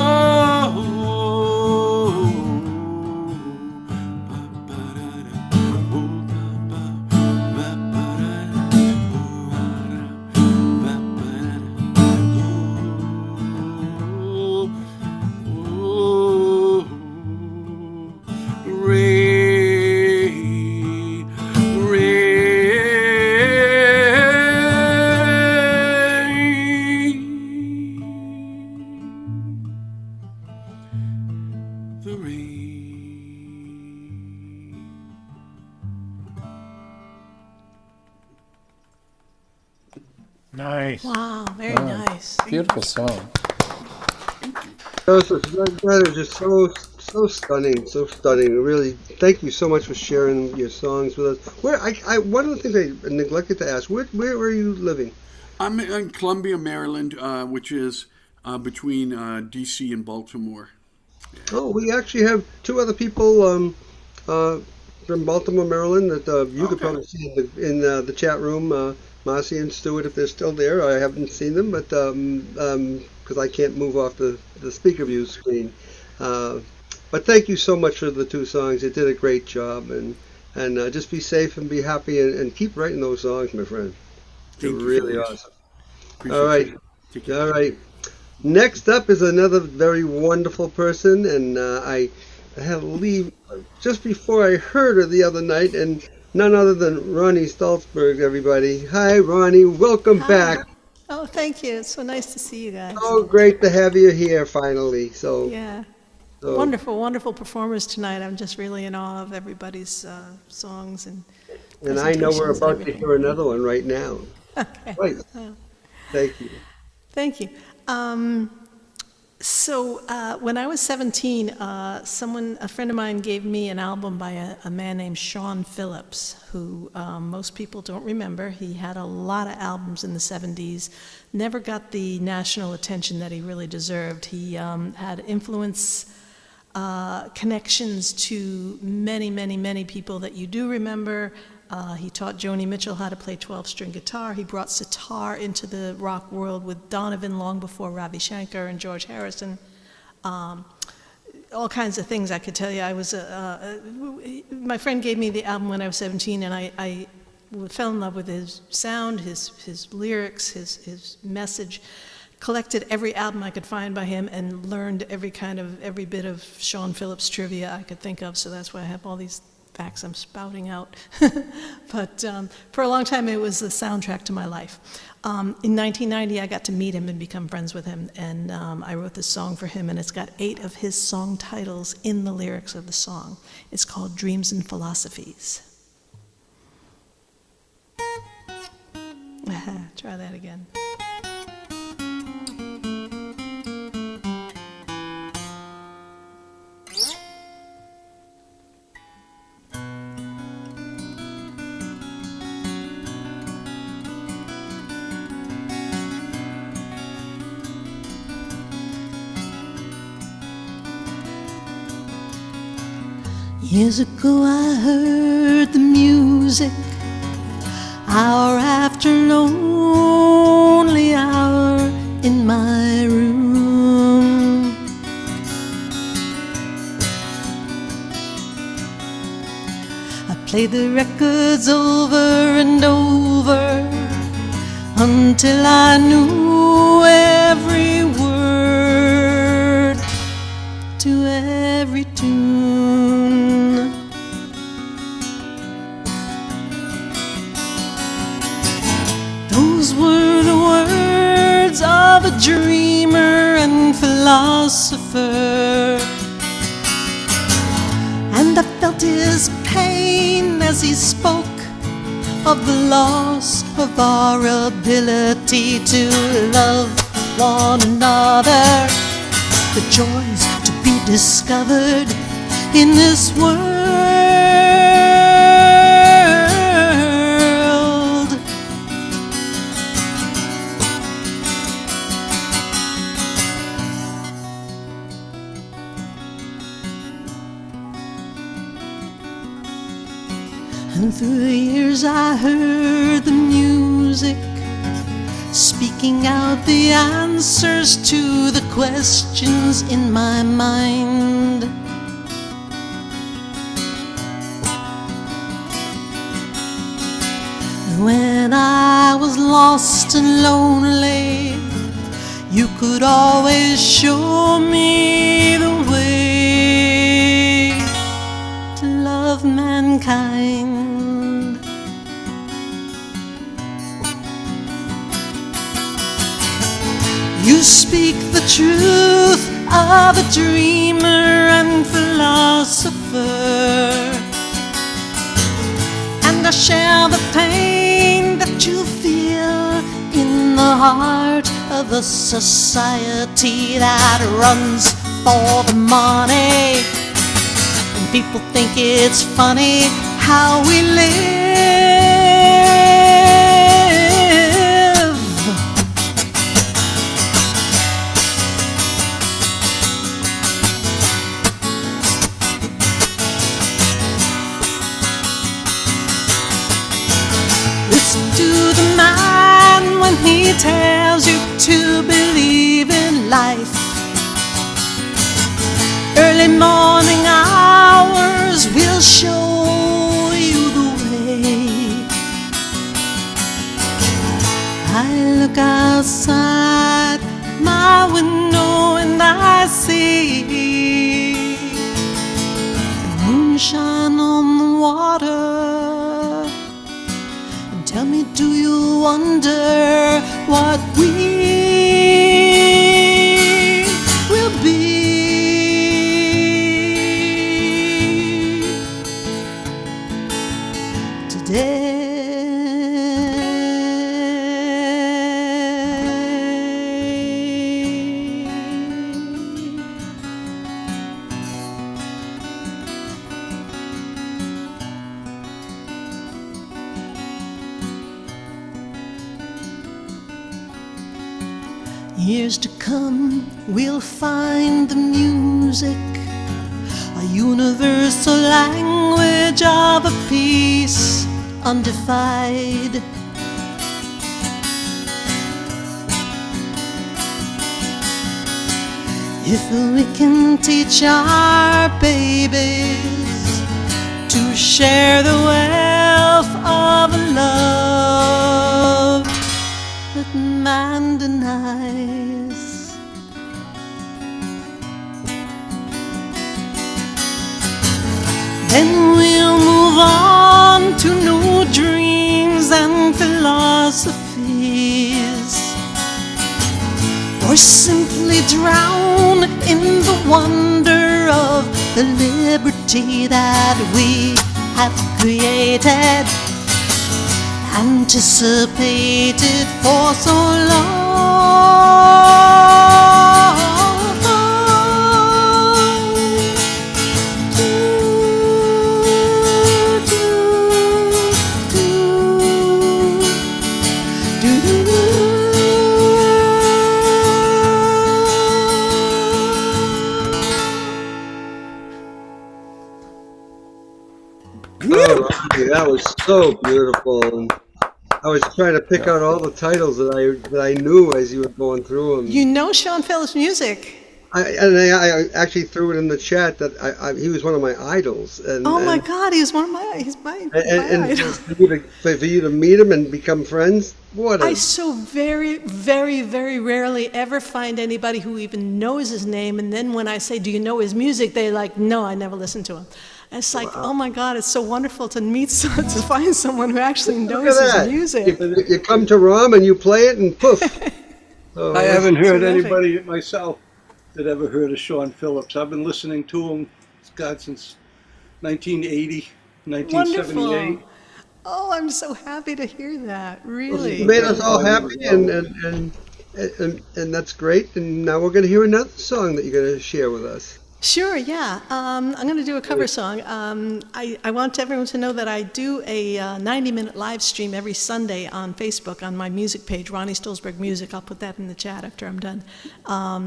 ba ba da da, oh ba ba, ba ba da da, oh ba da, ba ba da da, oh, oh, rain, the rain. Nice. Wow, very Wow. nice. Beautiful song. That is just so stunning, so stunning. Really, thank you so much for sharing your songs with us. One of the things I neglected to ask, where are you living? I'm in Columbia, Maryland, which is between DC and Baltimore. Oh, we actually have two other people from Baltimore, Maryland that you could probably see in the chat room. Marcy and Stuart, if they're still there. I haven't seen them, but because I can't move off the speaker view screen. But thank you so much for the two songs. You did a great job, and just be safe and be happy, and keep writing those songs, my friend. They're Thank you really so much. awesome. Appreciate All right, you. Take care. all right. Next up is another very wonderful person, and I had to leave just before I heard her the other night, and none other than Ronnie Stoltzberg, everybody. Hi, Ronnie. Welcome back. Oh, thank you. It's so nice to see you guys. So great to have you here finally. Yeah. So Wonderful, wonderful performers tonight. I'm just really in awe of everybody's songs and and I know we're presentations and about to everything. hear another one right now. Okay. Right. Oh, Thank you. thank you. When I was 17, a friend of mine gave me an album by a man named Sean Phillips, who most people don't remember. He had a lot of albums in the 70s, never got the national attention that he really deserved. He had influence, connections to many, many, many people that you do remember, He taught Joni Mitchell how to play 12-string guitar. He brought sitar into the rock world with Donovan long before Ravi Shankar and George Harrison. All kinds of things I could tell you. My friend gave me the album when I was 17, and I fell in love with his sound, his lyrics, his message. Collected every album I could find by him and learned every bit of Sean Phillips trivia I could think of. So that's why I have all these facts I'm spouting out. But for a long time, it was the soundtrack to my life. In 1990, I got to meet him and become friends with him, and I wrote this song for him, and it's got 8 of his song titles in the lyrics of the song. It's called Dreams and Philosophies. Try that again. Years ago I heard the music, hour after lonely hour in my room. I played the records over and over until I knew every word to every tune. Those were the words of a dreamer and philosopher, and I felt his pain as he spoke of the loss of our ability to love one another, the joys to be discovered in this world. And through the years I heard the music speaking out the answers to the questions in my mind. When I was lost and lonely, you could always show me the way to love mankind. You speak the truth of a dreamer and philosopher, and I share the pain that you feel in the heart of a society that runs for the money. And people think it's funny how we live. Listen to the man when he tells you to believe in life. Early morning hours will show you the way. I look outside my window and I see the moonshine on the water. And tell me, do you wonder what we will be today? Years to come, we'll find the music a universal language of a peace undefied. If we can teach our babies to share the wealth of love that man denies, then we'll move on to new dreams and philosophies, or simply drown in the wonder of the liberty that we have created, anticipated for so long. Oh, Robbie, that was so beautiful. And I was trying to pick out all the titles that I knew as you were going through them. You know Sean Phillips' music. I actually threw it in the chat that he was one of my idols. Oh my God, he's one of my idols. For you to meet him and become friends, I so very, very, very rarely ever find anybody who even knows his name, and then when I say, do you know his music, they're like, no, I never listened to him. It's like, oh my God, it's so wonderful to to find someone who actually knows his music. You come to ROM and you play it and poof. Oh, I haven't heard anybody myself that ever heard of Sean Phillips. I've been listening to him, God, since 1980, 1978. Wonderful. Oh, I'm so happy to hear that. Really. You made us all happy, and that's great. And now we're going to hear another song that you're going to share with us. Sure, yeah. I'm going to do a cover song. I want everyone to know that I do a 90-minute live stream every Sunday on Facebook on my music page, Ronnie Stolzberg Music. I'll put that in the chat after I'm done.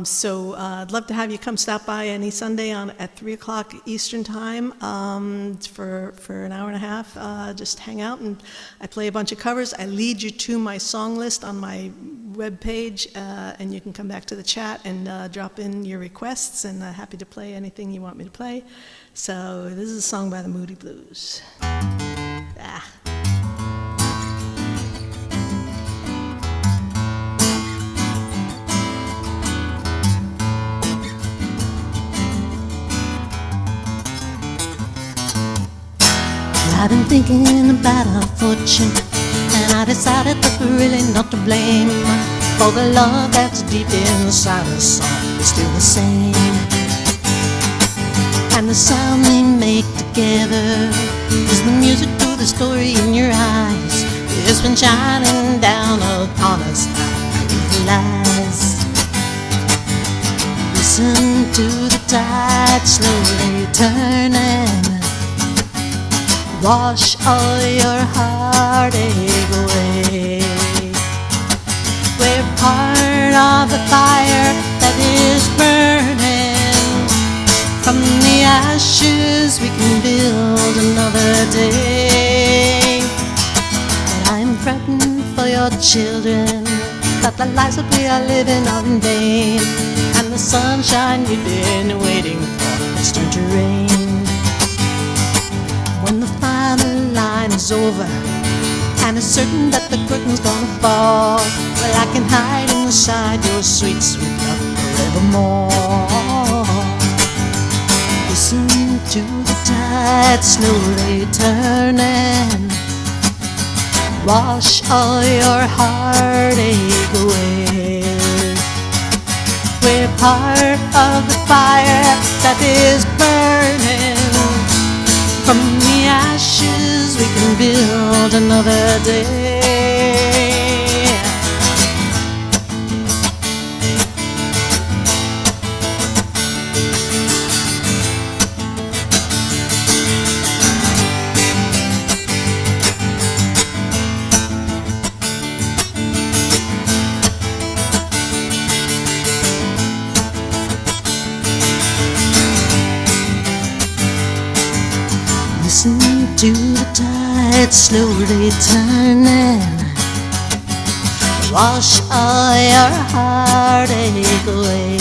So I'd love to have you come stop by any Sunday at 3 o'clock Eastern Time for an hour and a half. Just hang out, and I play a bunch of covers. I lead you to my song list on my webpage, and you can come back to the chat and drop in your requests, and happy to play anything you want me to play. So this is a song by the Moody Blues. I've been thinking about our fortune, and I decided that we're really not to blame, for the love that's deep inside us all is still the same. And the sound we make together is the music to the story in your eyes. It's been shining down upon us, I realize. Listen to the tide slowly turning, wash all your heartache away. We're part of the fire that is burning. From the ashes we can build another day. But I'm frightened for your children, that the lives that we are living are in vain, and the sunshine you've been waiting for has turned to rain. When the final line is over and it's certain that the curtain's gonna fall, well, I can hide inside your sweet, sweet love forevermore. Listen to the tide slowly turning, wash all your heartache away. We're part of the fire that is burning. From the ashes we can build another day. Listen to the tide tide slowly turning, wash all your heartache away.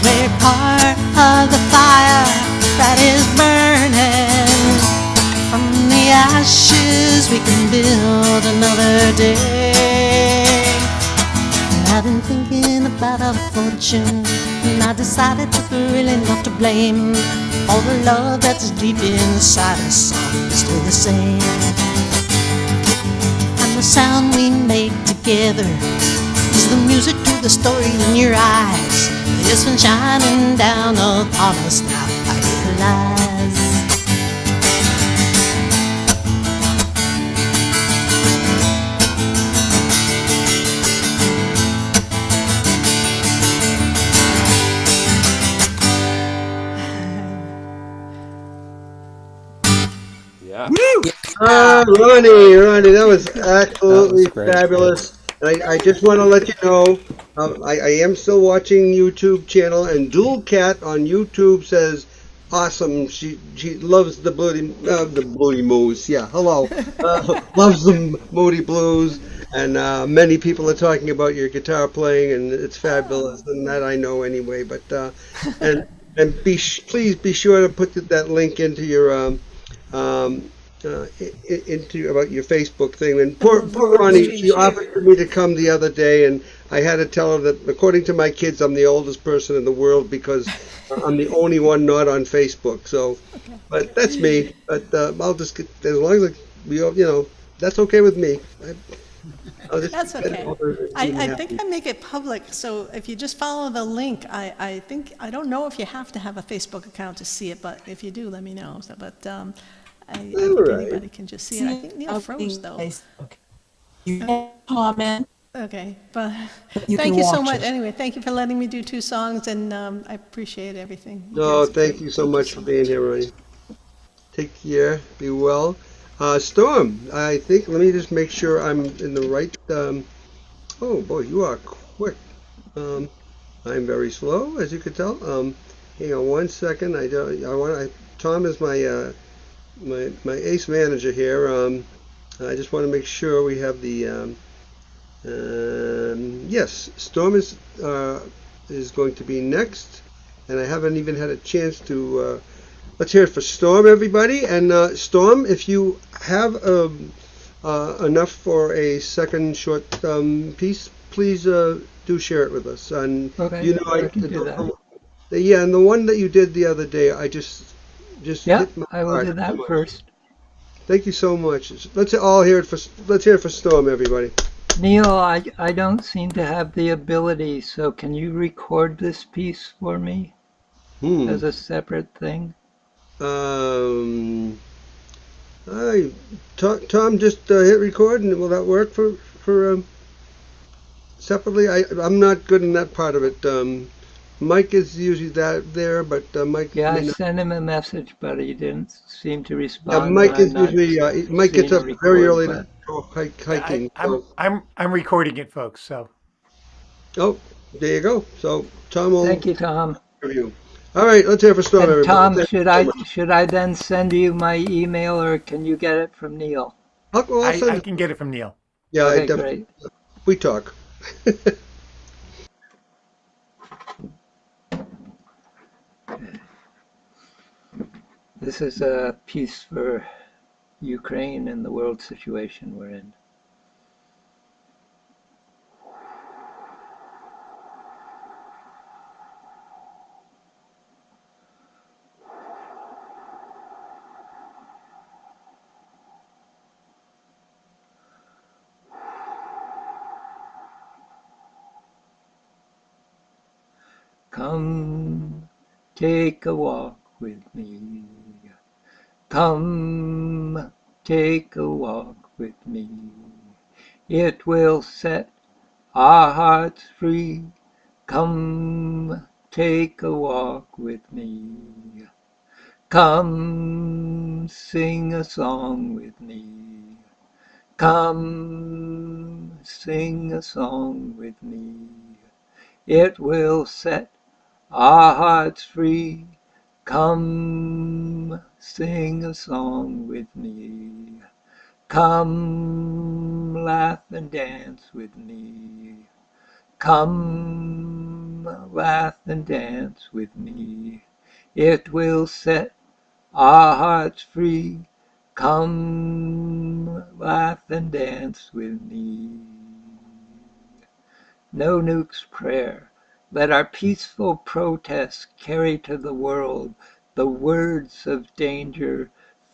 We're part of the fire that is burning. From the ashes we can build another day. And I've been thinking about our fortune, and I decided that we're really not to blame. All the love that's deep inside us all is still the same. And the sound we make together is the music to the story in your eyes. It's been shining down upon us now, I realize. Yeah. Ronnie, that was That was absolutely great. fabulous. And I just want to let you know, I am still watching YouTube channel, and Dual Cat on YouTube says, awesome. She loves the Bloody Moose. Yeah, hello. Loves the Moody Blues, and many people are talking about your guitar playing, and it's fabulous, and that I know anyway. But and please be sure to put that link into your um, into about your Facebook thing. And poor Ronnie, she offered for me to come the other day, and I had to tell her that according to my kids, I'm the oldest person in the world because I'm the only one not on Facebook. So, but that's me. But I'll just get, as long as we all, that's okay with me. I'll just That's get okay. over it and see me I happy. think I make it public, so if you just follow the link, I think, I don't know if you have to have a Facebook account to see it, but if you do, let me know. So, but I think anybody can just see it. I think Neil froze, though. You can comment. Okay, but You thank can you so watch much. it. Anyway, thank you for letting me do 2 songs, and I appreciate everything. You No, guys are thank great. you so much for being here, Ronnie. Take care. Be well. Storm, I think, let me just make sure I'm in the right. Oh boy, you are quick. Um, I'm very slow, as you could tell. Hang on one second. I don't. I want. Tom is my ace manager here. I just want to make sure we have the. Yes, Storm is going to be next, and I haven't even had a chance to. Let's hear it for Storm, everybody. And Storm, if you have enough for a second short piece, please do share it with us. And Okay, you know, I can do that. yeah, and the one that you did the other day, I just Yeah, hit my I will heart do so that much. first. Thank you so much. Let's all hear it for Storm, everybody. Neil, I don't seem to have the ability, so can you record this piece for me Hmm. as a separate thing? Um. Tom, just hit record, and will that work for separately? I'm not good in that part of it. Mike is usually there, but Mike Yeah, I may not. sent him a message, but he didn't seem to Yeah, respond, and Mike I'm is not usually Mike gets seeing a up very record early to button. go Yeah, hiking. I'm So, I'm recording it, folks. So oh, there you go. So Tom will Thank you, Tom. review. All right, let's hear for Storm, And everybody. Tom, Thank you so much. should I then send you my email, or can you get it from Neil? I'll I send. can get it from Neil. Yeah, I Okay, definitely. great. We talk. This is a piece for Ukraine and the world situation we're in. Come, take a walk with me. Come, take a walk with me. It will set our hearts free. Come, take a walk with me. Come, sing a song with me. Come, sing a song with me. It will set our hearts free. Come sing a song with me. Come laugh and dance with me. Come laugh and dance with me. It will set our hearts free. Come laugh and dance with me. No Nuke's prayer. Let our peaceful protest carry to the world the words of danger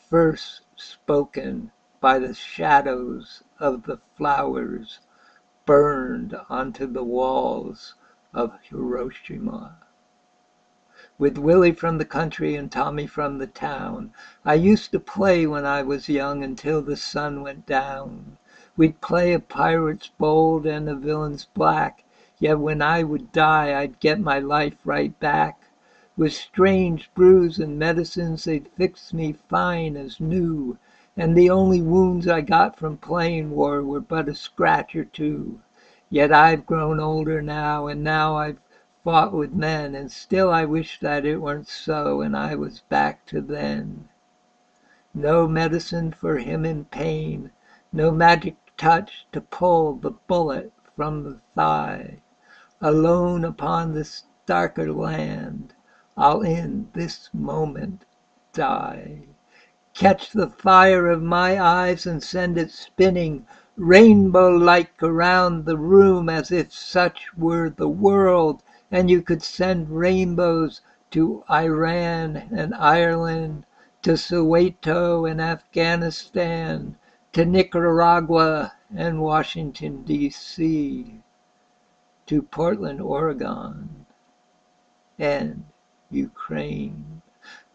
first spoken by the shadows of the flowers burned onto the walls of Hiroshima. With Willie from the country and Tommy from the town, I used to play when I was young until the sun went down. We'd play a pirate's bold and a villain's black, yet when I would die I'd get my life right back. With strange brews and medicines they'd fix me fine as new, and the only wounds I got from playing war were but a scratch or two. Yet I've grown older now, and now I've fought with men, and still I wish that it weren't so, and I was back to then. No medicine for him in pain, no magic touch to pull the bullet from the thigh. Alone upon this darker land, I'll in this moment die. Catch the fire of my eyes and send it spinning rainbow-like around the room as if such were the world, and you could send rainbows to Iran and Ireland, to Soweto and Afghanistan, to Nicaragua and Washington, D.C., to Portland, Oregon, and Ukraine.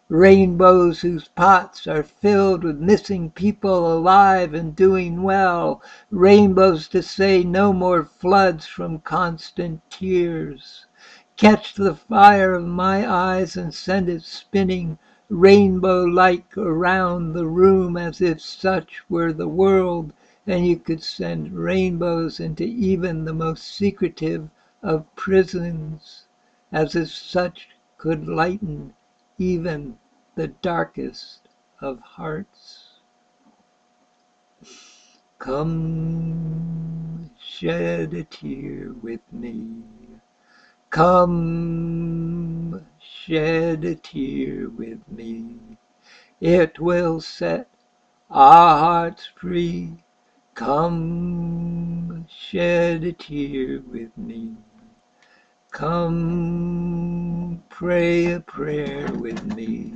Rainbows whose pots are filled with missing people alive and doing well. Rainbows to say no more floods from constant tears. Catch the fire of my eyes and send it spinning rainbow-like around the room as if such were the world, and you could send rainbows into even the most secretive of prisons, as if such could lighten even the darkest of hearts. Come shed a tear with me. Come shed a tear with me. It will set our hearts free. Come shed a tear with me. Come pray a prayer with me.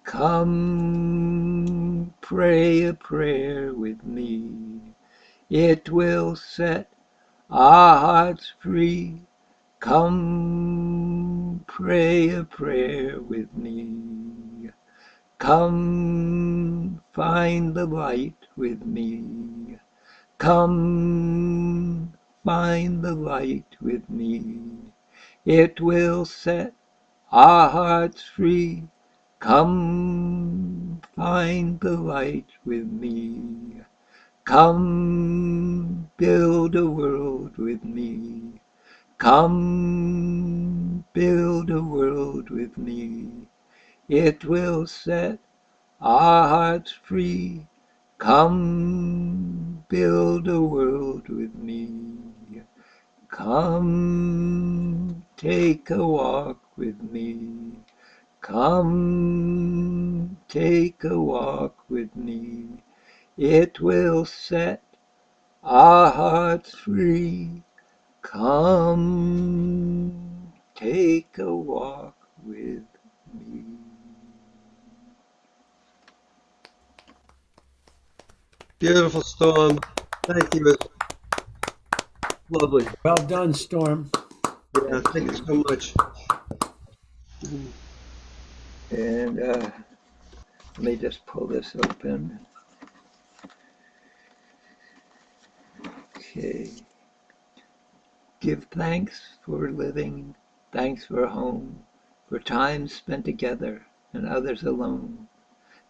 Come pray a prayer with me. It will set our hearts free. Come pray a prayer with me. Come find the light with me. Come find the light with me. It will set our hearts free. Come find the light with me. Come build a world with me. Come build a world with me. It will set our hearts free. Come build a world with me. Come take a walk with me. Come take a walk with me. It will set our hearts free. Come take a walk with me. Beautiful, Storm. Thank you. It's lovely. Well done, Storm. Yeah, thank you so much. And let me just pull this open. Okay. Give thanks for living, thanks for a home, for time spent together and others alone.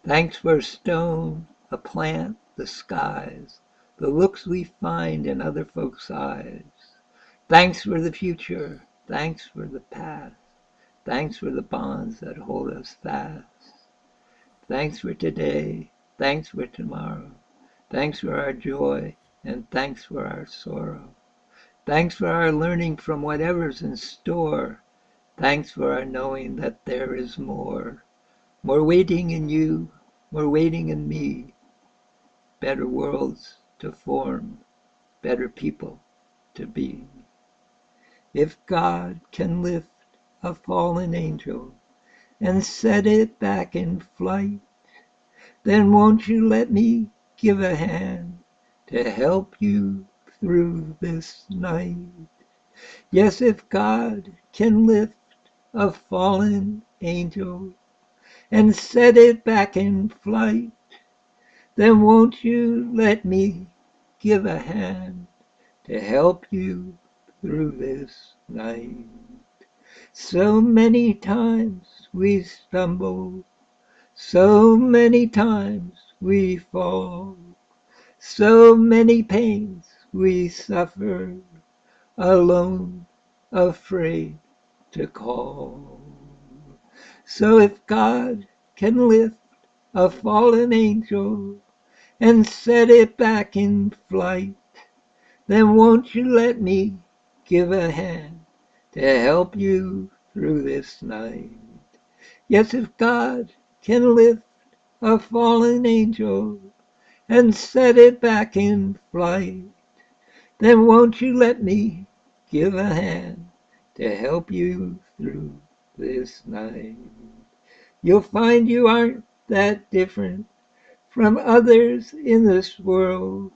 Thanks for a stone, a plant, the skies, the looks we find in other folks' eyes. Thanks for the future, thanks for the past. Thanks for the bonds that hold us fast. Thanks for today. Thanks for tomorrow. Thanks for our joy, and thanks for our sorrow. Thanks for our learning from whatever's in store. Thanks for our knowing that there is more. More waiting in you, more waiting in me. Better worlds to form, better people to be. If God can lift a fallen angel and set it back in flight, then won't you let me give a hand to help you through this night? Yes, if God can lift a fallen angel and set it back in flight, then won't you let me give a hand to help you through this night? So many times we stumble, so many times we fall, so many pains we suffer, alone, afraid to call. So if God can lift a fallen angel and set it back in flight, then won't you let me give a hand to help you through this night? Yes, if God can lift a fallen angel and set it back in flight, then won't you let me give a hand to help you through this night? You'll find you aren't that different from others in this world.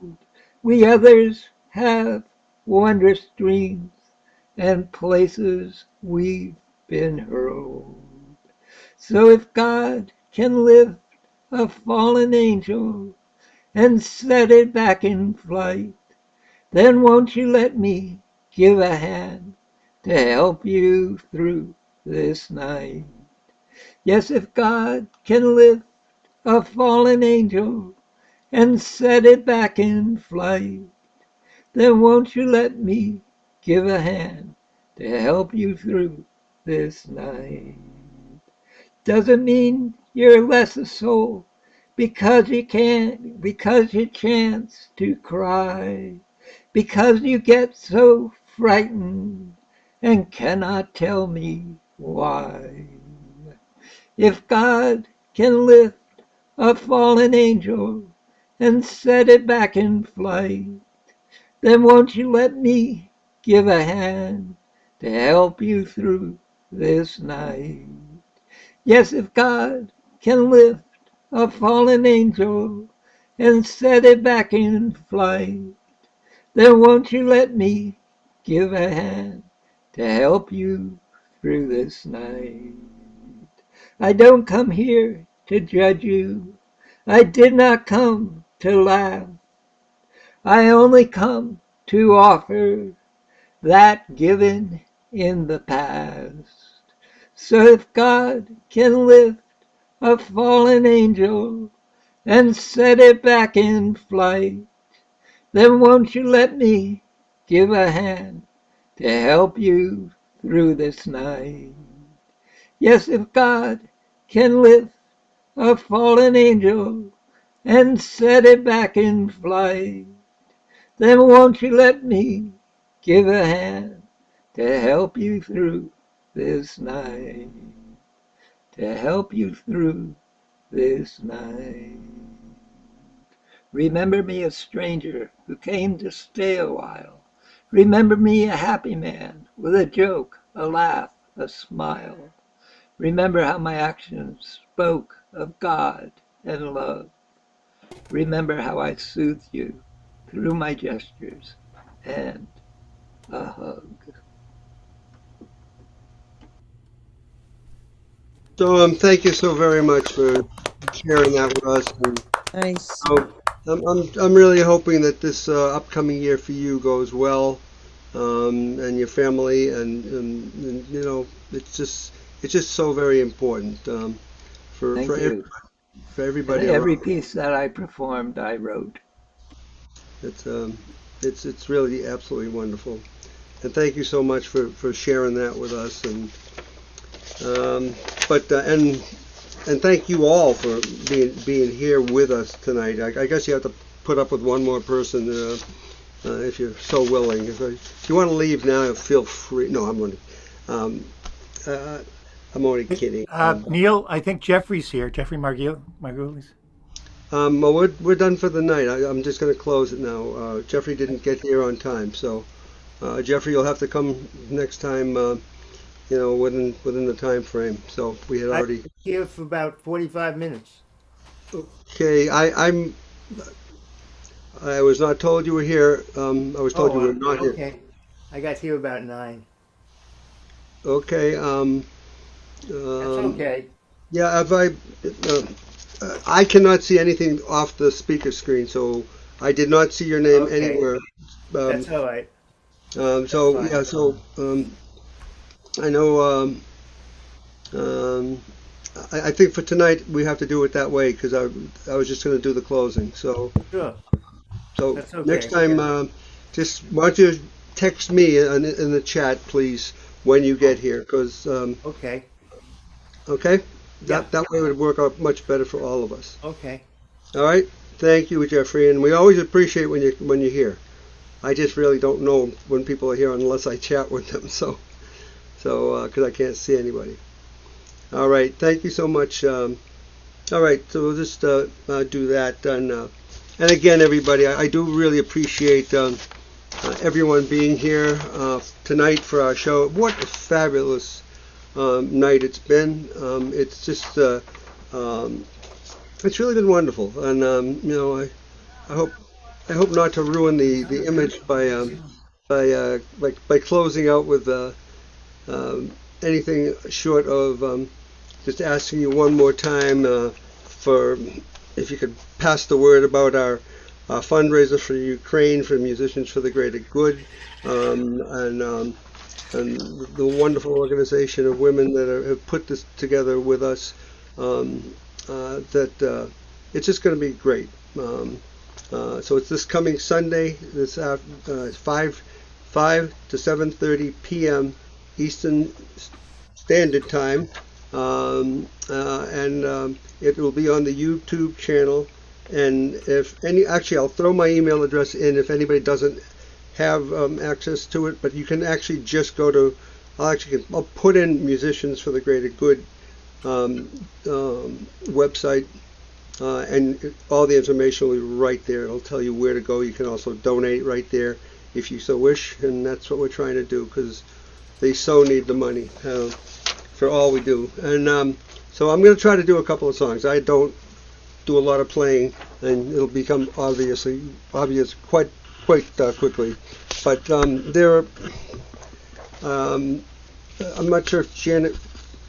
We others have wondrous dreams and places we've been hurled. So if God can lift a fallen angel and set it back in flight, then won't you let me give a hand to help you through this night? Yes, if God can lift a fallen angel and set it back in flight, then won't you let me give a hand to help you through this night? Doesn't mean you're less a soul because you chance to cry, because you get so frightened and cannot tell me why. If God can lift a fallen angel and set it back in flight, then won't you let me give a hand to help you through this night? Yes, if God can lift a fallen angel and set it back in flight, then won't you let me give a hand to help you through this night? I don't come here to judge you. I did not come to laugh. I only come to offer that given in the past. So if God can lift a fallen angel and set it back in flight, then won't you let me give a hand to help you through this night? Yes, if God can lift a fallen angel and set it back in flight, then won't you let me give a hand to help you through this night? To help you through this night. Remember me a stranger who came to stay a while. Remember me a happy man with a joke, a laugh, a smile. Remember how my actions spoke of God and love. Remember how I soothed you through my gestures and a hug. So thank you so very much for sharing that with us. And Nice. so I'm really hoping that this upcoming year for you goes well, and your family, and you know it's just so very important Thank you. for And everybody every around. piece that I performed, I wrote. It's it's really absolutely wonderful. And thank you so much for sharing that with us. And But and thank you all for being here with us tonight. I guess you have to put up with one more person if you're so willing. If you want to leave now, feel free. No, I'm only kidding. Neil, I think Jeffrey's here. Jeffrey Margulies. Well, we're done for the night. I'm just going to close it now. Jeffrey didn't get here on time, so Jeffrey, you'll have to come next time. Within the time frame. So we had already. I'm here for about 45 minutes. Okay, I was not told you were here. I was told you were not here. Okay. I got here about 9. Okay. That's okay. Yeah, I cannot see anything off the speaker screen, so I did not see your name anywhere. That's all right. I know. I think for tonight we have to do it that way because I was just going to do the closing. So sure. So that's okay. Next time, just why don't you text me in the chat, please, when you get here? Because okay. Okay. That way it would work out much better for all of us. Okay. All right. Thank you, Jeffrey, and we always appreciate when you're here. I just really don't know when people are here unless I chat with them. So because I can't see anybody. All right. Thank you so much. All right. So we'll just do that. And again, everybody, I do really appreciate everyone being here tonight for our show. What a fabulous night it's been. It's just it's really been wonderful, and I hope not to ruin the image by closing out with anything short of just asking you one more time for if you could pass the word about our fundraiser for Ukraine for Musicians for the Greater Good, and the wonderful organization of women that have put this together with us. It's just going to be great. So it's this coming Sunday. This 5 to 7:30 p.m. Eastern Standard Time, and it will be on the YouTube channel. And actually, I'll throw my email address in if anybody doesn't have access to it. But you can actually just go to. I'll put in Musicians for the Greater Good website, and all the information will be right there. It'll tell you where to go. You can also donate right there if you so wish, and that's what we're trying to do because they so need the money for all we do. And so I'm going to try to do a couple of songs. I don't do a lot of playing, and it'll become obvious quite quickly. But I'm not sure if Janet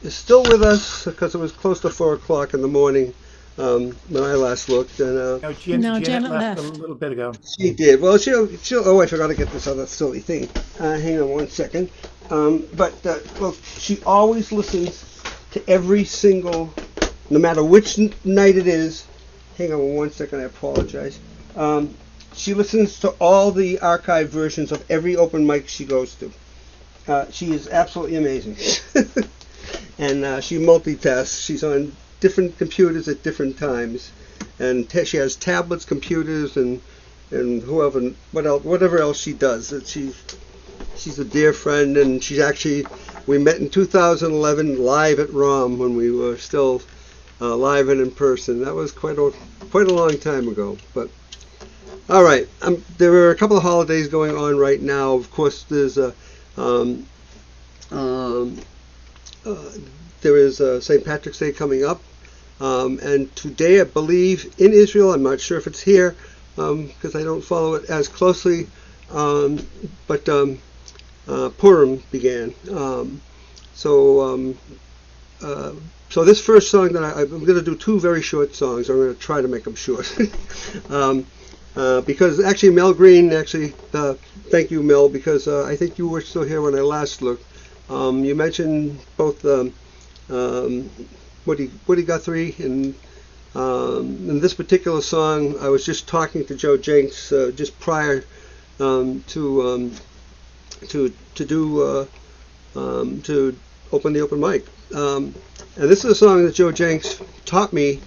is still with us because it was close to 4 o'clock in the morning when I last looked. And Janet left a little bit ago. She did. Well, she'll. Oh, I forgot to get this other silly thing. Hang on one second. Well, she always listens to every single, no matter which night it is. Hang on one second. I apologize. She listens to all the archive versions of every open mic she goes to. She is absolutely amazing. And she multitasks. She's on different computers at different times. And she has tablets, computers, and whatever else she does. She's a dear friend, and we met in 2011 live at vROM when we were still live and in person. That was quite a long time ago. But all right, there are a couple of holidays going on right now. Of course, there's there is St. Patrick's Day coming up, and today I believe in Israel. I'm not sure if it's here because I don't follow it as closely, but Purim began. So this first song that I'm going to do two very short songs. I'm going to try to make them short. Because actually Mel Green, thank you, Mel, because I think you were still here when I last looked. You mentioned both Woody Guthrie and in this particular song. I was just talking to Joe Jenks just prior to open the open mic, And this is a song that Joe Jenks taught me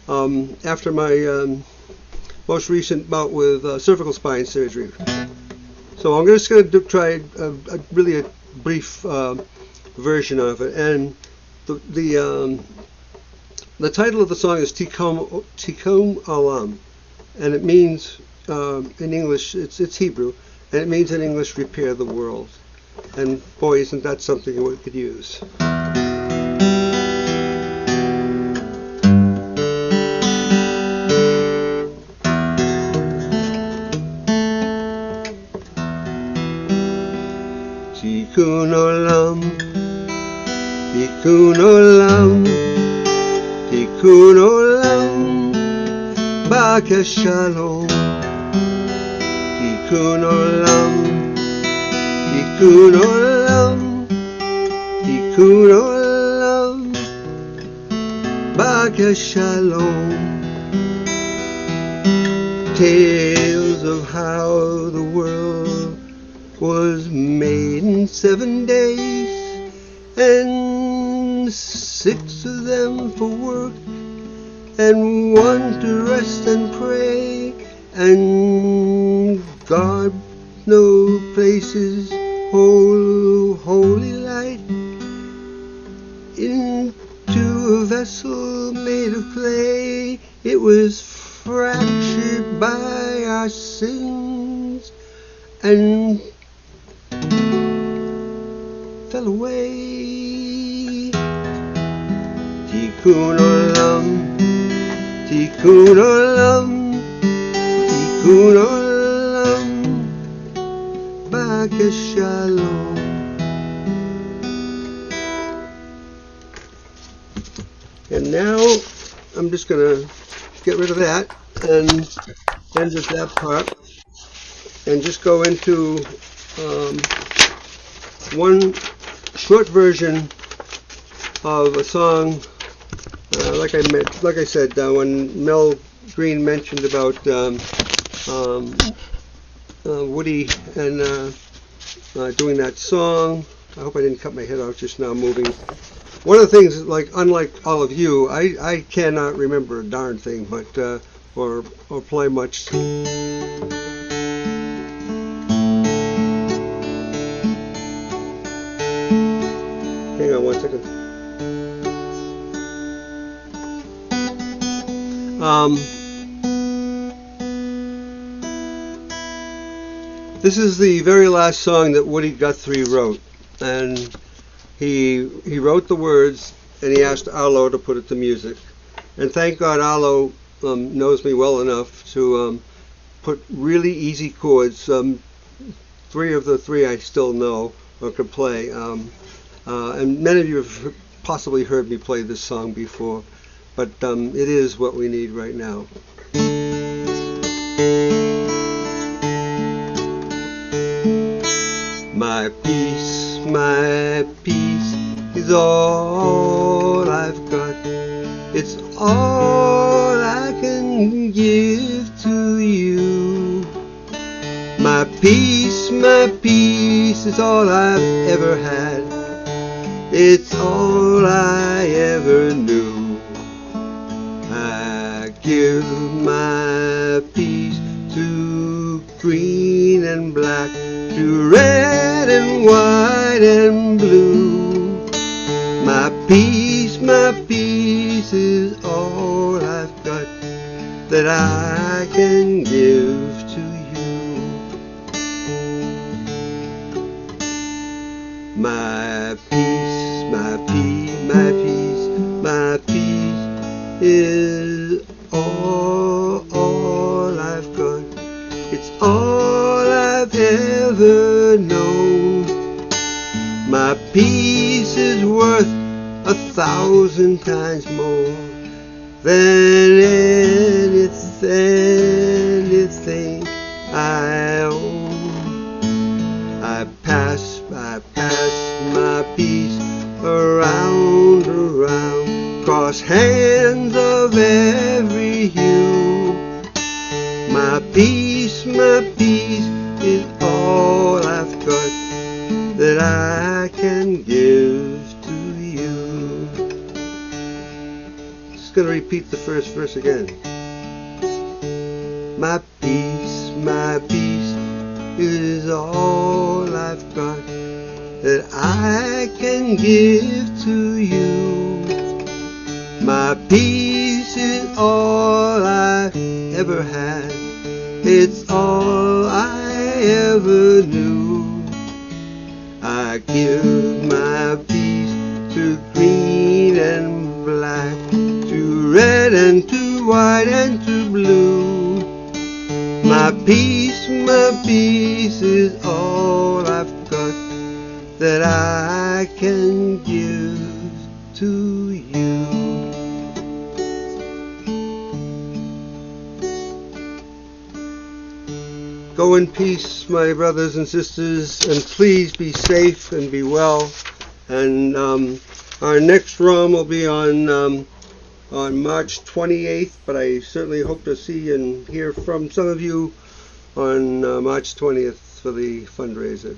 after my most recent bout with cervical spine surgery. So I'm just going to try really a brief version of it. And the title of the song is Tikkun Olam, and it means in English, it's Hebrew, and it means in English, repair the world. And boy, isn't that something we could use. Tikkun Olam, Tikkun Olam, Tikkun Olam, Baka Shalom. Tikkun Olam, Tikkun Olam, Tikkun Olam, Baka Shalom. Tales of how the world was made in 7 days, and 6 of them for work, and 1 to rest and pray, and God no places holy light into a vessel made of clay. It was fractured by our sins and fell away. Tikkun Olam, Tikkun Olam, Tikkun Olam, Baka Shalom. And now I'm just going to get rid of that and end with that part and just go into one short version of a song. Like I said, when Mel Green mentioned about Woody and doing that song, I hope I didn't cut my head off just now moving. One of the things, like unlike all of you, I cannot remember a darn thing, but or play much. Hang on 1 second. This is the very last song that Woody Guthrie wrote, and he wrote the words, and he asked Arlo to put it to music. And thank God Arlo knows me well enough to put really easy chords. 3 of the 3 I still know or could play. And many of you have possibly heard me play this song before, but it is what we need right now. My peace is all I've got. It's all I can give to you. My peace is all I've ever had. It's all I ever knew. I give my peace to green and black, to red and white and blue. My peace is all I've got that I can give to you. My peace is all I've got. It's all I've ever known. My peace is worth 1,000 times more than anything I own. I pass my peace around, cross hands of every hue. My peace is all I've got that I can give to you. repeat the first verse again. My peace is all I've got that I can give to you. My peace is all I ever had. It's all I ever knew. I give my peace to green and black, to red and to white and to blue. My peace is all I've got that I can give to you. Go in peace, my brothers and sisters, and please be safe and be well. And our next ROM will be on March 28th, but I certainly hope to see and hear from some of you on March 20th for the fundraiser.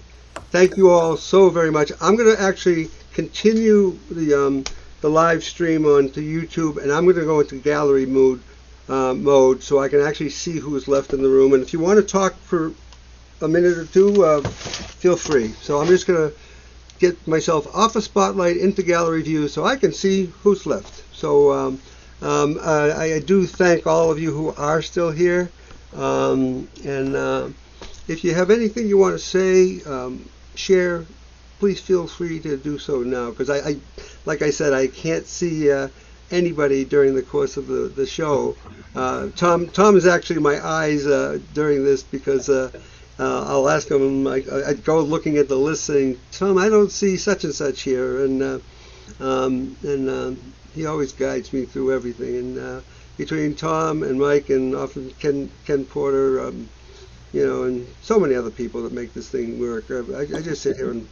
Thank you all so very much. I'm going to actually continue the live stream onto YouTube, and I'm going to go into gallery mode so I can actually see who's left in the room. And if you want to talk for a minute or two, feel free. So I'm just going to get myself off a spotlight into gallery view so I can see who's left. So I do thank all of you who are still here. If you have anything you want to say, share, please feel free to do so now, because I like I said, I can't see anybody during the course of the show. Tom is actually my eyes during this, because I'll ask him, I'd go looking at the list saying, Tom, I don't see such and such here, and he always guides me through everything. And between Tom and Mike and often Ken Porter, and so many other people that make this thing work, I just sit here and...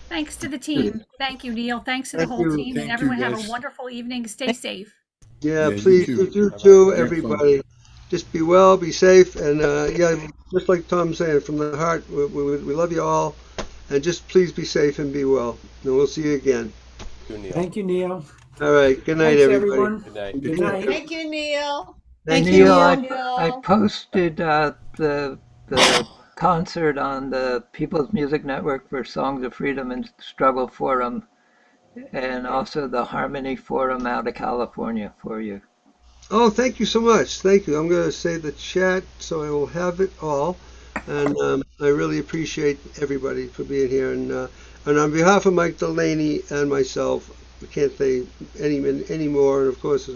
Thanks to the team. Thank you, Neil. Thanks to the whole team. And everyone have a wonderful evening. Stay safe. Yeah, please, you too, everybody. Just be well, be safe, and just like Tom's saying, from the heart, we love you all, and just please be safe and be well. And we'll see you again. Thank you, Neil. All right. Good night, Thanks, everybody. everyone. Good night. Good night. Thank you, Neil. Thank Neil, you. I posted the concert on the People's Music Network for Songs of Freedom and Struggle Forum, and also the Harmony Forum out of California for you. Oh, thank you so much. Thank you. I'm going to save the chat so I will have it all. And I really appreciate everybody for being here. And on behalf of Mike Delaney and myself, I can't say any more. And of course,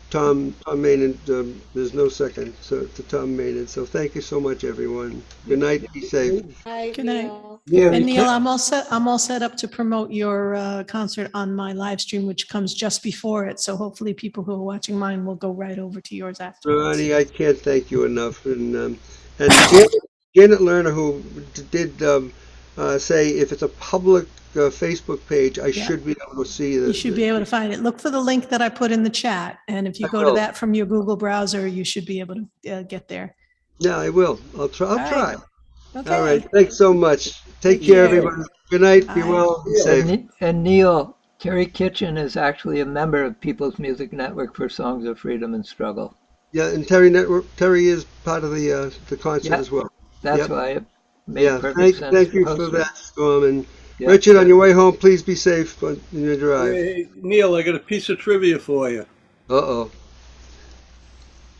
Tom Maynard, there's no second to Tom Maynard. So thank you so much, everyone. Good night. Be safe. Good night. Yeah, And Neil, I'm all set up to promote your concert on my live stream, which comes just before it. So hopefully people who are watching mine will go right over to yours after. Ronnie, I can't thank you enough. And Janet Lerner, who did say if it's a public Facebook page, I should be able to see You should be able to find it. Look for the link that I put in the chat. And if you go to that from your Google browser, you should be able to get there. Yeah, I will. I'll try. All right. Okay. All right. Thanks so much. Take care, everybody. Good night. Be well. Be safe. And Neil, Terry Kitchen is actually a member of People's Music Network for Songs of Freedom and Struggle. Yeah, and Terry is part of the concert as well. That's why it made perfect sense. Thank you for that, Storm. And Yep. Richard, on your way home, please be safe in your drive. Hey, Neil, I got a piece of trivia for you. Uh-oh.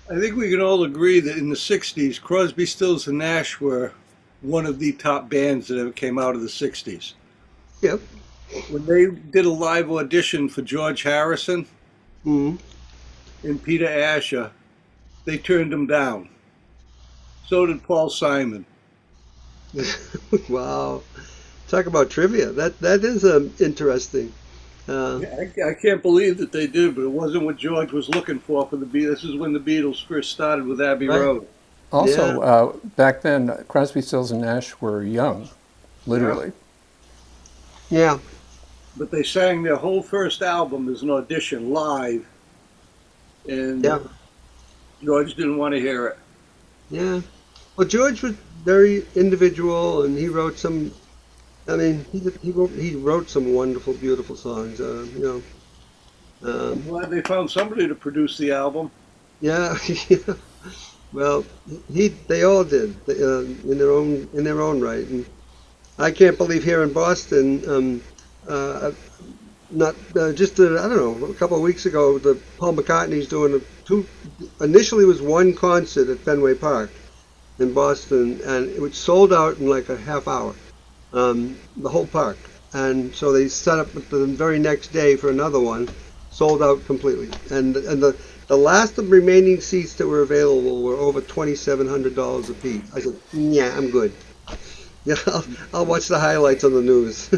I think we can all agree that in the 60s, Crosby, Stills, and Nash were one of the top bands that ever came out of the 60s. Yep. When they did a live audition for George Harrison and Peter Asher, they turned them down. So did Paul Simon. Wow. Talk about trivia. That is interesting. I can't believe that they did, but it wasn't what George was looking for the Beatles. This is when the Beatles first started with Abbey Road. Also, back then, Crosby, Stills, and Nash were young, literally. Yeah. But they sang their whole first album as an audition live, and George didn't want to hear it. Yeah. Well, George was very individual, and he wrote some. I mean, he wrote some wonderful, beautiful songs. I'm glad they found somebody to produce the album. Yeah, well, they all did in their own right, and I can't believe here in Boston, not just I don't know, a couple of weeks ago, the Paul McCartney's doing two. Initially, it was one concert at Fenway Park in Boston, and it was sold out in like a half hour, the whole park. And so they set up the very next day for another one, sold out completely. And the last of the remaining seats that were available were over $2,700 a piece. I said, yeah, I'm good. Yeah, I'll watch the highlights on the news.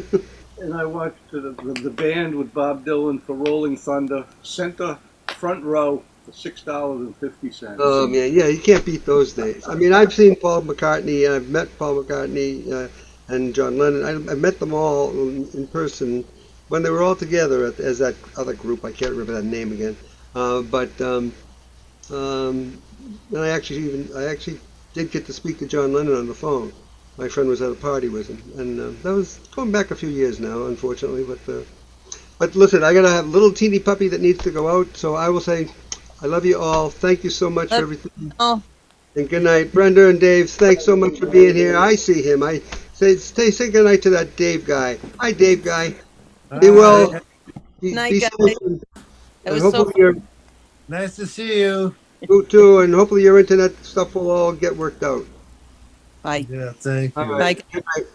And I watched the band with Bob Dylan for Rolling Thunder, center front row for $6.50. Oh man, yeah, you can't beat those days. I mean, I've seen Paul McCartney, I've met Paul McCartney and John Lennon. I met them all in person when they were all together as that other group. I can't remember that name again. But and I actually did get to speak to John Lennon on the phone. My friend was at a party with him, and that was going back a few years now, unfortunately. But listen, I gotta have a little teeny puppy that needs to go out, so I will say, I love you all. Thank you so much for everything. Oh, And good night, Brenda and Dave. Thanks so much for being here. I see him. I say good night to that Dave guy. Hi, Dave guy. Be well. night, Be guys. safe. And It was hopefully so you're Nice to see you. you too. And hopefully your internet stuff will all get worked out. Bye. Yeah, thank All you. right. Bye. Good night.